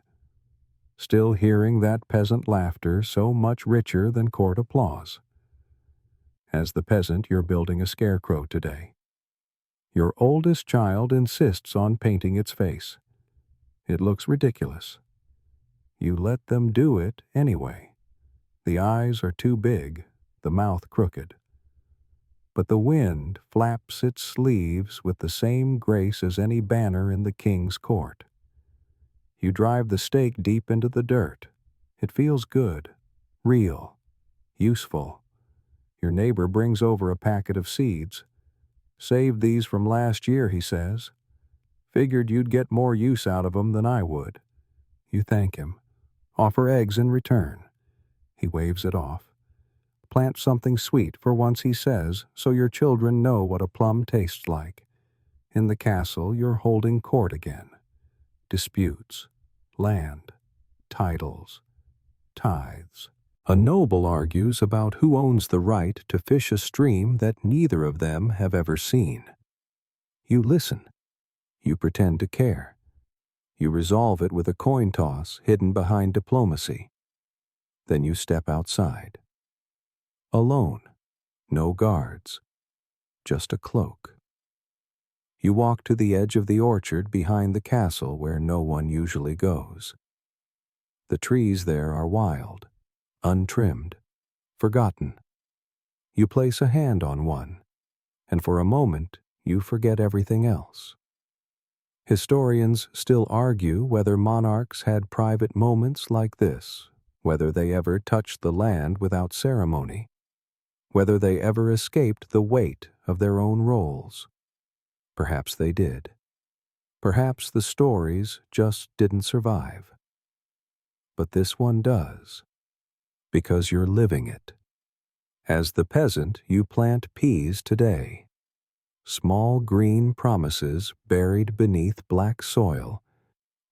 Still hearing that peasant laughter so much richer than court applause. As the peasant, you're building a scarecrow today. Your oldest child insists on painting its face. It looks ridiculous. You let them do it anyway. The eyes are too big, the mouth crooked. But the wind flaps its sleeves with the same grace as any banner in the king's court. You drive the stake deep into the dirt. It feels good, real, useful. Your neighbor brings over a packet of seeds. "Saved these from last year," he says. "Figured you'd get more use out of 'em than I would." You thank him. Offer eggs in return. He waves it off. Plant something sweet for once, he says, so your children know what a plum tastes like. In the castle, you're holding court again. Disputes, land, titles, tithes. A noble argues about who owns the right to fish a stream that neither of them have ever seen. You listen. You pretend to care. You resolve it with a coin toss hidden behind diplomacy. Then you step outside. Alone. No guards. Just a cloak. You walk to the edge of the orchard behind the castle where no one usually goes. The trees there are wild, untrimmed, forgotten. You place a hand on one, and for a moment you forget everything else. Historians still argue whether monarchs had private moments like this, whether they ever touched the land without ceremony, whether they ever escaped the weight of their own roles. Perhaps they did. Perhaps the stories just didn't survive. But this one does, because you're living it. As the peasant, you plant peas today. Small green promises buried beneath black soil.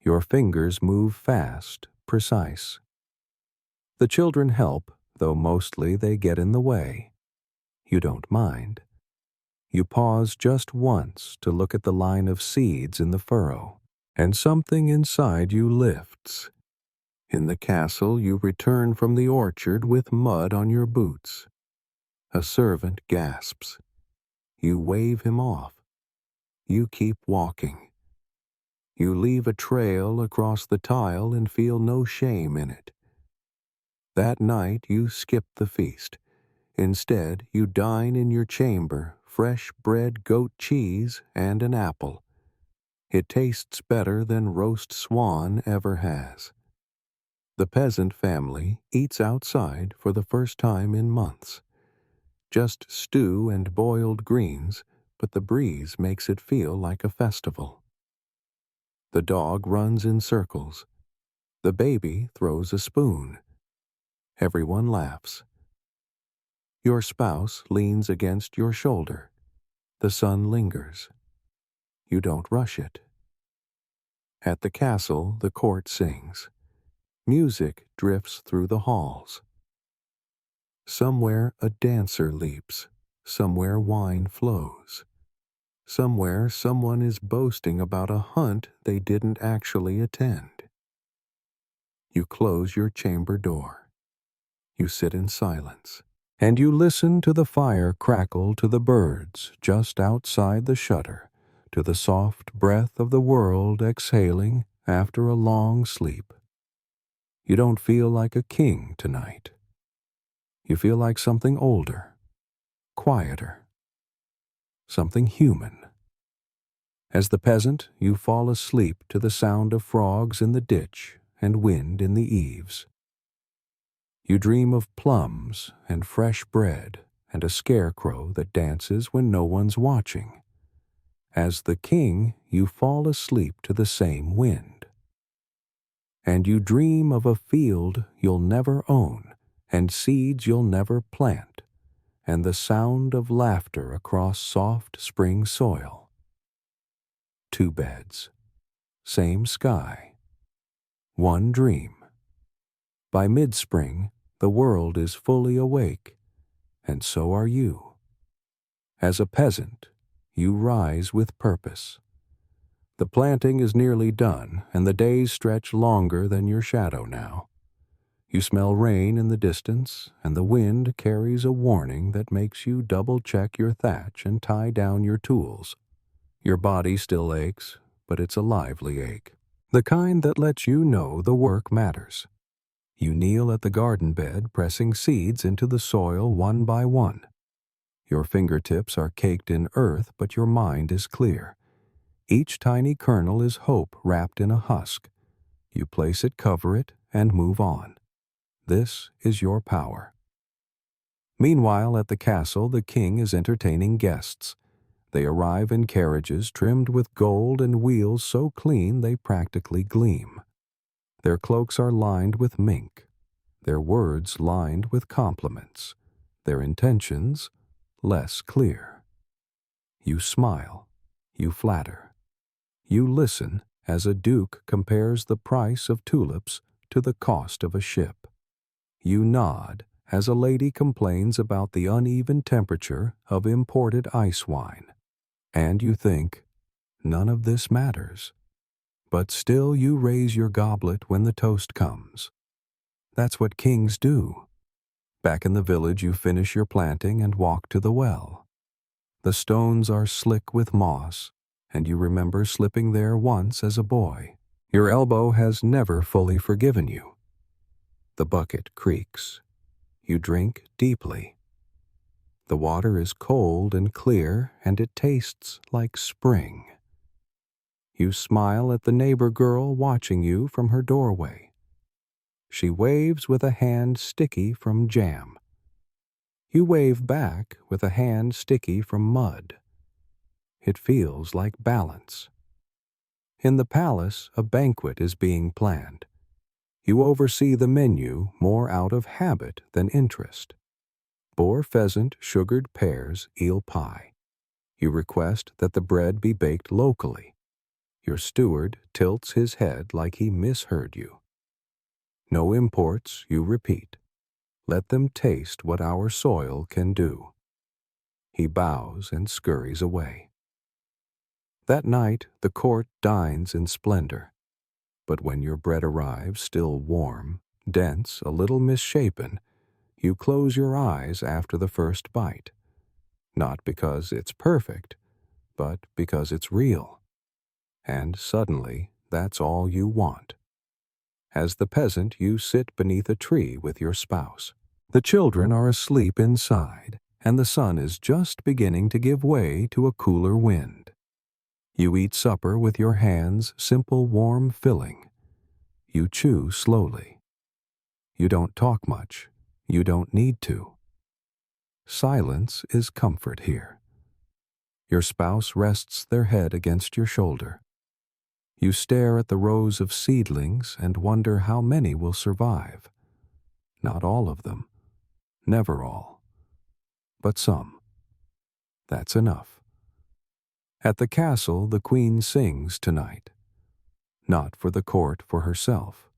Your fingers move fast, precise. The children help, though mostly they get in the way. You don't mind. You pause just once to look at the line of seeds in the furrow, and something inside you lifts. In the castle, you return from the orchard with mud on your boots. A servant gasps. You wave him off. You keep walking. You leave a trail across the tile and feel no shame in it. That night, you skip the feast. Instead, you dine in your chamber, fresh bread, goat cheese, and an apple. It tastes better than roast swan ever has. The peasant family eats outside for the first time in months. Just stew and boiled greens, but the breeze makes it feel like a festival. The dog runs in circles. The baby throws a spoon. Everyone laughs. Your spouse leans against your shoulder. The sun lingers. You don't rush it. At the castle, the court sings. Music drifts through the halls. Somewhere a dancer leaps. Somewhere wine flows. Somewhere someone is boasting about a hunt they didn't actually attend. You close your chamber door. You sit in silence. And you listen to the fire crackle, to the birds just outside the shutter, to the soft breath of the world exhaling after a long sleep. You don't feel like a king tonight. You feel like something older, quieter, something human. As the peasant, you fall asleep to the sound of frogs in the ditch and wind in the eaves. You dream of plums and fresh bread and a scarecrow that dances when no one's watching. As the king, you fall asleep to the same wind. And you dream of a field you'll never own and seeds you'll never plant, and the sound of laughter across soft spring soil. 2 beds, same sky, one dream. By mid-spring, the world is fully awake, and so are you. As a peasant, you rise with purpose. The planting is nearly done, and the days stretch longer than your shadow now. You smell rain in the distance, and the wind carries a warning that makes you double-check your thatch and tie down your tools. Your body still aches, but it's a lively ache, the kind that lets you know the work matters. You kneel at the garden bed, pressing seeds into the soil one by one. Your fingertips are caked in earth, but your mind is clear. Each tiny kernel is hope wrapped in a husk. You place it, cover it, and move on. This is your power. Meanwhile, at the castle, the king is entertaining guests. They arrive in carriages trimmed with gold and wheels so clean they practically gleam. Their cloaks are lined with mink, their words lined with compliments, their intentions less clear. You smile, you flatter. You listen as a duke compares the price of tulips to the cost of a ship. You nod as a lady complains about the uneven temperature of imported ice wine. And you think, none of this matters. But still you raise your goblet when the toast comes. That's what kings do. Back in the village you finish your planting and walk to the well. The stones are slick with moss, and you remember slipping there once as a boy. Your elbow has never fully forgiven you. The bucket creaks. You drink deeply. The water is cold and clear, and it tastes like spring. You smile at the neighbor girl watching you from her doorway. She waves with a hand sticky from jam. You wave back with a hand sticky from mud. It feels like balance. In the palace, a banquet is being planned. You oversee the menu more out of habit than interest. Boar pheasant, sugared pears, eel pie. You request that the bread be baked locally. Your steward tilts his head like he misheard you. No imports, you repeat. Let them taste what our soil can do. He bows and scurries away. That night, the court dines in splendor. But when your bread arrives, still warm, dense, a little misshapen, you close your eyes after the first bite. Not because it's perfect, but because it's real. And suddenly, that's all you want. As the peasant, you sit beneath a tree with your spouse. The children are asleep inside, and the sun is just beginning to give way to a cooler wind. You eat supper with your hands, simple, warm, filling. You chew slowly. You don't talk much. You don't need to. Silence is comfort here. Your spouse rests their head against your shoulder. You stare at the rows of seedlings and wonder how many will survive. Not all of them. Never all. But some. That's enough. At the castle, the queen sings tonight. Not for the court, for herself.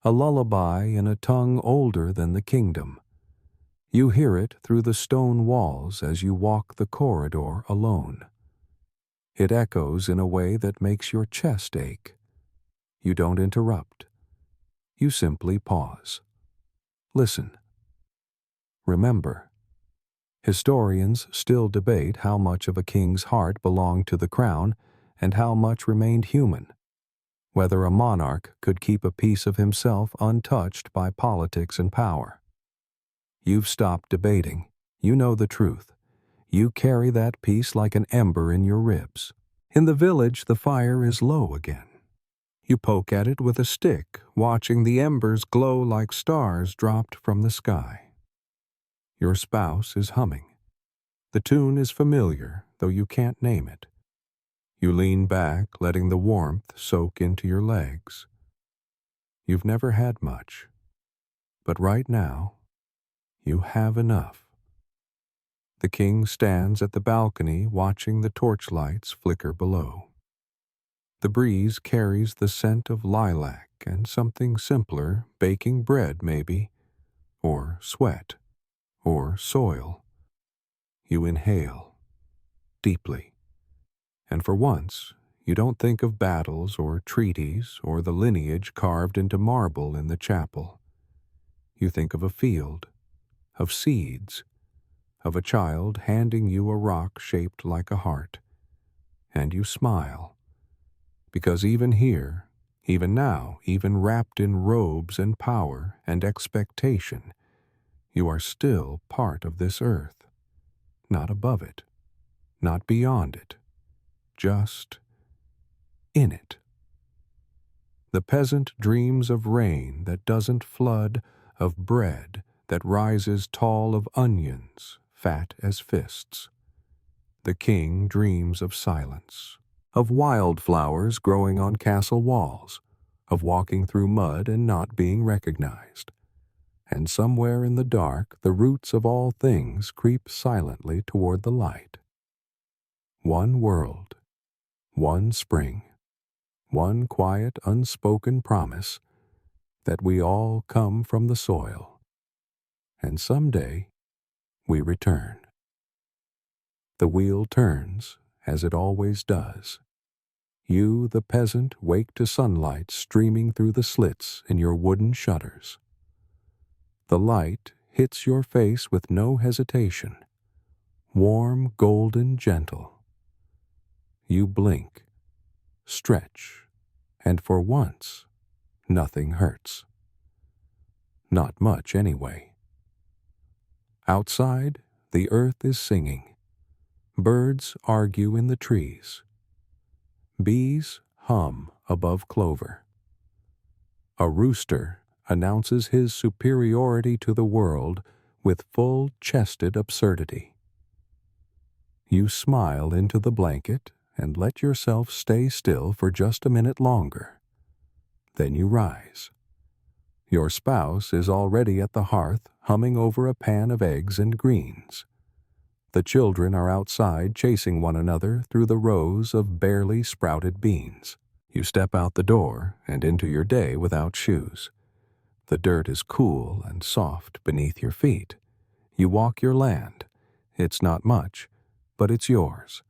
A lullaby in a tongue older than the kingdom. You hear it through the stone walls as you walk the corridor alone. It echoes in a way that makes your chest ache. You don't interrupt. You simply pause. Listen. Remember. Historians still debate how much of a king's heart belonged to the crown and how much remained human. Whether a monarch could keep a piece of himself untouched by politics and power. You've stopped debating. You know the truth. You carry that piece like an ember in your ribs. In the village, the fire is low again. You poke at it with a stick, watching the embers glow like stars dropped from the sky. Your spouse is humming. The tune is familiar, though you can't name it. You lean back, letting the warmth soak into your legs. You've never had much, but right now, you have enough. The king stands at the balcony watching the torchlights flicker below. The breeze carries the scent of lilac and something simpler, baking bread maybe, or sweat, or soil. You inhale, deeply, and for once, you don't think of battles or treaties or the lineage carved into marble in the chapel. You think of a field, of seeds, of a child handing you a rock shaped like a heart, and you smile, because even here, even now, even wrapped in robes and power and expectation, you are still part of this earth, not above it, not beyond it, just in it. The peasant dreams of rain that doesn't flood, of bread that rises tall, of onions, fat as fists. The king dreams of silence, of wildflowers growing on castle walls, of walking through mud and not being recognized. And somewhere in the dark, the roots of all things creep silently toward the light. One world, one spring, one quiet, unspoken promise that we all come from the soil, and someday we return. The wheel turns, as it always does. You, the peasant, wake to sunlight streaming through the slits in your wooden shutters. The light hits your face with no hesitation, warm, golden, gentle. You blink, stretch, and for once, nothing hurts. Not much, anyway. Outside, the earth is singing. Birds argue in the trees. Bees hum above clover. A rooster announces his superiority to the world with full-chested absurdity. You smile into the blanket and let yourself stay still for just a minute longer. Then you rise. Your spouse is already at the hearth, humming over a pan of eggs and greens. The children are outside chasing one another through the rows of barely sprouted beans. You step out the door and into your day without shoes. The dirt is cool and soft beneath your feet. You walk your land. It's not much, but it's yours.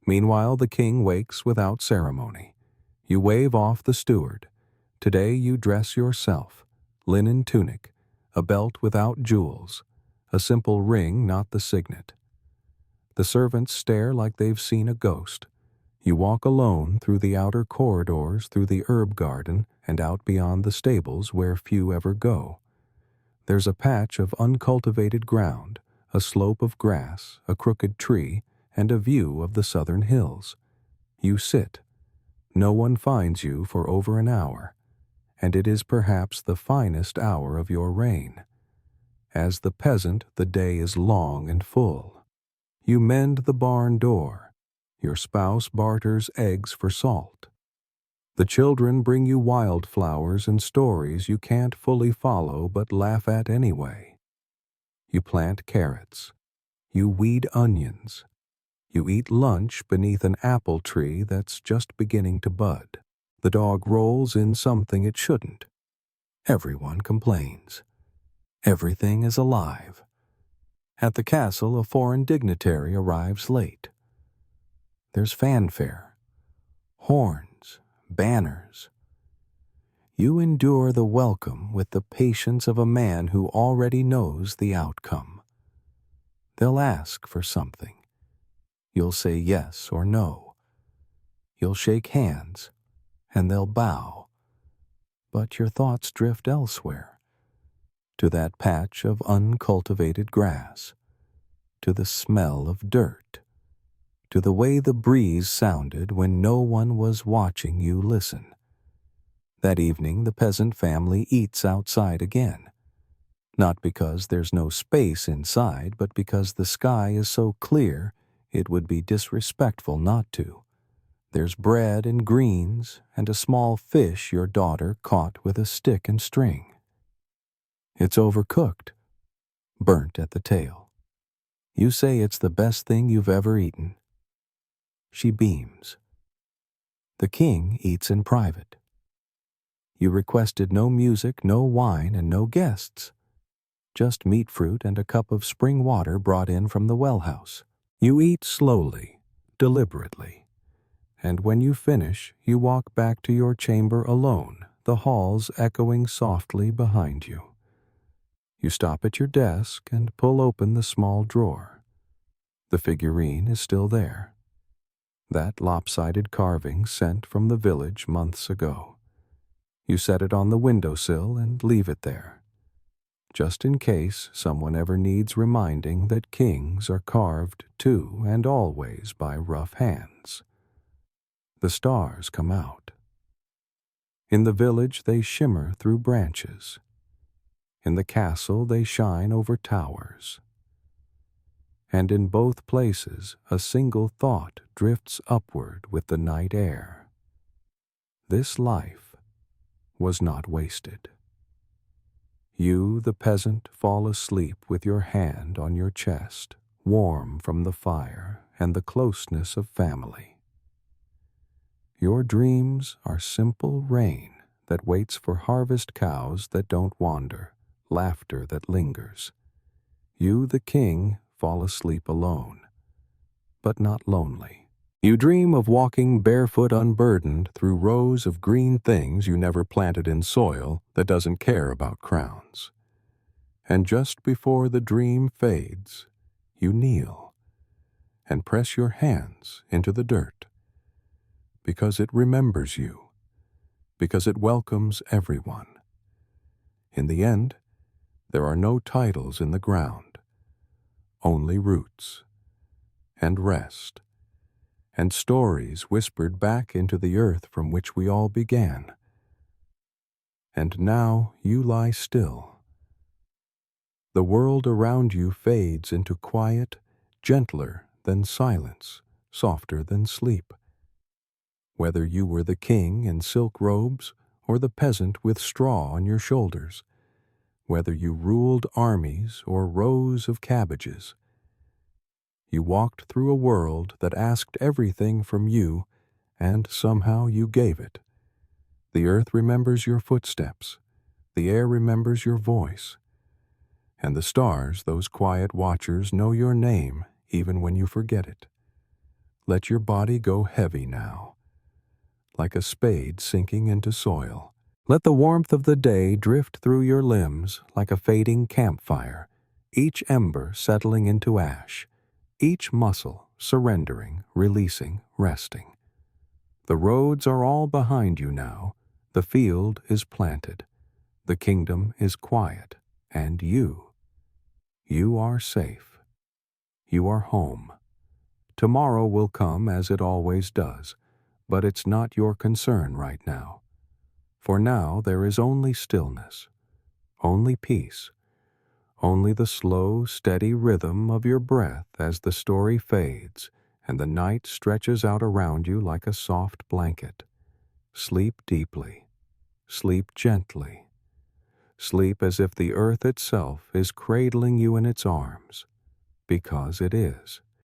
Meanwhile, the king wakes without ceremony. You wave off the steward. Today you dress yourself. Linen tunic, a belt without jewels, a simple ring, not the signet. The servants stare like they've seen a ghost. You walk alone through the outer corridors, through the herb garden, and out beyond the stables where few ever go. There's a patch of uncultivated ground, a slope of grass, a crooked tree, and a view of the southern hills. You sit. No one finds you for over an hour, and it is perhaps the finest hour of your reign. As the peasant, the day is long and full. You mend the barn door. Your spouse barters eggs for salt. The children bring you wildflowers and stories you can't fully follow but laugh at anyway. You plant carrots. You weed onions. You eat lunch beneath an apple tree that's just beginning to bud. The dog rolls in something it shouldn't. Everyone complains. Everything is alive. At the castle, a foreign dignitary arrives late. There's fanfare, horns, banners. You endure the welcome with the patience of a man who already knows the outcome. They'll ask for something. You'll say yes or no. You'll shake hands, and they'll bow. But your thoughts drift elsewhere, to that patch of uncultivated grass, to the smell of dirt, to the way the breeze sounded when no one was watching you listen. That evening, the peasant family eats outside again. Not because there's no space inside, but because the sky is so clear it would be disrespectful not to. There's bread and greens and a small fish your daughter caught with a stick and string. It's overcooked, burnt at the tail. You say it's the best thing you've ever eaten. She beams. The king eats in private. You requested no music, no wine, and no guests. Just meat fruit and a cup of spring water brought in from the well house. You eat slowly, deliberately, and when you finish, you walk back to your chamber alone, the halls echoing softly behind you. You stop at your desk and pull open the small drawer. The figurine is still there. That lopsided carving sent from the village months ago. You set it on the windowsill and leave it there, just in case someone ever needs reminding that kings are carved too and always by rough hands. The stars come out. In the village they shimmer through branches. In the castle they shine over towers. And in both places a single thought drifts upward with the night air. This life was not wasted. You, the peasant, fall asleep with your hand on your chest, warm from the fire and the closeness of family. Your dreams are simple rain that waits for harvest cows that don't wander, laughter that lingers. You, the king, fall asleep alone, but not lonely. You dream of walking barefoot unburdened through rows of green things you never planted in soil that doesn't care about crowns. And just before the dream fades, you kneel and press your hands into the dirt, because it remembers you, because it welcomes everyone. In the end, there are no titles in the ground, only roots and rest, and stories whispered back into the earth from which we all began. And now you lie still. The world around you fades into quiet, gentler than silence, softer than sleep. Whether you were the king in silk robes or the peasant with straw on your shoulders, whether you ruled armies or rows of cabbages, you walked through a world that asked everything from you, and somehow you gave it. The earth remembers your footsteps, the air remembers your voice, and the stars, those quiet watchers, know your name even when you forget it. Let your body go heavy now, like a spade sinking into soil. Let the warmth of the day drift through your limbs like a fading campfire, each ember settling into ash, each muscle surrendering, releasing, resting. The roads are all behind you now. The field is planted. The kingdom is quiet. And you are safe. You are home. Tomorrow will come as it always does, But it's not your concern right now. For now there is only stillness, only peace, only the slow, steady rhythm of your breath as the story fades and the night stretches out around you like a soft blanket. Sleep deeply, sleep gently, sleep as if the earth itself is cradling you in its arms, because it is.